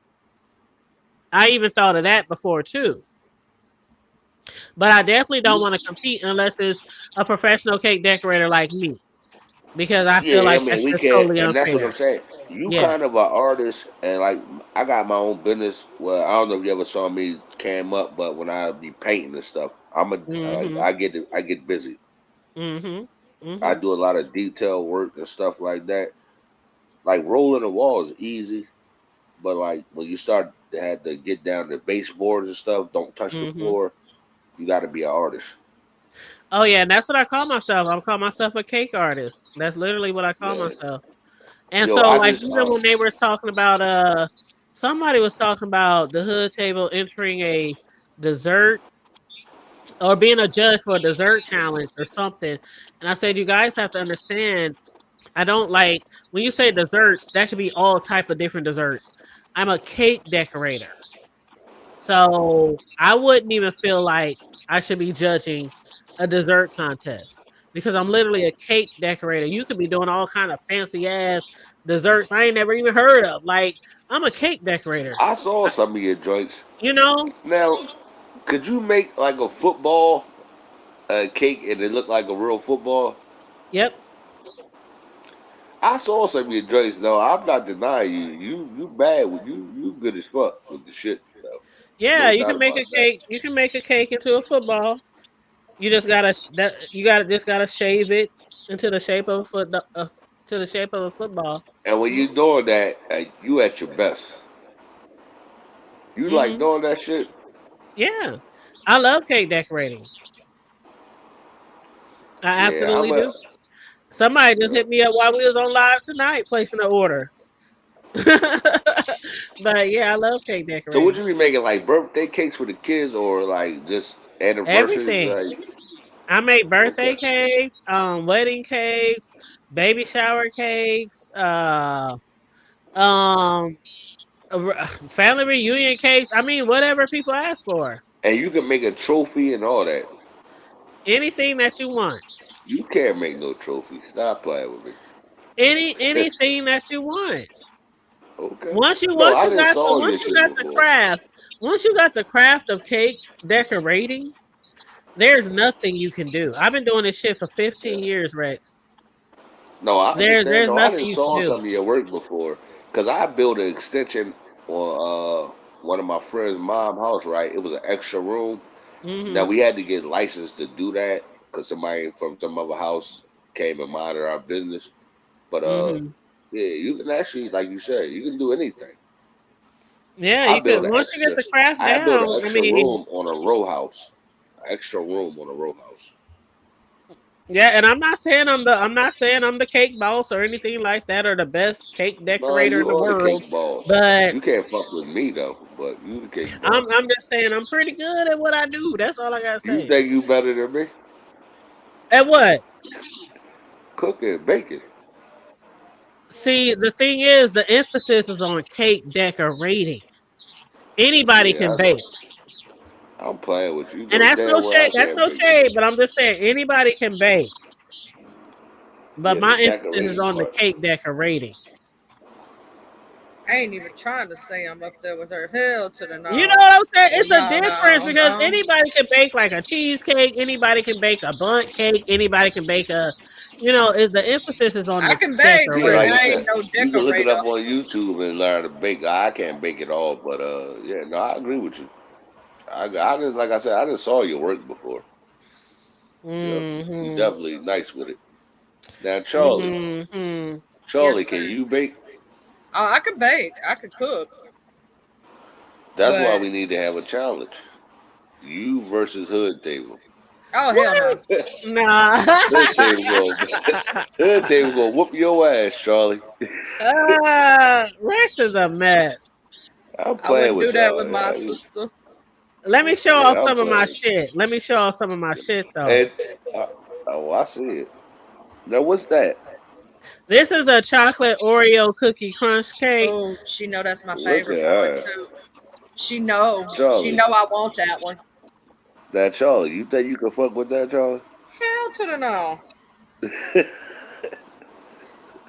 B: I even thought of that before too. But I definitely don't want to compete unless it's a professional cake decorator like me, because I feel
F: Yeah, I
B: like
F: mean
B: that's
F: we
B: just
F: can't,
B: totally
F: and that's what
B: unfair.
F: I'm saying. You
B: Yeah.
F: kind of an artist, and like I got my own business. Well, I don't know if you ever saw me cam up, but when I be painting and stuff,
B: Mhm.
F: I get busy.
B: Mhm.
F: I
B: Mhm.
F: do a lot of detail work and stuff like that. Like rolling the wall is easy, but like when you start to have to get down to baseboards and stuff, don't touch the
B: Mhm.
F: floor. You got to be an artist.
B: Oh yeah, and that's what I call myself. I call myself a cake artist. That's literally what I call
F: Yeah.
B: myself. And
F: Yo,
B: so,
F: I
B: like,
F: just
B: even when they were talking about, somebody was talking about the hood table entering a dessert or being a judge for a dessert challenge or something. And I said, you guys have to understand, I don't like when you say desserts, that could be all type of different desserts. I'm a cake decorator. So I wouldn't even feel like I should be judging a dessert contest because I'm literally a cake decorator. You could be doing all kind of fancy ass desserts I ain't never even heard of. Like I'm a cake decorator.
F: I saw
B: I-
F: some of your joints.
B: you know?
F: Now, could you make like a football cake and it looked like a real football?
B: Yep.
F: I saw some of your joints though. I'm not denying you. You bad with you good as fuck with the shit though.
B: Yeah,
F: No
B: you
F: doubt
B: can make
F: about
B: a
F: that.
B: cake. You can make a cake into a football. You just gotta you gotta just gotta shave it into the shape of a to the shape of a football.
F: And when you doing that, you at your best. You like
B: Hmm.
F: doing that shit?
B: Yeah, I love cake decorating. I
F: Yeah, I'm
B: absolutely
F: a.
B: do. Somebody just
F: Yeah.
B: hit me up while we was on live tonight, placing an order. But yeah, I love cake
F: So would
B: decorating.
F: you be making like birthday cakes for the kids or like just anniversaries?
B: Everything.
F: Like
B: I make
F: okay.
B: birthday cakes, wedding cakes, baby shower cakes, um, family reunion cakes. I mean, whatever people ask for,
F: And you can make a trophy and all that.
B: anything that you want,
F: You can't make no trophy. Stop playing with me.
B: anything that you want.
F: Okay.
B: Once you
F: No,
B: once
F: I
B: you
F: didn't
B: got the
F: saw your
B: once you
F: shit
B: got the
F: before.
B: craft, once you got the craft of cake decorating, there's nothing you can do. I've been doing this shit for
F: Yeah.
B: 15 years, Rex.
F: No, I understand.
B: There's
F: No, I
B: nothing
F: didn't
B: you can
F: saw
B: do.
F: some of your work before. Cause I built an extension on one of my friend's mom house. Right, it was an extra room. Now
B: Mhm.
F: we had to get licensed to do that because somebody from some other house came and monitored our business. But
B: Mhm.
F: yeah, you can actually, like you said, you can do anything.
B: Yeah,
F: I
B: you could
F: built an
B: once you get
F: extra.
B: the craft
F: I built an
B: down. I
F: extra
B: mean,
F: room on a row house. An extra room on a row house.
B: yeah, and I'm not saying I'm the cake boss or anything like that or the best cake
F: No,
B: decorator in
F: you
B: the
F: are the
B: world,
F: cake boss.
B: but
F: You can't fuck with me though, but you the cake boss.
B: I'm just saying I'm pretty good at what I do. That's all I gotta
F: You
B: say.
F: think you better than me?
B: At what?
F: Cooking, baking.
B: See, the thing is, the emphasis is on cake decorating. Anybody
F: Yeah,
B: can bake.
F: I'm playing with you. You
B: And
F: know damn well I
B: that's
F: can't
B: no
F: bake.
B: shade, but I'm just saying anybody can bake. But
F: Yeah, the
B: my emphasis is
F: decorating
B: on the
F: part.
B: cake decorating.
C: I ain't even trying to say I'm up there with her. Hell to the
B: You know
C: no.
B: what I'm saying? It's a
C: No,
B: difference
C: no,
B: because
C: no.
B: anybody can bake like a cheesecake, anybody can bake a bundt cake, anybody can bake a, the emphasis is on
C: I
B: the
C: can bake,
F: Yeah,
C: but
F: like you
B: decorating.
C: I
F: said,
C: ain't no
F: you can look it
C: decorator.
F: up on YouTube and learn to bake. I can't bake it all, but yeah, no, I agree with you. I didn't like I said, I didn't saw your work before. Yep, you
B: Mm-hmm.
F: definitely nice with it. Now,
B: Mm-hmm.
C: Yes,
F: Charlie, can
C: sir.
F: you bake?
C: I could bake. I could cook.
F: That's why
C: But
F: we need to have a challenge. You versus Hood Table.
C: oh hell
B: What?
C: no.
B: Nah.
F: Hood Table go. Hood Table go whoop your ass, Charlie.
B: Rex is a mess.
F: I'm
C: I
F: playing
C: wouldn't do
F: with
C: that
F: y'all.
C: with my sister.
B: Let me show off
F: Yeah, I'm
B: some of my
F: playing.
B: shit. Let me show off some of my shit though.
F: And uh, oh, I see it. Now, what's that?
B: This is a chocolate Oreo cookie crunch cake.
C: Oh, she know that's my
F: Look at
C: favorite one
F: her,
C: too. She know. She
F: Charlie.
C: know I want that one.
F: That Charlie. You think you can fuck with that, Charlie?
C: Hell to the no.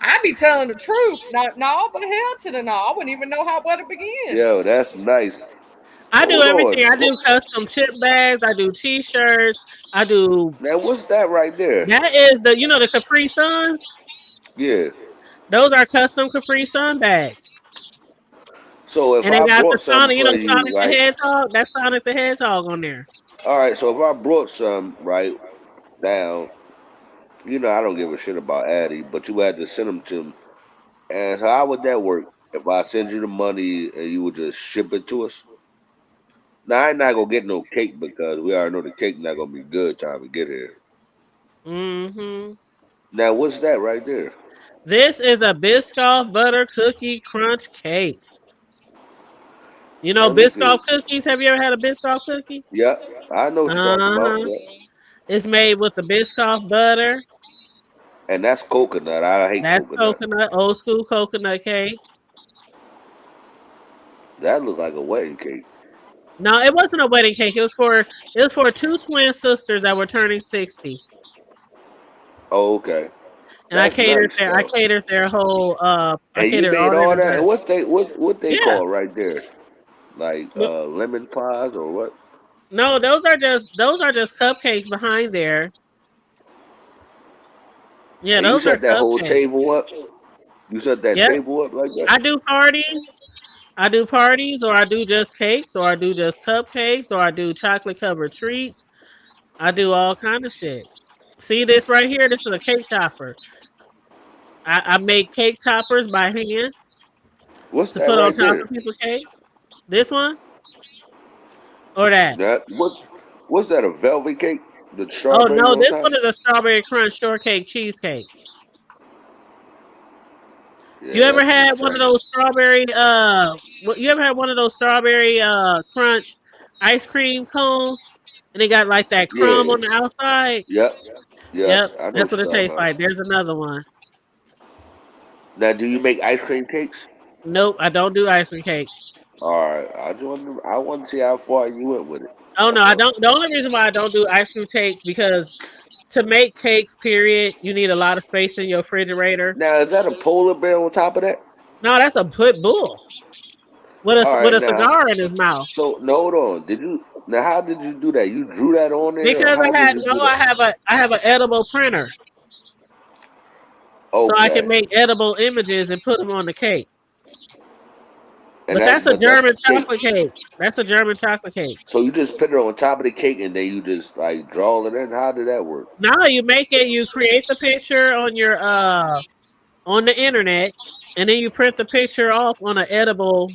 C: I be telling the truth. Not no, but hell to the no. I wouldn't even know how where to begin.
F: Yo, that's nice.
B: I do
F: Hold
B: everything.
F: on.
B: I do custom chip bags. I do T-shirts. I do.
F: Now what's that right there?
B: That is the Capri Suns.
F: Yeah.
B: Those are custom Capri Sun bags,
F: So if
B: and they
F: I
B: got the
F: brought something
B: Sonic. You
F: for
B: know
F: you,
B: Sonic the
F: right?
B: Hedgehog. That's Sonic the Hedgehog on there.
F: All right. So if I brought some right down, I don't give a shit about Addy, but you had to send them to him. And how would that work? If I send you the money and you would just ship it to us? Now I ain't not gonna get no cake because we already know the cake not gonna be good time to get here.
B: Hmm.
F: Now what's that right there?
B: This is a Biscoff butter cookie crunch cake. You know
F: Now look at
B: Biscoff cookies? Have you ever had a Biscoff cookie?
F: yeah, I know what you're talking about.
B: Uh-huh.
F: Yeah.
B: It's made with the Biscoff butter.
F: And that's coconut. I hate
B: That's
F: coconut.
B: coconut, old school coconut cake.
F: That look like a wedding cake.
B: No, it wasn't a wedding cake. It was for two twin sisters that were turning 60.
F: Oh, okay.
B: And I
F: That's
B: catered
F: nice
B: their I
F: though.
B: catered their whole I
F: And you
B: catered
F: made
B: all their
F: all that. And
B: desserts.
F: what they
B: Yeah.
F: call right there? Like
B: Well,
F: lemon pies or what?
B: no, those are just cupcakes behind there. Yeah,
F: And you
B: those are
F: set that whole
B: cupcakes.
F: table up. You set that
B: Yep.
F: table up like that.
B: I do parties. I do parties, or I do just cakes, or I do just cupcakes, or I do chocolate covered treats. I do all kind of shit. See this right here? This is a cake topper. I make cake toppers by hand
F: What's
B: to
F: that
B: put on
F: right
B: top
F: there?
B: of people's cake. This one or that?
F: That what's that? A velvet cake? The
B: Oh
F: strawberries
B: no,
F: on
B: this
F: top?
B: one is a strawberry crunch shortcake cheesecake. You
F: Yeah,
B: ever
F: that's
B: had one of
F: insane.
B: those strawberry you ever had one of those strawberry crunch ice cream cones and they got like that crumb
F: Yeah.
B: on the outside?
F: Yep.
B: Yep,
F: Yes, I know
B: that's
F: what
B: what
F: you're
B: it
F: talking
B: tastes
F: about.
B: like. There's another one.
F: Now, do you make ice cream cakes?
B: Nope, I don't do ice cream cakes.
F: All right. I want to see how far you went with it.
B: Oh no,
F: That's
B: I
F: all.
B: don't. The only reason why I don't do ice cream cakes because to make cakes, period, you need a lot of space in your refrigerator.
F: Now, is that a polar bear on top of that?
B: No, that's a pit bull with
F: All
B: a with
F: right.
B: a
F: Now,
B: cigar in his mouth.
F: so no, hold on. Did you now? How did you do that? You drew that on there, or
B: Because
F: how
B: I
F: did
B: had
F: you
B: no,
F: do that?
B: I have an edible printer, so I can
F: Okay.
B: make edible images and put them on the cake.
F: And
B: But that's a
F: that's
B: German
F: the cake.
B: chocolate cake. That's a German chocolate cake.
F: So you just put it on top of the cake, and then you just like draw it in. How did that work?
B: Now you make it. You create the picture on the internet, and then you print the picture off on an edible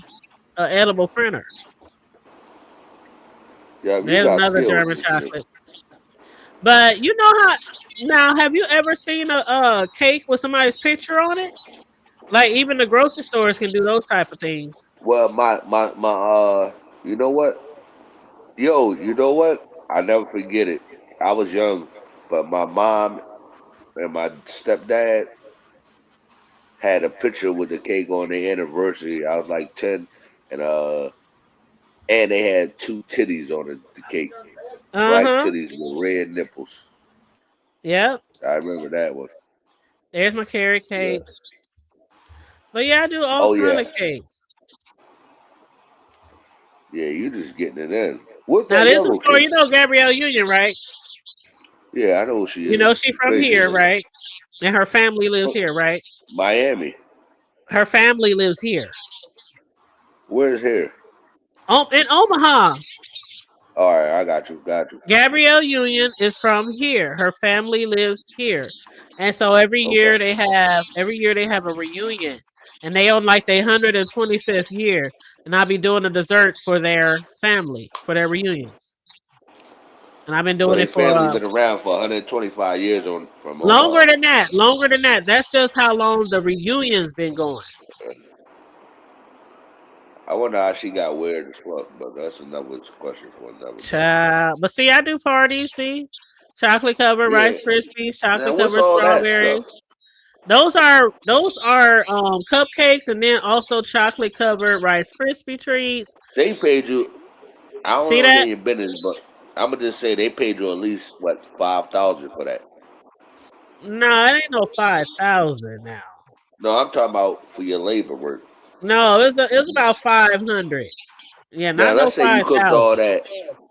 B: printer.
F: Yeah, you
B: There's
F: got
B: another
F: skills
B: German
F: and shit.
B: chocolate. But you know how now have you ever seen a cake with somebody's picture on it? Like even the grocery stores can do those type of things.
F: Well, you know what? Yo, you know what? I never forget it. I was young, but my mom and my stepdad had a picture with the cake on their anniversary. I was like 10, and they had two titties on the cake, black
B: Uh-huh.
F: titties with red nipples.
B: Yep.
F: I remember that one.
B: There's my carrot
F: Yeah.
B: cakes. But yeah, I do all
F: Oh
B: kind
F: yeah,
B: of cakes.
F: yeah. You just getting it in. What's
B: Now
F: that
B: this was
F: yellow
B: for
F: cake?
B: Gabrielle Union, right?
F: Yeah, I know who she
B: You know
F: is.
B: she
F: She
B: from
F: crazy
B: here,
F: lady.
B: right? And her family lives
F: From
B: here, right?
F: Miami.
B: Her family lives here.
F: Where's here?
B: In Omaha.
F: All right, I got you. Got you.
B: Gabrielle Union is from here. Her family lives here. And so
F: Okay.
B: every year they have a reunion. And they on like their 125th year. And I'll be doing the desserts for their family, for their reunions. And I've been
F: So
B: doing
F: they
B: it for
F: family been around for 125 years on from
B: longer
F: Omaha.
B: than that. Longer than that. That's just how long the reunion's been going.
F: I wonder how she got weird as fuck, but that's another question for another day.
B: Child. But see, I do parties, see? Chocolate covered
F: Yeah.
B: Rice Krispies,
F: Now
B: chocolate
F: what's
B: covered
F: all that
B: strawberries.
F: stuff?
B: Those are cupcakes and then also chocolate covered Rice Krispie treats.
F: They paid you. I don't
B: See
F: know
B: that?
F: their business, but I'm gonna just say they paid you at least what 5,000 for that.
B: No, it ain't no 5,000 now.
F: No, I'm talking about for your labor work.
B: No, it was about 500. Yeah,
F: Now
B: not no
F: let's say you cooked
B: 5,000.
F: all that.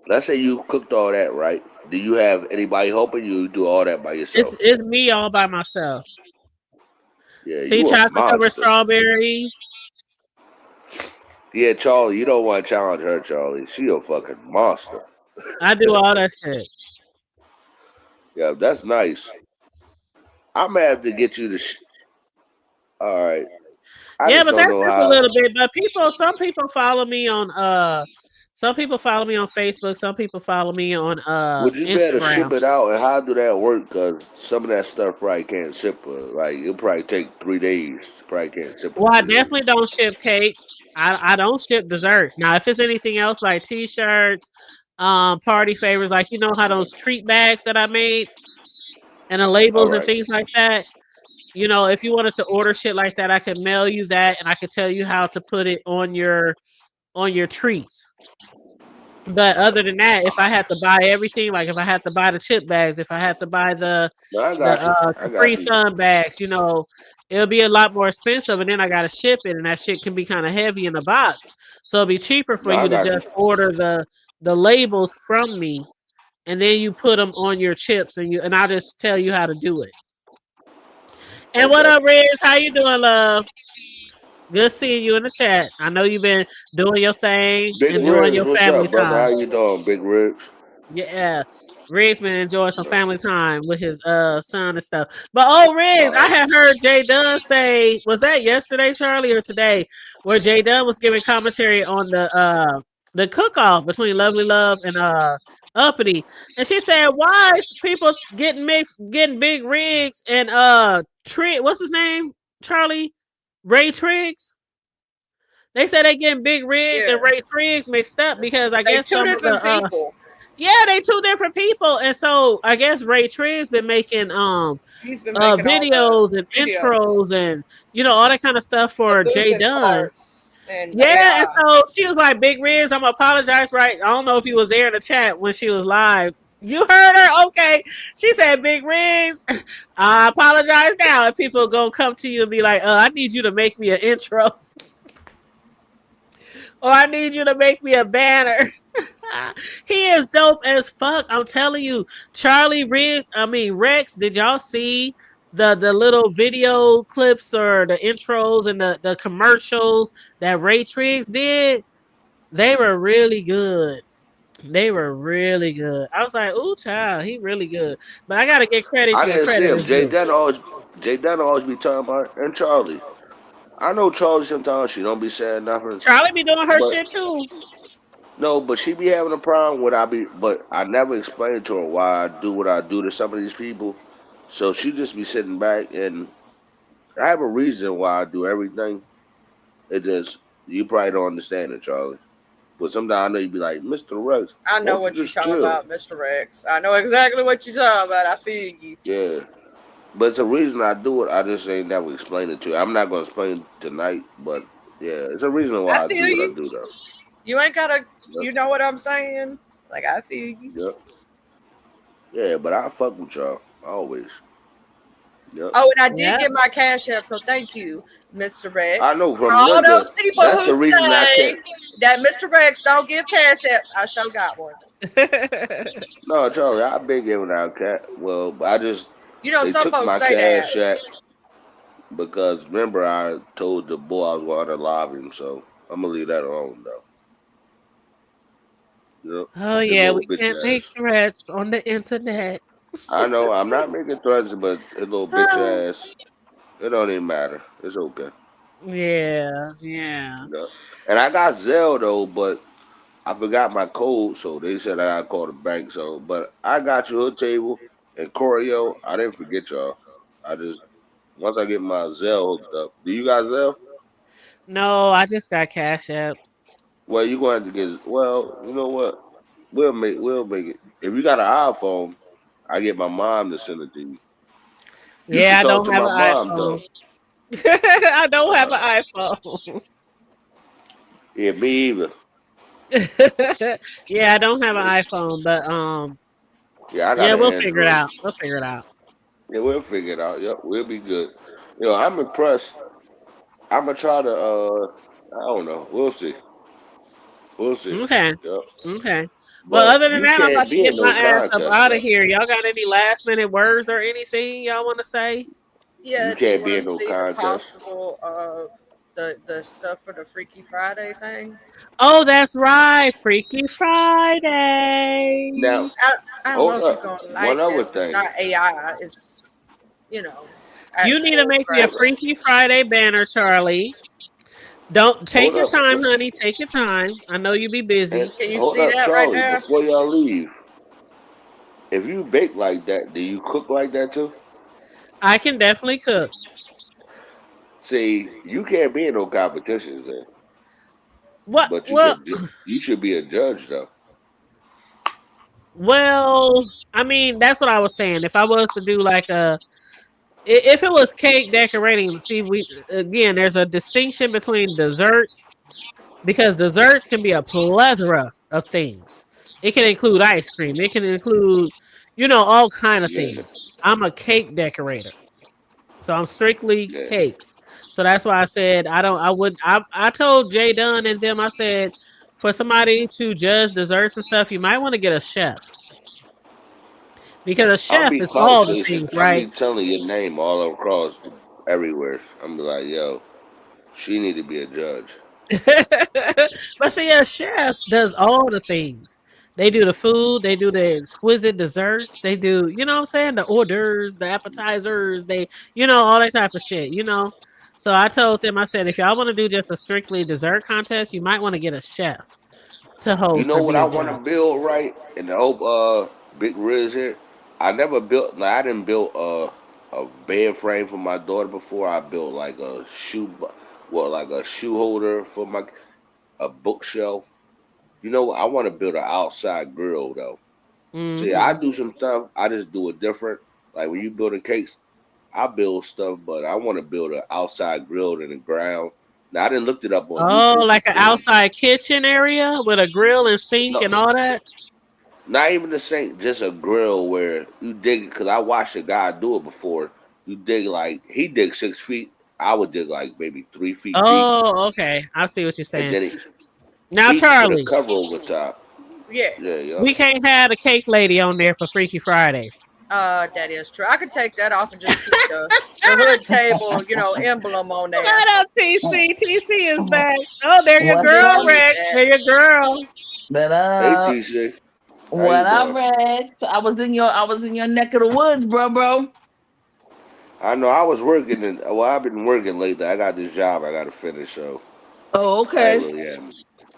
F: Let's say you cooked all that, right? Do you have anybody helping you do all that by yourself?
B: It's me all by myself.
F: Yeah,
B: See,
F: you a
B: chocolate covered
F: monster.
B: strawberries.
F: Yeah, Charlie, you don't want to challenge her, Charlie. She a fucking monster.
B: I do all that shit.
F: Yeah, that's nice. I'm gonna have to get you to. All right, I
B: Yeah,
F: just
B: but
F: don't
B: that's
F: know
B: just a
F: how.
B: little bit. But some people follow me on some people follow me on Facebook. Some people follow me on
F: Would you be able to
B: Instagram.
F: ship it out, and how do that work? Because some of that stuff probably can't ship. Like it'll probably take 3 days. Probably can't ship in
B: Well, I
F: 3 days.
B: definitely don't ship cakes. I don't ship desserts. Now, if it's anything else like T-shirts, party favors, like you know how those treat bags that I made and the
F: All
B: labels and
F: right.
B: things like that. You know, if you wanted to order shit like that, I could mail you that, and I could tell you how to put it on your treats. But other than that, if I had to buy everything, like if I had to buy the chip bags, if I had to buy
F: No, I
B: the
F: got you. I
B: Capri
F: got you.
B: Sun bags, you know, it'll be a lot more expensive, and then I gotta ship it, and that shit can be kind of heavy in the box. So it'll be cheaper for
F: No, I
B: you to
F: got
B: just
F: you.
B: order the labels from me, and then you put them on your chips, and I'll just tell you how to do it. And what
F: Okay.
B: up, Riz? How you doing, love? Good seeing you in the chat. I know you've been doing your thing,
F: Big
B: enjoying
F: Riz,
B: your
F: what's
B: family
F: up, brother? How
B: time.
F: you doing, Big Riz?
B: Yeah. Riggs been enjoying some
F: So,
B: family time with his son and stuff. But oh Riggs, I
F: all right.
B: had heard Jay Dunn say, was that yesterday, Charlie, or today, where Jay Dunn was giving commentary on the cook off between Lovely Love and Uppity. And she said, why is people getting big rigs and what's his name? Charlie? Ray Triggs? They said they getting big rigs and
C: Yeah,
B: Ray Triggs mixed up because I
C: they
B: guess
C: two
B: some of the
C: different people.
B: yeah, they two different people. And so I guess Ray Triggs been making
C: He's been making all the
B: videos and
C: videos,
B: intros and you know all that kind of stuff
C: the
B: for Jay
C: movement
B: Dunn.
C: parts, and
B: Yeah, and
C: yeah,
B: so she was like, Big Riz, I'm gonna apologize, right? I don't know if you was there in the chat when she was live. You heard her? Okay. She said, Big Riz, I apologize now. And people gonna come to you and be like, I need you to make me an intro. Or I need you to make me a banner. He is dope as fuck. I'm telling you, Rex. Did y'all see the little video clips or the intros and the commercials that Ray Triggs did? They were really good. They were really good. I was like, "Ooh, child, he really good." But I gotta get credit
F: I
B: where
F: didn't see
B: credit
F: him.
B: is due.
F: Jay Dunn always be talking about, and Charlie. I know Charlie sometimes she don't be saying nothing,
B: Charlie be doing her
F: but
B: shit too.
F: no, but she be having a problem with but I never explained to her why I do what I do to some of these people. So she just be sitting back, and I have a reason why I do everything. It just you probably don't understand it, Charlie. But sometimes I know you be like, Mr. Rex,
C: I know
F: won't you
C: what you're
F: just
C: talking
F: chill?
C: about, Mr. Rex. I know exactly what you're talking about. I feel you.
F: Yeah. But it's a reason I do it. I just ain't never explained it to you. I'm not gonna explain tonight, but yeah, it's a reason
C: I
F: why I do
C: feel
F: what I
C: you.
F: do though.
C: You ain't gotta.
F: Yep.
C: You know what I'm saying? Like I feel you.
F: Yep. Yeah, but I fuck with y'all. Always. Yep.
C: Oh, and I did
B: Yeah.
C: get my cash app, so thank you, Mr.
F: I
C: Rex.
F: know
C: For
F: from
C: all
F: Linda,
C: those people
F: that's
C: who
F: the reason I
C: say
F: can't
C: that Mr. Rex don't give cash apps, I sure got one.
F: no, Charlie, I've been giving out cat well, I just
C: You know,
F: they
C: some
F: took
C: folks
F: my
C: say that.
F: cash app because remember I told the boy I was going to live him, so I'm gonna leave that alone though. Yep.
B: Oh
F: His
B: yeah,
F: little
B: we
F: bitch
B: can't make
F: ass.
B: threats on the internet.
F: I know I'm not making threats, but his little bitch ass. It don't even matter. It's okay.
B: Yeah, yeah.
F: Yeah. And I got Zelle though, but I forgot my code, so they said I gotta call the bank. So, but I got your hood table and Choreo. I didn't forget y'all. I just once I get my Zelle hooked up. Do you got Zelle?
B: No, I just got Cash App.
F: Well, you going to get. Well, you know what? We'll make it. If you got an iPhone, I get my mom to send it to you. You
B: Yeah,
F: should
B: I
F: talk
B: don't
F: to
B: have
F: my
B: an
F: mom though.
B: iPhone. I don't have
F: Uh,
B: an iPhone.
F: yeah, me either.
B: Yeah, I don't have an
F: Yeah,
B: iPhone, but
F: yeah, I got
B: yeah,
F: an
B: we'll figure it
F: Android.
B: out. We'll figure it out.
F: Yeah, we'll figure it out. Yep, we'll be good. I'm impressed. I'm gonna try to. I don't know. We'll see. We'll see.
B: Okay.
F: Yep.
B: Okay. Well,
F: But
B: other than
F: you
B: that, I'm
F: can't
B: about to
F: be
B: get
F: in
B: my
F: no
B: ass up
F: contest
B: out of
F: though.
B: here. Y'all got any last minute words or anything y'all want to say?
F: You
C: Yeah, do you
F: can't be
C: want
F: in
C: to
F: no
C: see the
F: contest.
C: possible the stuff for the Freaky Friday thing?
B: Oh, that's right. Freaky
F: Now,
B: Fridays.
C: I don't know
F: hold
C: if you're
F: up.
C: gonna
F: One
C: like
F: other
C: this. 'Cause it's
F: thing.
C: not AI. It's you know
B: You need to
C: actual
B: make me a
F: Hold up.
C: graphic.
B: Freaky Friday banner, Charlie. Don't take
F: Hold
B: your
F: up.
B: time, honey. Take your time. I know you be
F: And
B: busy.
C: Can you
F: hold
C: see
F: up,
C: that right
F: Charlie.
C: now?
F: Before y'all leave, if you bake like that, do you cook like that too?
B: I can definitely cook.
F: See, you can't be in no competitions then,
B: What?
F: but you
B: Well,
F: could. You should be a judge though.
B: well. I mean, that's what I was saying. If I was to do like if it was cake decorating, see, we again, there's a distinction between desserts because desserts can be a plethora of things. It can include ice cream. It can include, all kind of
F: Yeah,
B: things. I'm a cake decorator, so I'm strictly
F: yeah.
B: cakes. So that's why I said I don't. I would. I told Jay Dunn and them. I said for somebody to judge desserts and stuff, you might want to get a chef because a
F: I'll
B: chef
F: be
B: is
F: cloud
B: all the
F: chasing.
B: things,
F: I'll
B: right?
F: be telling your name all across everywhere. I'm be like, yo, she need to be a judge.
B: But see, a chef does all the things. They do the food, they do the exquisite desserts, they do, you know what I'm saying? The hors d'oeuvres, the appetizers, all that type of shit. So I told them, I said, if y'all want to do just a strictly dessert contest, you might want to get a chef to
F: You
B: host
F: know
B: or
F: what
B: be
F: I
B: a
F: want to
B: judge.
F: build, right? And I hope Big Riz here. I never built. Like, I didn't build a bed frame for my daughter before. I built like a like a shoe holder for a bookshelf. You know, I want to build an outside grill though. See, I
B: Hmm.
F: do some stuff. I just do it different. Like when you building cakes, I build stuff, but I want to build an outside grill in the ground. Now I didn't looked it up on
B: Oh,
F: YouTube
B: like an
F: before.
B: outside kitchen area with a grill and sink and
F: No,
B: all that?
F: not even the same, just a grill where you dig. Because I watched a guy do it before. You dig like he dig 6 feet. I would dig like maybe 3 feet deep,
B: Oh, okay. I see what you're
F: and
B: saying.
F: then
B: Now,
F: he put a
B: Charlie,
F: cover over top.
C: Yeah.
F: Yeah, yeah.
B: we can't have the cake lady on there for Freaky Friday.
C: That is true. I could take that off and just keep the hood table, emblem on there.
B: What up, TC? TC is back. Oh, there your
D: What's
C: I
B: girl,
D: up?
C: need
B: Rex.
C: that.
B: There your girl.
D: But
F: Hey, TC, how you
D: what up,
F: doing?
D: Rex? I was in your neck of the woods, bro.
F: I know I was working, and well, I've been working lately. I got this job I got to finish, so
D: Oh,
F: I ain't
D: okay.
F: really had.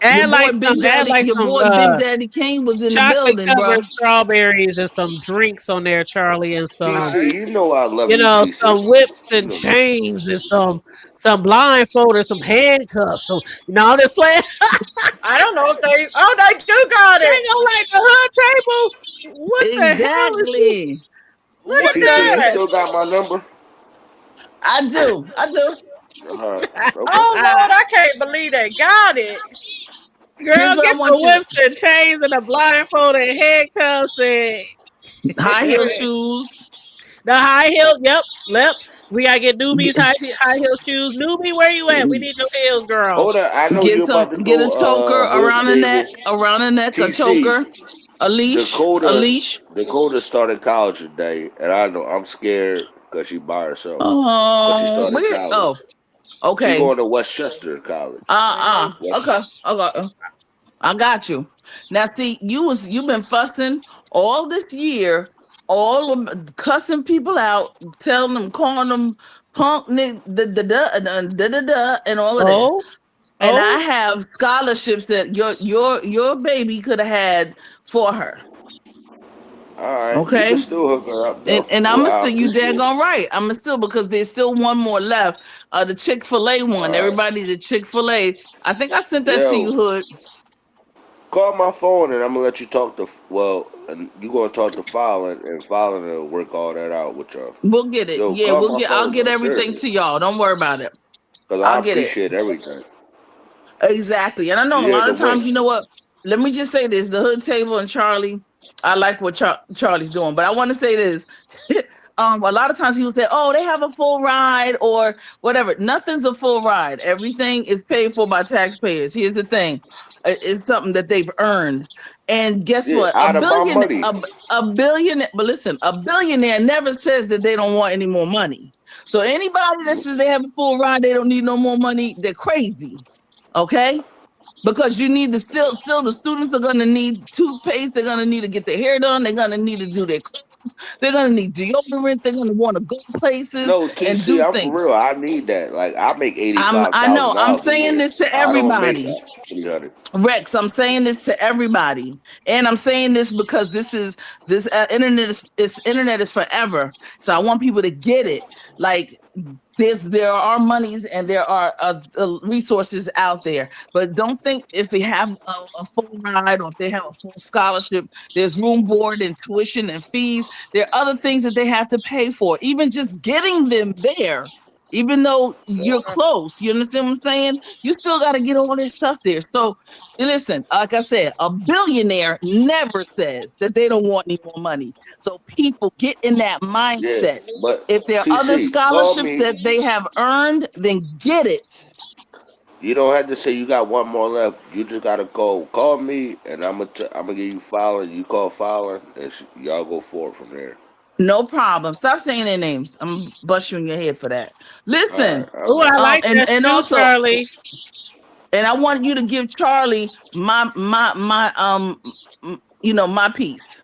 D: Your
B: Add
D: boy
B: like
D: Big
B: some, add
D: Daddy,
B: like
D: your
B: some
D: boy Big Daddy Kane was in the
B: chocolate
D: building, bro.
B: covered strawberries and some drinks on there, Charlie, and
C: All
B: some,
F: TC,
C: right.
F: you know I love you, TC.
B: some whips
F: You
B: and
F: know.
B: chains and some blindfold and some handcuffs. So I'm just playing.
C: I don't know if they. Oh, they do got
B: They
C: it.
B: go like the hood table. What the hell is she?
D: Exactly.
C: Look
B: What
C: at
F: TC, you
C: that.
F: still got my number?
D: I do.
F: All right. Okay.
C: Oh Lord, I can't believe they got it.
D: Here's
B: Girl,
D: what I
B: get the
D: want you to
B: whips and chains and the blindfold and handcuffs and
D: high heel shoes.
B: the high heel. Yep. We gotta get newbies high heel shoes. Newbie, where you at? We need your heels, girl.
F: Hold on. I know
D: Get
F: you're
D: some,
F: about to
D: get a choker
F: go hood table.
D: around the neck, a
F: TC,
D: choker, a
F: Dakota,
D: leash.
F: Dakota started college today, and I know I'm scared because she by herself. But she
D: Oh,
F: started
D: where?
F: college.
D: Oh,
F: She
D: okay.
F: going to Westchester College. West.
D: Okay. I got you. Now, see, you've been fussing all this year, all of cussing people out, telling them, calling them punk, and all of this.
B: Oh,
D: And I
B: oh,
D: have scholarships that your baby could have had for her.
F: All right, you can
D: Okay.
F: still hook her up
D: And
F: though.
D: and I'm
F: Well,
D: gonna
F: I
D: still you
F: appreciate it.
D: daggone right. I'm gonna still because there's still one more left. The Chick-fil-A one.
F: All right,
D: Everybody, the Chick-fil-A. I think I sent that to
F: yo,
D: you, Hood.
F: call my phone and I'm gonna let you talk to. Well, and you gonna talk to Fallon, and Fallon will work all that out with y'all.
D: We'll get it.
F: Yo,
D: Yeah,
F: call
D: we'll
F: my
D: get. I'll
F: phone
D: get
F: though,
D: everything
F: seriously,
D: to y'all. Don't worry about it.
F: because I
D: I'll get it.
F: appreciate everything.
D: Exactly. And I know
F: She
D: a
F: here
D: lot
F: to
D: of times,
F: win.
D: you know what? Let me just say this: the Hood Table and Charlie. I like what Charlie's doing, but I want to say this. A lot of times he will say, "Oh, they have a full ride or whatever." Nothing's a full ride. Everything is paid for by taxpayers. Here's the thing: It's something that they've earned. And guess
F: Yeah,
D: what?
F: out of my money.
D: A billionaire. But listen, a billionaire never says that they don't want any more money. So anybody that says they have a full ride, they don't need no more money, they're crazy. Okay, because you need to still the students are going to need toothpaste, they're going to need to get their hair done, they're going to need to do their clothes, they're going to need deodorant, they're going to want to go places
F: No,
D: and
F: TC,
D: do
F: I'm for
D: things.
F: real. I need that. Like I make eighty five
D: I know
F: thousand
D: I'm
F: dollars a
D: saying
F: year.
D: this to
F: I don't make
D: everybody.
F: 300.
D: Rex, I'm saying this to everybody, and I'm saying this because this internet is forever. So I want people to get it. Like there are monies and there are resources out there, but don't think if they have a full ride or if they have a full scholarship, there's room, board, and tuition and fees. There are other things that they have to pay for, even just getting them there. Even though you're close, you understand what I'm saying? You still got to get all this stuff there. So, listen, like I said, a billionaire never says that they don't want any more money. So, people get in that
F: Yeah,
D: mindset.
F: but
D: If there are other
F: TC, call
D: scholarships
F: me.
D: that they have earned, then get it.
F: You don't have to say you got one more left. You just gotta call me, and I'm gonna give you filing. You call filing, and y'all go forward from there.
D: No problem. Stop saying their names. I'm gonna bust you in your head for that.
F: All right,
D: Listen,
F: all
B: Oh,
F: right.
B: I like that
D: and
B: too,
D: also,
B: Charlie.
D: and I want you to give Charlie my piece.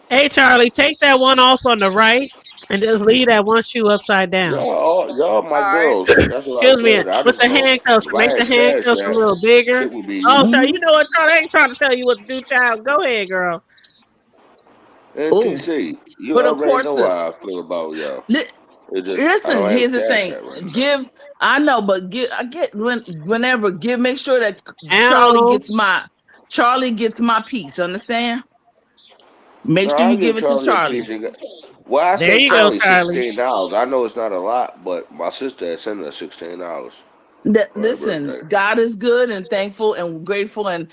B: Hey, Charlie, take that one off on the right and just leave that one shoe upside down.
F: Y'all my
C: All right.
F: girls. That's what I
B: Excuse me,
F: said. I
B: with
F: just
B: the
F: know
B: handcuffs.
F: if I
B: Make the
F: had cash,
B: handcuffs a little bigger.
F: it would be
B: Oh,
F: you.
B: Charlie, you
D: Mhm.
B: know what, Charlie? I ain't trying to tell you what to do, child. Go ahead, girl.
F: And
D: Oh,
F: TC, you
D: for the
F: already know
D: courts.
F: how I feel about y'all.
D: Li-
F: It just I
D: Listen,
F: don't have
D: here's the
F: cash
D: thing.
F: at right now.
D: Give I know, but whenever give make sure that Charlie
B: Ow.
D: gets my piece. Understand? Make
F: No,
D: sure
F: I'll
D: you
F: give
D: give it to
F: Charlie a
D: Charlie.
F: piece. Well, I
B: There
F: sent
B: you go,
F: Charlie
B: Charlie.
F: $16. I know it's not a lot, but my sister had sent her $16 for her
D: Listen,
F: birthday.
D: God is good and thankful and grateful and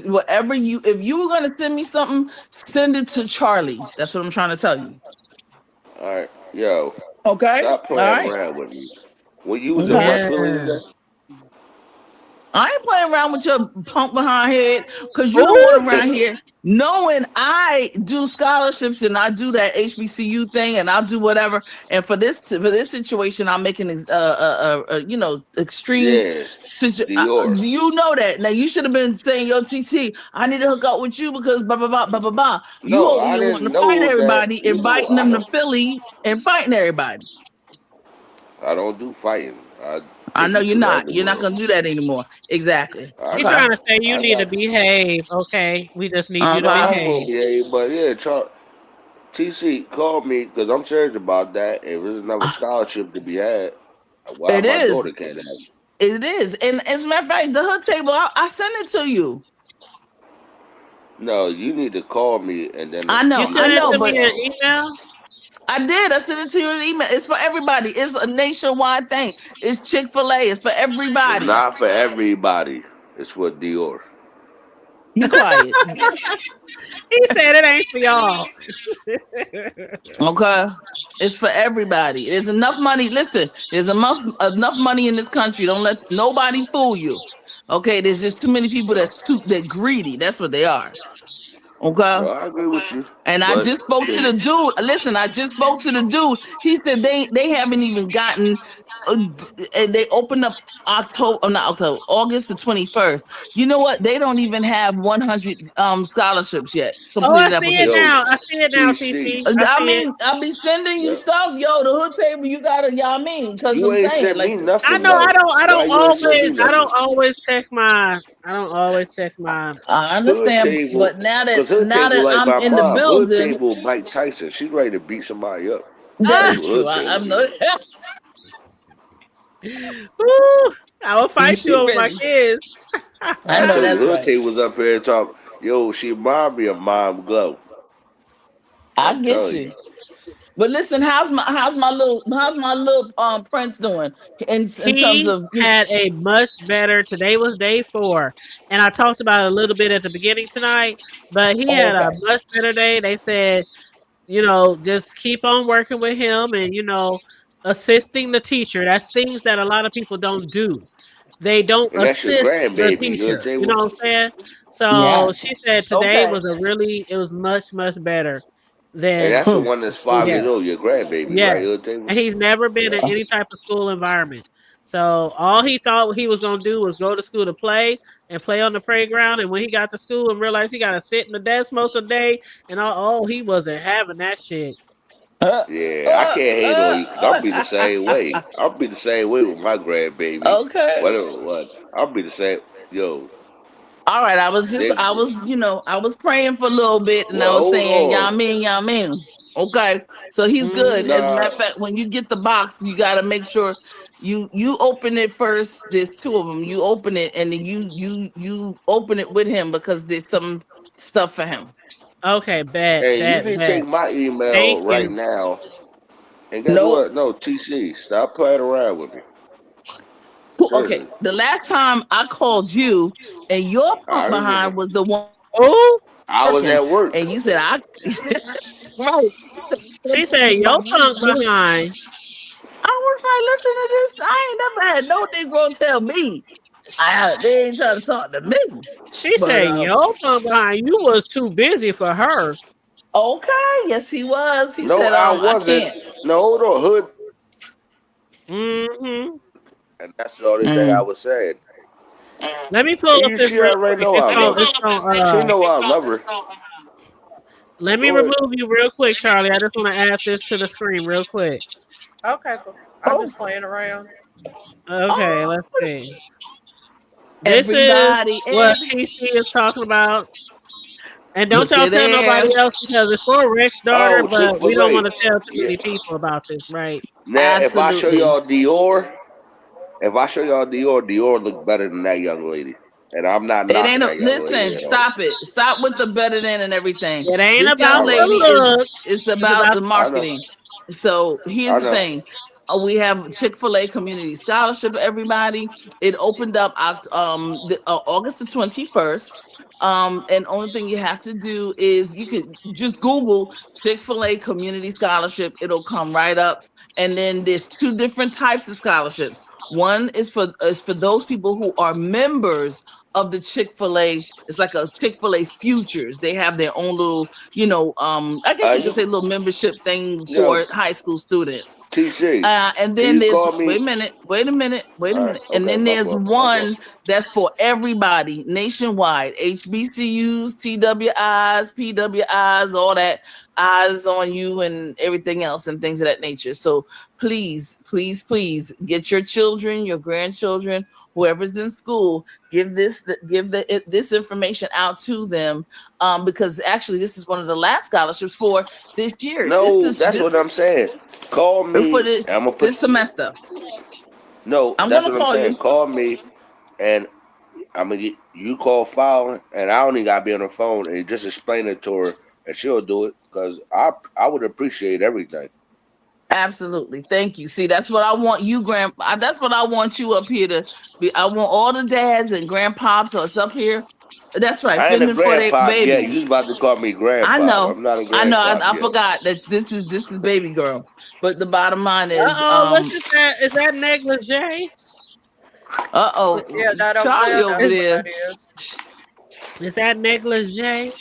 D: whatever if you were gonna send me something, send it to Charlie. That's what I'm trying to tell you.
F: All right, yo,
D: Okay?
F: stop
D: All
F: playing
D: right.
F: around with me. When you was in
D: Okay.
F: West Philly
B: Yeah.
F: today,
D: I ain't playing around with your punk behind head because you don't want
B: Ooh.
D: around here knowing I do scholarships and I do that HBCU thing and I'll do whatever. And for this situation, I'm making extreme.
F: yeah, Dior.
D: You know that now. You should have been saying, "Yo, TC, I need to hook up with you because blah blah blah blah blah blah." You
F: No,
D: over
F: I
D: here wanting
F: didn't
D: to fight
F: know that.
D: everybody, inviting
F: I
D: them to
F: don't.
D: Philly and fighting everybody.
F: I don't do fighting. I
D: I
F: take
D: know
F: you
D: you're
F: to the
D: not. You're not
F: underworld.
D: gonna do that anymore. Exactly.
B: He's
D: Okay.
B: trying to say you
F: I
B: need to
F: got.
B: behave, okay? We just need you
F: No,
B: to
D: Okay.
F: I'm gonna
B: behave.
F: behave, but yeah, TC called me because I'm serious about that. If there's another scholarship to be had, why
D: It
F: my
D: is.
F: daughter can't have it?
D: It is. And as a matter of fact, the hood table, I sent it to you.
F: No, you need to call me and then
B: You
F: I'm
D: I
B: sent
F: gonna
B: it
D: know,
B: to
F: help
B: me
D: but
F: you
B: in an
F: out.
B: email?
D: I did. I sent it to you in an email. It's for everybody. It's a nationwide thing. It's Chick-fil-A. It's for
F: It's
D: everybody.
F: not for everybody. It's for Dior.
D: Be quiet.
B: He said it ain't for y'all.
D: Okay. It's for everybody. There's enough money. Listen, there's enough money in this country. Don't let nobody fool you. Okay. There's just too many people they're greedy. That's what they are. Okay.
F: No, I agree with you,
D: And I
F: but
D: just spoke to the dude. Listen, I just spoke to the dude. He said they haven't even gotten. Uh, and they opened up not October, August the 21st. You know what? They don't even have 100 scholarships yet.
B: Oh, I
D: Completed
B: see it
F: yo,
D: applications.
B: now. I see it now,
F: TC,
B: TC. I
D: I
B: see it.
D: mean, I'll be sending you
F: yo,
D: stuff, yo. The hood table, you gotta, y'all mean, because
F: you
D: I'm
F: ain't
D: saying,
F: sent
D: like,
F: me
B: I
F: nothing
B: know
F: though. Why you ain't sent me
B: I don't
F: nothing?
B: always check my
D: I
F: Hood
D: understand,
F: table,
D: but
F: cause hood
D: now
F: table
D: that
F: like
D: I'm
F: my
D: in the
F: mom. Hood
D: building,
F: table, Mike Tyson. She's ready to beat somebody up.
B: Ah,
F: That's
D: that's
F: what
D: true.
F: hood table
D: I'm
F: be
D: not.
F: on.
B: woo, I will fight you
D: She
B: over my
D: ready.
B: kids.
D: I
F: I
D: know
F: told you,
D: that's
F: hood
D: right.
F: table was up here and talk. Yo, she remind me of Mom Glow.
D: I
F: I'm
D: get
F: telling
D: you.
F: you.
D: But listen, how's my little Prince doing in terms
B: He
D: of
B: had a much better. Today was day 4, and I talked about it a little bit at the beginning tonight. But he
D: oh,
B: had a
D: okay.
B: much better day. They said, just keep on working with him, and assisting the teacher. That's things that a lot of people don't do. they don't
F: And that's your
B: assist the
F: grandbaby. You know
B: teacher.
F: what
B: You know what I'm saying?
D: Yeah.
B: So she said today
D: Okay.
B: was it was much, much better
F: And
B: than
F: that's the one that's 5 years
B: yes.
F: old, your grandbaby,
B: Yes.
F: right? You know what
B: And he's never been
F: Yeah.
B: in any type of school environment. So all he thought he was gonna do was go to school to play and play on the playground. And when he got to school and realized he gotta sit in the desk most of the day and he wasn't having that shit.
F: Yeah, I can't hate on you because I'll be the same way. I'll be the same way with my grandbaby.
D: Okay.
F: Whatever what. I'll be the same. Yo,
D: All right.
F: they.
D: I was praying for a little bit, and I
F: Well,
D: was
F: hold
D: saying,
F: on.
D: y'all mean. Okay. So he's good.
B: Hmm.
D: As a matter
F: Nah,
D: of fact, when you get the box, you got to make sure you open it first. There's two of them. You open it, and then you open it with him because there's some stuff for him.
B: Okay, bet,
F: hey, you
B: bet,
F: can
B: bet.
F: take my email
B: Thank
F: right
B: you.
F: now. And guess
D: Nope.
F: what? No, TC, stop playing around with me.
D: Okay.
F: Seriously.
D: The last time I called you, and your
F: I
D: punk
F: remember.
D: behind was the one
B: Oh,
F: I was
D: working,
F: at work.
D: and you said I right. You said,
B: she said yo punk behind.
D: I was like, listen to this. I ain't never had no Negro tell me. They ain't trying to talk to me.
B: She
D: But
B: said yo punk behind. You was too busy for her.
D: okay, yes he was. He
F: No,
D: said,
F: I
D: I
F: wasn't.
D: can't.
F: No, hold on. Hood.
B: Hmm.
F: And that's the only thing I
D: Mm.
F: was saying.
B: Let me pull
F: And
B: up
F: you,
B: this
F: she
B: real
F: already
B: quick.
F: know I love her.
B: It's on
F: She know I love her.
B: let me
F: Go ahead.
B: remove you real quick, Charlie. I just want to add this to the screen real quick.
C: Okay, cool. I'm
D: Oh,
C: just playing around.
B: Okay,
D: oh,
B: let's see. This is
D: everybody,
B: what TC is talking about. And don't
D: look
B: y'all
D: at
B: tell
D: there.
B: nobody else because it's for Rick's daughter,
F: Oh, Chick
B: but we
F: Fil
B: don't
F: A.
B: want to tell too
F: Yeah.
B: many people about this, right?
F: Now,
D: Absolutely.
F: If I show y'all Dior, Dior look better than that young lady, and I'm not
D: It
F: knocking
D: ain't
F: that young lady
D: listen,
F: at all.
D: stop it. Stop with the better than and everything.
B: It ain't
D: This young
F: All
B: about the
F: right,
D: lady is
B: look.
D: it's
B: It's
D: about
B: about
D: the
F: I know,
D: marketing. So here's
F: I
D: the
F: know.
D: thing. We have Chick-fil-A Community Scholarship, everybody. It opened up August the 21st. And only thing you have to do is you could just Google Chick-fil-A Community Scholarship. It'll come right up. And then there's two different types of scholarships. One is for those people who are members of the Chick-fil-A. It's like a Chick-fil-A Futures. They have their own little, I guess you could say
F: You,
D: little membership thing
F: yo,
D: for high school students.
F: TC,
D: And
F: can
D: then
F: you
D: there's
F: call me?
D: wait a
F: All right,
D: minute. And
F: okay,
D: then
F: my
D: there's
F: fault, my fault.
D: one that's for everybody nationwide, HBCUs, TWIs, PWIs, all that, eyes on you and everything else and things of that nature. So please, please, please get your children, your grandchildren, whoever's in school, this information out to them, because actually this is one of the last scholarships for this year. This
F: No,
D: is
F: that's
D: this
F: what I'm saying. Call
D: for
F: me,
D: this
F: and I'm gonna put.
D: this semester.
F: No,
D: I'm
F: that's
D: gonna
F: what I'm
D: call
F: saying.
D: you.
F: Call me, and I'm gonna get you call filing, and I don't even gotta be on the phone, and just explain it to her, and she'll do it. Cause I would appreciate everything.
D: Absolutely. Thank you. See, that's what I want you, that's what I want you up here to be. I want all the dads and grandpops us up here. That's right,
F: I ain't a
D: fending for their
F: grandpop yet. You
D: babies.
F: was about to call me
D: I
F: grandpop.
D: know.
F: I'm not a
D: I know.
F: grandpop
D: I
F: yet.
D: forgot that this is baby girl. But the bottom line is,
B: What is that? Is that negligee?
C: Yeah, that over
D: Charlie
C: there,
D: over
C: that's what
D: there.
C: that is.
B: Is that negligee?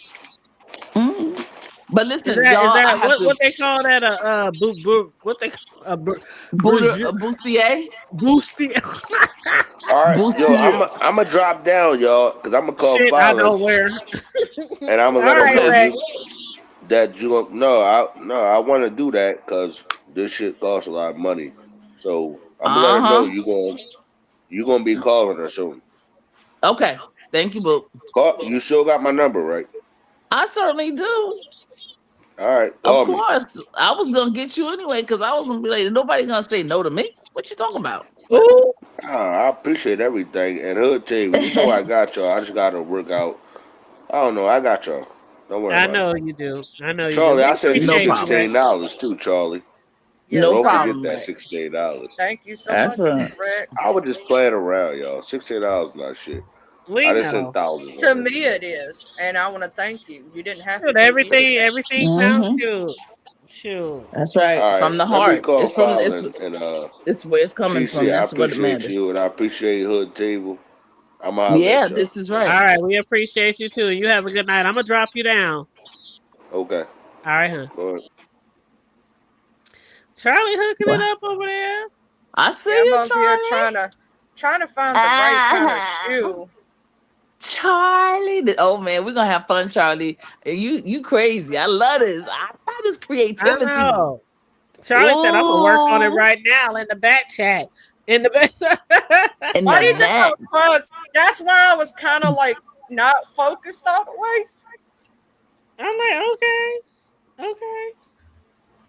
D: Mm. But
B: Is
D: listen,
B: that
D: y'all, I have
B: what
D: to
B: they call that what they a
D: Buddha bustier.
B: boosty
F: All right, yo,
D: Bustier.
F: I'm gonna drop down, y'all, cause I'm gonna call
B: shit I know
F: filing,
B: where.
F: and I'm gonna
B: All
F: let them
B: right,
F: know
D: Okay.
B: Ray.
F: no, I want to do that, cause this shit costs a lot of money. So I'm gonna let her know
D: Uh-huh.
F: you gonna be calling her soon.
D: Okay. Thank you, Boo.
F: You still got my number, right?
D: I certainly do.
F: All right,
D: Of
F: call me.
D: course. I was gonna get you anyway because I was gonna be like, nobody gonna say no to me. What you talking about? What?
B: Ooh,
F: I appreciate everything, and Hood team, you know I got y'all. I just gotta work out. I don't know, I got y'all. Don't worry
B: I
F: about it.
B: know you do. I know you do.
F: Charlie,
B: We
F: I sent you
D: No
B: appreciate you,
D: problem.
B: Ray.
F: $16 too, Charlie.
C: Yes,
D: No
F: Don't
C: sir.
F: forget
D: problem,
F: that
D: Rex.
F: $16.
C: Thank you so
D: That's
C: much,
D: right.
F: I
C: Rex.
F: was just playing around, y'all. $16 not shit.
B: We
F: I didn't send
B: know.
F: thousands
C: To
F: on it.
C: me, it is, and I want to thank you. You didn't have to
B: Shoot,
C: give me
B: everything
C: anything.
B: everything sounds
D: Mm-hmm.
B: good. Shoot.
D: That's right.
F: All
D: From
F: right,
D: the
F: let me
D: heart.
F: call
D: It's from
F: Kyle and
D: it's where it's coming from.
F: TC. I
D: That's what it
F: appreciate
D: matters.
F: you and I appreciate Hood Table. I'm gonna holler
D: Yeah,
F: at y'all.
D: this is
B: All
D: right.
B: right, we appreciate you too. You have a good night. I'm gonna drop you down.
F: Okay,
B: All right, huh?
F: go ahead.
B: Charlie hooking it
D: Well,
B: up over there.
D: I see
C: Yeah, I'm
D: you,
C: over here
D: Charlie.
C: trying to find the right kind of
D: Ah,
C: shoe.
D: Charlie. Oh man, we're gonna have fun, Charlie. You crazy. I love this. I love this
B: I
D: creativity.
B: know. Charlie said I'm gonna work on it
D: Ooh,
B: right now in the back chat. In the back.
D: in
C: Why
D: the
C: do you think
D: back.
C: I was? That's why I was kind of like not focused all the way.
B: I'm like, okay.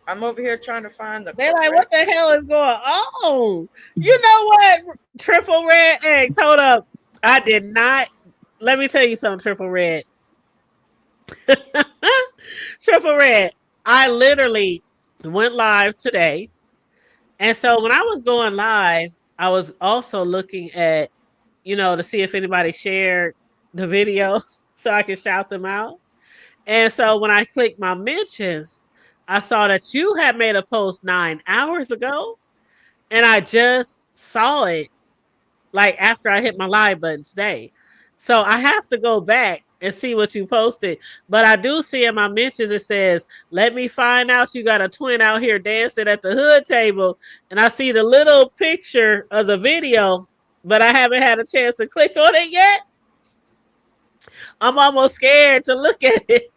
C: I'm over here trying to find the
B: They're like, what
C: correct.
B: the hell is going on? You know what? Triple red eggs. Hold up. I did not. Let me tell you something, triple red. Triple red. I literally went live today. And so when I was going live, I was also looking at, to see if anybody shared the video so I could shout them out. And so when I clicked my mentions, I saw that you had made a post 9 hours ago. And I just saw it like after I hit my live button today. So I have to go back and see what you posted. But I do see in my mentions it says, let me find out you got a twin out here dancing at the hood table. And I see the little picture of the video, but I haven't had a chance to click on it yet. I'm almost scared to look at it.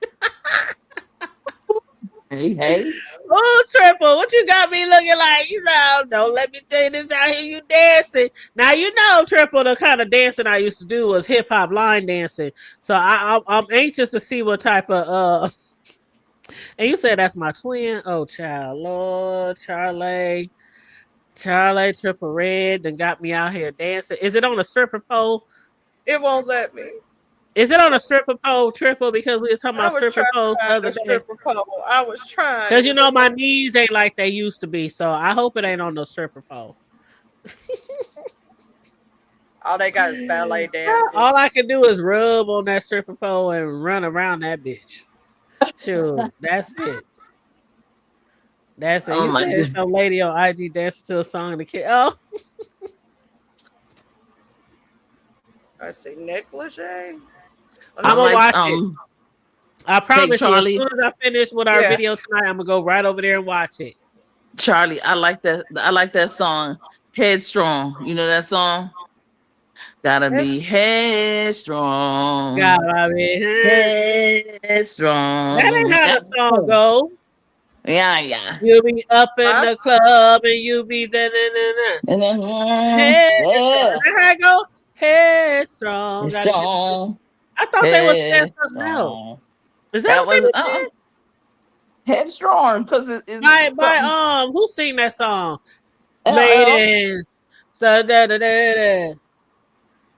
D: Hey.
B: Oh, Triple, what you got me looking like? You know, don't let me tell you this out here, you dancing. Now, Triple, the kind of dancing I used to do was hip hop line dancing. So I'm anxious to see what type of, and you said that's my twin? Oh, child, Lord, Charlie, Triple Red, then got me out here dancing. Is it on a stripper pole?
C: It won't let me.
B: Is it on a stripper pole, Triple? Because we was talking
C: I
B: about
C: was
B: stripper
C: trying
B: poles
C: to
B: the
C: find
B: other
C: the
B: day.
C: stripper pole. I was trying.
B: Because my knees ain't like they used to be. So I hope it ain't on no stripper pole.
C: All they got is ballet dances.
B: All I can do is rub on that stripper pole and run around that bitch. Sure, that's it. That's it.
D: Oh
B: You
D: my
B: said it's
D: god.
B: some lady on IG dancing to a song of the kid. Oh,
C: I see negligee.
B: I'm gonna watch it. I
D: Hey
B: promise you. As
D: Charlie.
B: soon as I finish with our
C: Yeah.
B: video tonight, I'm gonna go right over there and watch it.
D: Charlie, I like that song. Headstrong. You know that song? Gotta be headstrong.
B: Gotta be.
D: Headstrong.
B: That ain't how the
D: That's
B: song
D: cool.
B: go.
D: Yeah.
B: You'll be up in the
C: Us?
B: club and you'll be da na na na.
D: And then
B: Headstrong. Is that how it go? Headstrong. Gotta get.
D: strong.
B: I thought they was saying something else.
D: Headstrong.
B: Is that
D: That
B: what they
D: was
B: was saying?
D: headstrong because it's
B: By who sing that song?
D: LL.
B: Ladies. So da.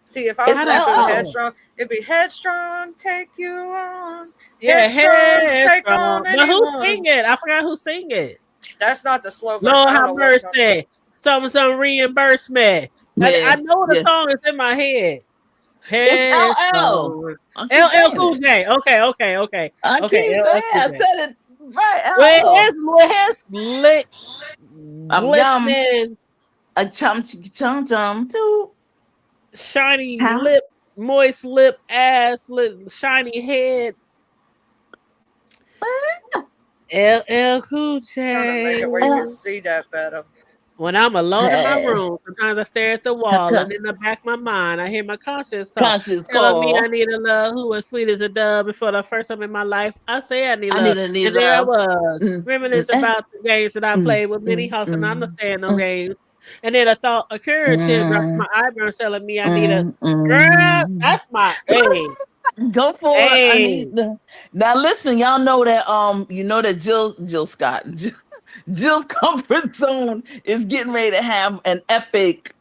C: See, if I was
D: It's
C: gonna do
D: LL.
C: headstrong, it'd be headstrong, take you on.
B: Yeah,
C: Headstrong, take
B: headstrong.
C: on
B: But who
C: anyone.
B: sing it? I forgot who sing it.
C: That's not the slow verse.
B: Lord
C: I don't
B: have
C: know what song.
B: mercy. Some reimbursement.
D: Yeah,
B: I know the
D: yeah.
B: song is in my head.
D: It's LL.
B: Headstrong.
D: I keep
B: LL
D: saying
B: Cool
D: it.
B: J. Okay.
D: I
B: Okay,
D: keep
B: LL
D: saying
B: Cool
D: I
B: J.
D: said it right.
B: Well,
D: LL.
B: it has
D: Yum.
B: glistening,
D: A chum too.
B: shiny
D: Huh?
B: lip, moist lip, ass, shiny head. LL Cool
C: Trying to make
B: J.
C: it where you can see that better.
B: When I'm alone in my
D: Hey.
B: room, sometimes I stare at the wall, and in the back of my mind, I hear my conscience call,
D: Conscious
B: telling me I
D: call.
B: need a love who was sweet as a dove. Before the first time in my life, I say I need
D: I
B: love,
D: need
B: and there I
D: love.
B: was, reminiscing about the games that I played with many hearts, and I understand no games. And then a thought occurred, teardrop in my eyebrows, telling me I need a girl. That's my
D: Go for it. I
B: hey.
D: need now listen, y'all know that Jill Scott Jill's comfort zone is getting ready to have an epic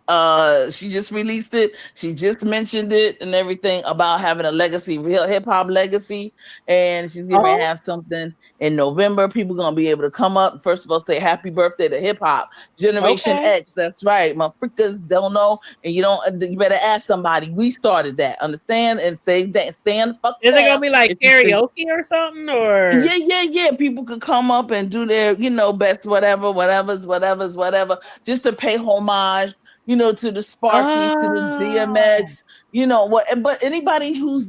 D: She just released it. She just mentioned it and everything about having a legacy, real hip hop legacy. And she's getting ready to
B: Oh,
D: have something in November. People gonna be able to come up. First of all, say happy birthday to hip hop. Generation
B: okay.
D: X. That's right. My freakers don't know. And you better ask somebody. We started that. Understand? And stand the fuck
B: Is it gonna
D: down
B: be like
D: if you think.
B: karaoke or something, or
D: Yeah. People could come up and do their, best whatever, just to pay homage, to the Sparkies, to the
B: oh,
D: DMX, what. But anybody who's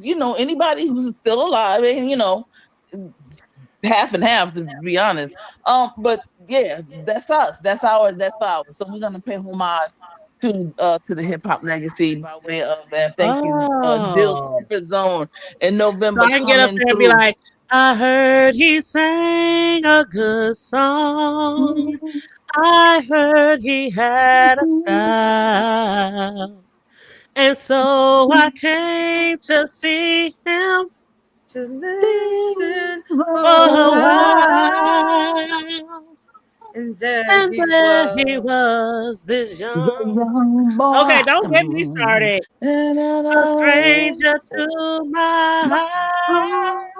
D: still alive, and half and half, to be honest. But yeah, that's us. That's ours. So we're gonna pay homage to the hip hop legacy by way of that. Thank you, Jill's
B: oh.
D: Comfort Zone in
B: So
D: November
B: I can get up
D: coming
B: there and be
D: through.
B: like, I heard he sang a good song. I heard he had a style. And so I came to see him
C: To listen
B: for
C: for a
B: a
C: while,
B: while.
C: and there
B: And
C: he
B: there he
C: was.
B: was, this
D: The
B: young.
D: young boy,
B: Okay, don't get me started. A stranger to my heart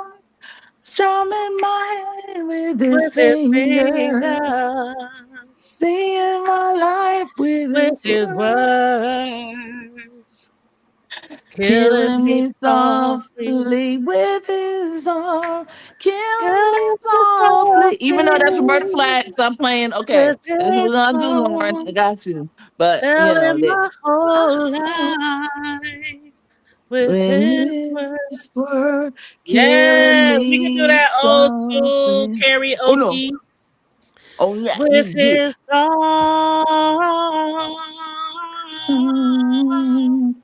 D: strumming my head with his
B: with his
D: finger,
B: fingers,
D: singing my life with
B: with
D: his
B: his
D: word,
B: words, killing
D: killing
B: me
D: me
B: softly,
D: softly with his song, killing me
B: killing me
D: softly. Even though that's Roberta
B: softly
D: Flack, stop playing. Okay,
B: with
D: that's what we're
B: his
D: gonna do, Lauren. I
B: song,
D: got you. But
B: telling
D: they,
B: my whole life with his
D: when
B: words.
D: his word killing
B: Yeah, we can do
D: me
B: that old school
D: softly. Oh no.
B: karaoke
D: Oh yeah,
B: with
D: yeah.
B: his song.
D: Mm.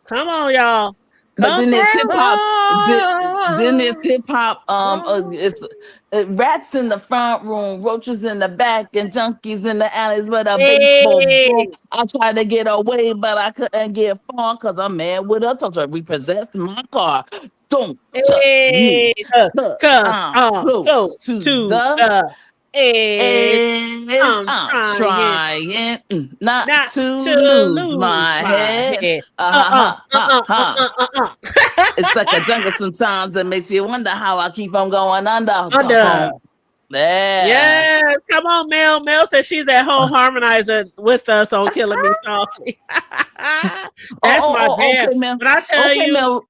B: Come on, y'all.
D: But
B: Come
D: then there's hip
B: through.
D: hop. Then there's
C: Oh,
D: hip hop.
C: oh,
D: It's rats in the front room, roaches in the back, and junkies in the alleys with a baseball
B: Hey,
D: bat. I tried to get away, but I couldn't get far because I'm mad with a touch. Repossessed my car. Don't touch me,
B: hey,
D: 'cause
B: cause
D: I'm
B: I'm
D: close
B: close
D: to
B: to
D: the
B: the edge.
D: is.
B: I'm
D: I'm
B: trying
D: trying not
B: not
D: to
B: to
D: lose
B: lose
D: my
B: my
D: head.
B: head.
D: Ha ha ha ha.
B: Uh.
D: It's like a jungle sometimes that makes you wonder how I keep on going under the
B: Under.
D: home. Yeah.
B: Yes, come on, Mel. Mel says she's at home harmonizing with us on "Killing Me Softly." That's my jam.
D: Okay, man.
B: But I tell
D: Okay,
B: you,
D: Mel.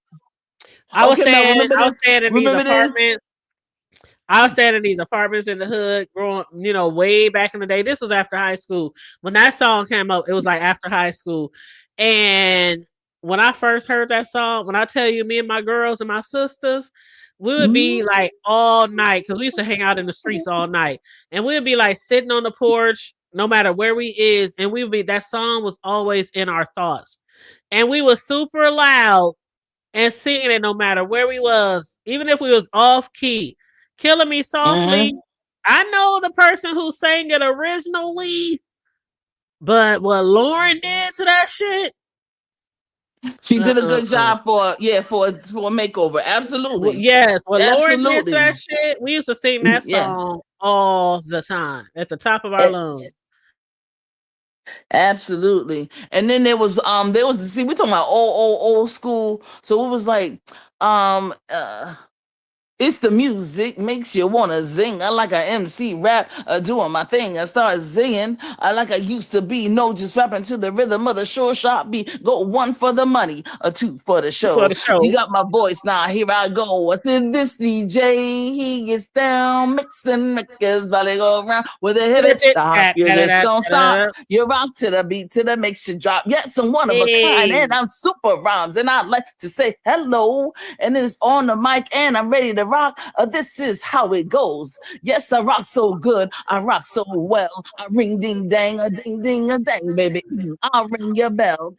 D: Okay, Mel. Remember
B: I was
D: this.
B: staying in these
D: Remember this.
B: apartments. I was staying in these apartments in the hood, growing, way back in the day. This was after high school. When that song came up, it was like after high school. And when I first heard that song, when I tell you, me and my girls and my sisters, we would be like all night because we used to hang out in the streets all night, and we would be like sitting on the porch, no matter where we is, and we would be that song was always in our thoughts, and we was super loud and singing it no matter where we was, even if we was off key. Killing Me Softly.
D: Mm-hmm.
B: I know the person who sang it originally, but what Lauren did to that shit.
D: She did a good job for a makeover. Absolutely.
B: Yes, what Lauren did to
D: Absolutely.
B: that shit. We used to sing that
D: Yeah.
B: song all the time at the top of our lungs.
D: Absolutely. And then there was see, we talking about old school. So it was like it's the music makes you wanna zing. I like a MC rap, doing my thing. I start zinging. I like I used to be. No, just rapping to the rhythm of the short shot beat. Go one for the money, a two for the
B: For
D: show.
B: the show.
D: You got my voice now. Here I go. I said this DJ. He gets down, mixing records while they go around with a hip it. The hot fearless don't stop. You rock to the beat, to the makes you drop. Yes, I'm one of a kind, and I'm super rhymes, and I'd like to say hello. And it's on the mic, and I'm ready to rock. This is how it goes. Yes, I rock so good. I rock so well. I ring ding dang, a ding ding a dang, baby. I'll ring your bell.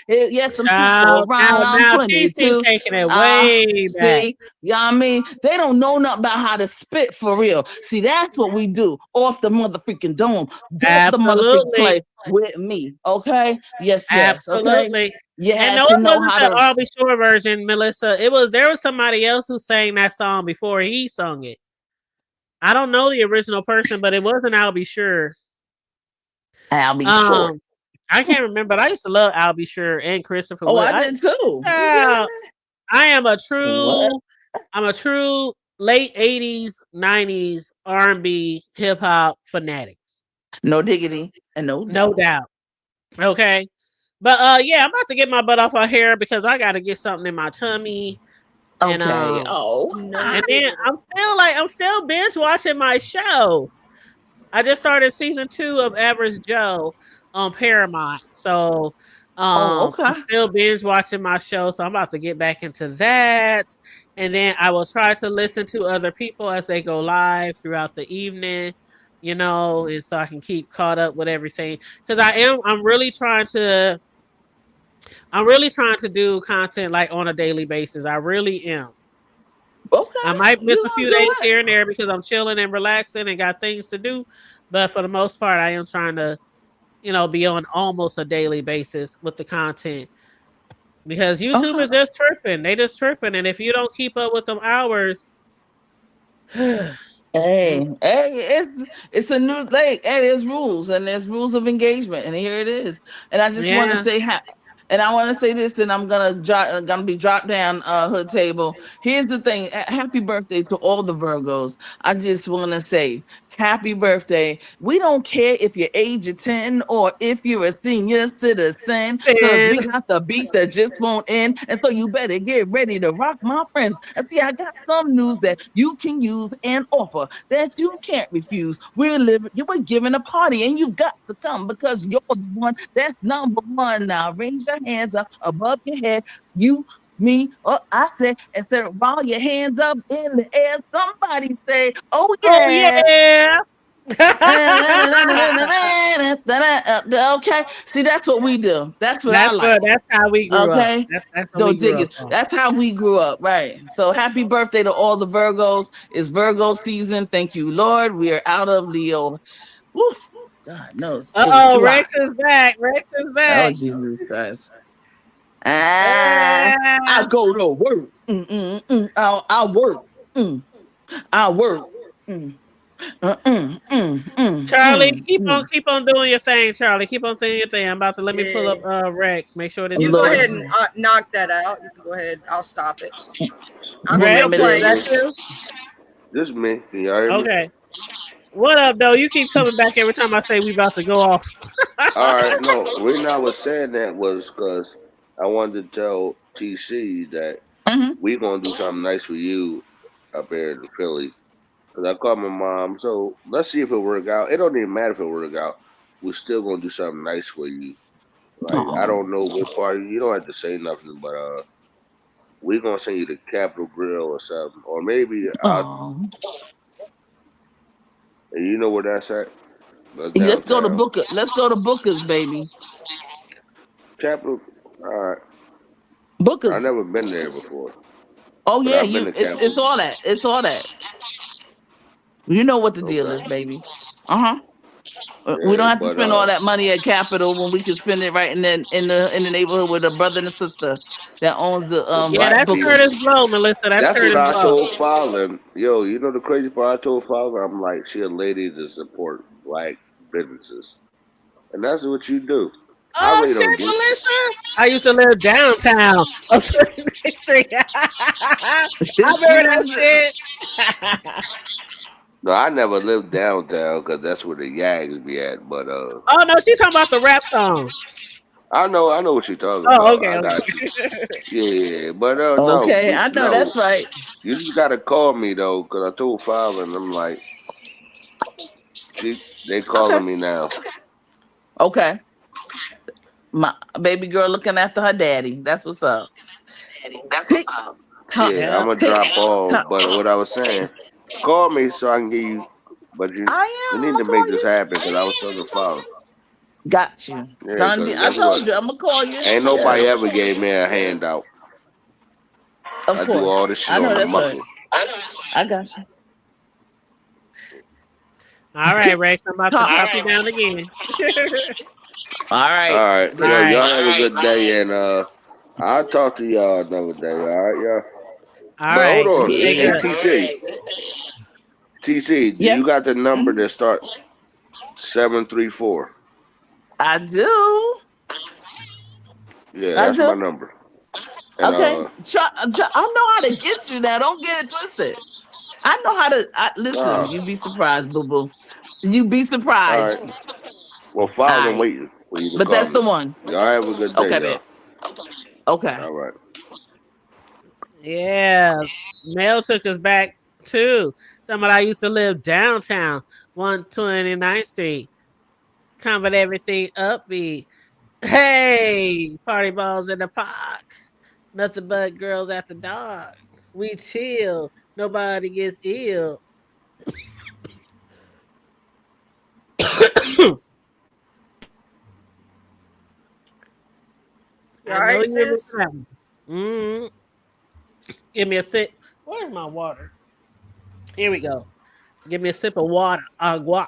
D: Yes, I'm super
B: Child,
D: around
B: now PC
D: 22.
B: taking it way back.
D: See, you know what I mean? They don't know nothing about how to spit for real. See, that's what we do off the motherfucking dome. Don't the motherfucking
B: Absolutely.
D: play with me, okay? Yes, okay?
B: Absolutely.
D: You
B: And
D: had
B: no,
D: to
B: it
D: know
B: wasn't
D: how
B: the
D: to.
B: Albie Shore version, Melissa. There was somebody else who sang that song before he sung it. I don't know the original person, but it wasn't Albie Shore.
D: I'll be short.
B: I can't remember, but I used to love Albie Sure and Christopher
D: Oh,
B: Wood.
D: I did too. You hear
B: Child, I am a
D: what?
B: true, I'm a true late '80s, '90s R&B hip hop fanatic,
D: No diggity and no
B: no
D: doubt.
B: doubt. Okay, but yeah, I'm about to get my butt off of here because I got to get something in my tummy, and
D: Okay. Oh.
C: No
B: and then
C: diggity.
B: I'm still binge watching my show. I just started season 2 of Average Joe on Paramount. So
D: Oh,
B: I'm
D: okay.
B: still binge watching my show. So I'm about to get back into that. And then I will try to listen to other people as they go live throughout the evening, and so I can keep caught up with everything. Because I'm really trying to do content like on a daily basis. I really am. I
D: Okay.
B: might miss
D: You
B: a
D: gonna
B: few
D: do
B: days
D: it?
B: here and there because I'm chilling and relaxing and got things to do. But for the most part, I am trying to, be on almost a daily basis with the content because YouTube
D: Okay.
B: is just tripping. They just tripping. And if you don't keep up with them hours,
D: Hey, it's a new like hey, there's rules and there's rules of engagement, and here it is. And I just want to
B: yeah.
D: say and I want to say this, and I'm gonna be dropped down hood table. Here's the thing: happy birthday to all the Virgos. I just want to say happy birthday. We don't care if you're age of 10 or if you're a senior citizen, because we got the beat that just won't end. And so you better get ready to rock, my friends. And see, I got some news that you can use and offer that you can't refuse. You were giving a party and you've got to come because you're the one that's number one. Now raise your hands up above your head. You, me, or I said, instead of all your hands up in the air, somebody say, oh
B: Oh,
D: yeah.
B: yeah.
D: Okay, see, that's what we do. That's what I
B: That's
D: like.
B: good. That's how we grew up.
D: Okay,
B: That's what we
D: don't dig
B: grew
D: it.
B: up on.
D: That's how we grew up, right? So happy birthday to all the Virgos. It's Virgo season. Thank you, Lord. We are out of Leo. Woo. God knows it was
B: Uh-oh,
D: too hot.
B: Rex is back. Rex is
D: Oh
B: back.
D: Jesus Christ! I go to work. I work. I work. Mm.
B: Charlie, keep on doing your thing, Charlie. Keep on doing your thing. I'm about to let me pull
C: Yeah.
B: up Rex. Make sure this
C: You
B: is
C: go
D: Lord,
C: ahead
B: working.
C: and knock that out. You can go ahead. I'll stop it. I'm
D: one
C: still
B: Rex, is
D: minute.
B: that
C: playing.
B: you?
F: This is me. Can y'all hear me?
B: Okay. What up, though? You keep coming back every time I say we about to go off.
F: All right. No, the reason I was saying that was because I wanted to tell TC that
D: Mm-hmm.
F: we gonna do something nice for you up here in Philly. Cause I called my mom, so let's see if it work out. It don't even matter if it work out. We're still gonna do something nice for you. Like I
D: Oh,
F: don't know what part. You don't have to say nothing, but we gonna send you to Capitol Grill or something, or maybe
D: oh.
F: you know where that's at? That's
D: Let's go to
F: downtown.
D: Booker. Let's go to Booker's, baby.
F: Capitol. All right. I
D: Booker's.
F: never been there before,
D: Oh
F: but
D: yeah,
F: I've been to
D: it's
F: Capitol.
D: all that. It's all that. You know what the deal is,
F: Okay.
D: baby. Uh-huh. We don't
F: Yeah,
D: have to
F: but
D: spend all that money at Capitol when we can spend it right in the neighborhood with a brother and a sister that owns the
B: Yeah,
F: right.
B: that's
F: See,
B: Curtis
D: Booker's.
B: Blow, Melissa. That's
F: that's what
B: Curtis
F: I
B: Blow.
F: told Fallon. Yo, you know the crazy part? I told Fallon, I'm like, she a lady to support black businesses, and that's what you do. I
B: Oh,
F: really
B: shit,
F: don't do.
B: Melissa. I used to live downtown on 29th Street. I
D: You
B: remember that
D: listen.
B: shit.
F: No, I never lived downtown because that's where the Yags be at. But
B: Oh, no, she's talking about the rap song.
F: I know what you're talking
B: Oh,
F: about.
B: okay,
F: I
B: okay.
F: got you. Yeah, but no,
D: Okay, I know
F: no.
D: that's right.
F: You just gotta call me though, because I told Fallon, I'm like, they
D: Okay.
F: calling me now.
D: Okay. My baby girl looking after her daddy. That's what's up. Tick tock.
F: Yeah, I'm
B: Yep.
F: gonna
D: Tick
F: drop off.
D: tock.
F: But what I was saying, call me so I can get you. But
D: I
F: we
D: am. I'm
F: need
D: gonna
F: to make
D: call
F: this
D: you.
F: happen because I was telling Fallon.
D: Got you.
F: Yeah, because
D: I
F: guess
D: told
F: what?
D: you. I'm gonna call you.
F: Ain't nobody
D: Yes.
F: ever gave me a handout.
D: Of
F: I do all this
D: course.
F: shit
D: I
F: on
D: know
F: the
D: that's right.
F: muscle.
D: I got you.
B: All right,
D: Tick
B: Rex, I'm about to
D: tock.
B: drop you down again.
D: All
F: All
D: right.
F: right,
B: All
F: yo,
B: right.
F: y'all have a good day, and I'll talk to y'all another day. All right, y'all.
B: All
F: But hold
B: right.
F: on,
B: Stay
F: hey
D: Yeah.
B: good.
F: TC, do you
D: Yes.
F: got the number
D: Mhm.
F: that start 734?
D: I do.
F: Yeah,
D: I
F: that's my
D: do.
F: number. And
D: Okay. I know how to get you now. Don't get it twisted. I know how to listen.
F: nah,
D: You'd be surprised, boo boo. You'd be
F: all
D: surprised.
F: right. Well,
D: All
F: files, I'm
D: right.
F: waiting for you to
D: But
F: call
D: that's
F: me.
D: the one.
F: Y'all have a good day,
D: Okay,
F: y'all.
D: babe. Okay.
F: All right.
B: Yeah. Mel took us back too. Talking about I used to live downtown, 129th Street. Comfort everything upbeat. Hey, party balls in the park. Nothing but girls after dark. We chill. Nobody gets ill.
C: You
B: I
C: all
B: know
C: right,
B: you remember
C: sis?
B: that one. Give me a sip. Where's my water? Here we go. Give me a sip of water. Agua.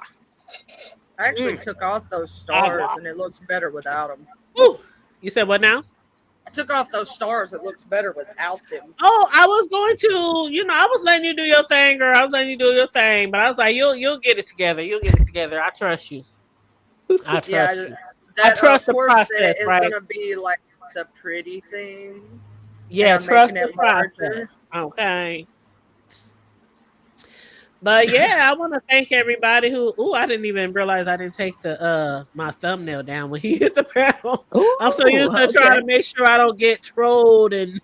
C: I actually
B: Mm,
C: took off those
B: agua.
C: stars, and it looks better without them.
B: Woo. You said what now?
C: I took off those stars. It looks better without them.
B: Oh, I was going to, I was letting you do your thing, girl. I was letting you do your thing, but I was like, you'll get it together. You'll get it together. I trust you. I trust
C: Yeah,
B: you. I
C: that
B: trust the process,
C: corset is
B: right?
C: gonna be like the pretty thing, and
B: Yeah,
C: I'm
B: trust
C: making
B: the
C: it
B: process.
C: larger.
B: Okay. But yeah, I want to thank everybody who. Ooh, I didn't even realize I didn't take the my thumbnail down when he hit the panel. I'm so
D: Ooh,
B: used to trying
D: okay.
B: to make sure I don't get trolled and.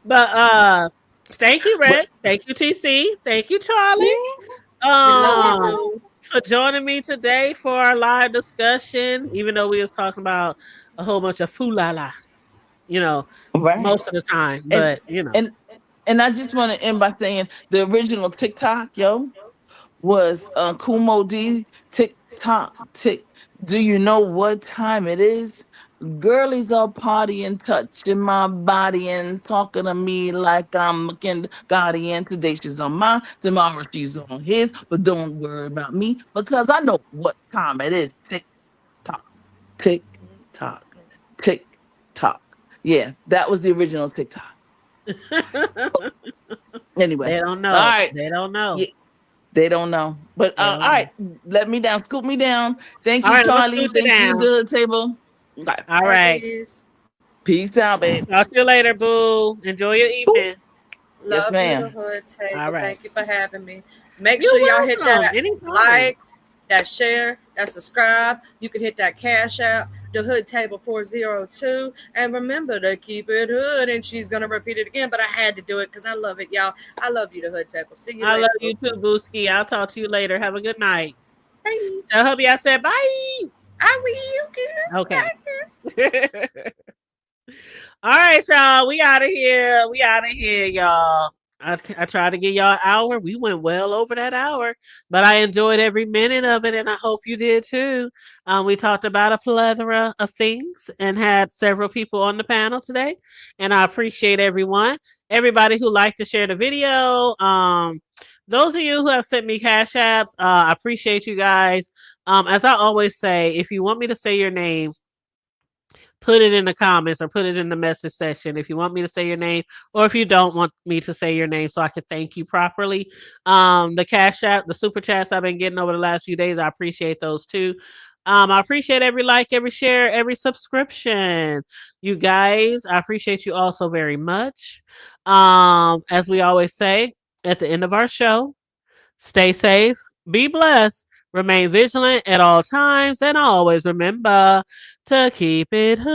B: But thank you,
D: What?
B: Rex. Thank you, TC. Thank you,
D: Yeah.
B: Charlie.
C: We love you,
B: Um,
C: boo.
B: for joining me today for our live discussion. Even though we was talking about a whole bunch of foolala, you know,
D: Right.
B: most of the time.
D: And
B: But
D: and and I just want to end by saying the original TikTok, yo, was Kumo D TikTok tick. Do you know what time it is? Girlies are partying, touching my body and talking to me like I'm a guardian. Today she's on mine, tomorrow she's on his. But don't worry about me because I know what time it is. Tick tock, tick tock, tick tock. Yeah, that was the original TikTok. Anyway,
B: they don't
D: all
B: know.
D: right.
B: They don't know.
D: Yeah, they don't know. But
B: They
D: all
B: don't know.
D: right, let me down, scoop me down. Thank
B: All
D: you,
B: right, I'm gonna
D: Charlie.
B: scoot you
D: Thank you,
B: down.
D: Good Table. Okay.
B: All
C: Bye,
B: right.
C: bees.
D: Peace out, babe.
B: Talk to you later, boo. Enjoy your
D: Boop.
B: evening.
D: Yes,
C: Love you, the
D: ma'am.
C: hood
B: All
C: table.
B: right.
C: Thank you for having me. Make
B: You're
C: sure y'all hit
B: welcome.
C: that
B: Anytime.
C: like, that share, that subscribe. You can hit that cash out, the hood table 402. And remember to keep it hood. And she's going to repeat it again, but I had to do it because I love it, y'all. I love you, the hood table. See you
B: I love
C: later,
B: you
C: boo.
B: too, Booski. I'll talk to you later. Have a good night.
C: Bye.
B: Tell hubby I said bye.
C: I will. Good.
B: Okay.
C: Bye.
B: All right, y'all. We out of here. We out of here, y'all. I tried to get y'all an hour. We went well over that hour, but I enjoyed every minute of it, and I hope you did too. We talked about a plethora of things and had several people on the panel today, and I appreciate everyone, everybody who liked to share the video. Those of you who have sent me cash apps, I appreciate you guys. As I always say, if you want me to say your name, put it in the comments or put it in the message section if you want me to say your name or if you don't want me to say your name so I can thank you properly. The cash app, the super chats I've been getting over the last few days, I appreciate those too. I appreciate every like, every share, every subscription. You guys, I appreciate you all so very much. As we always say at the end of our show, stay safe, be blessed, remain vigilant at all times, and always remember to keep it hood.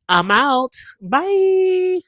B: I'm out. Bye.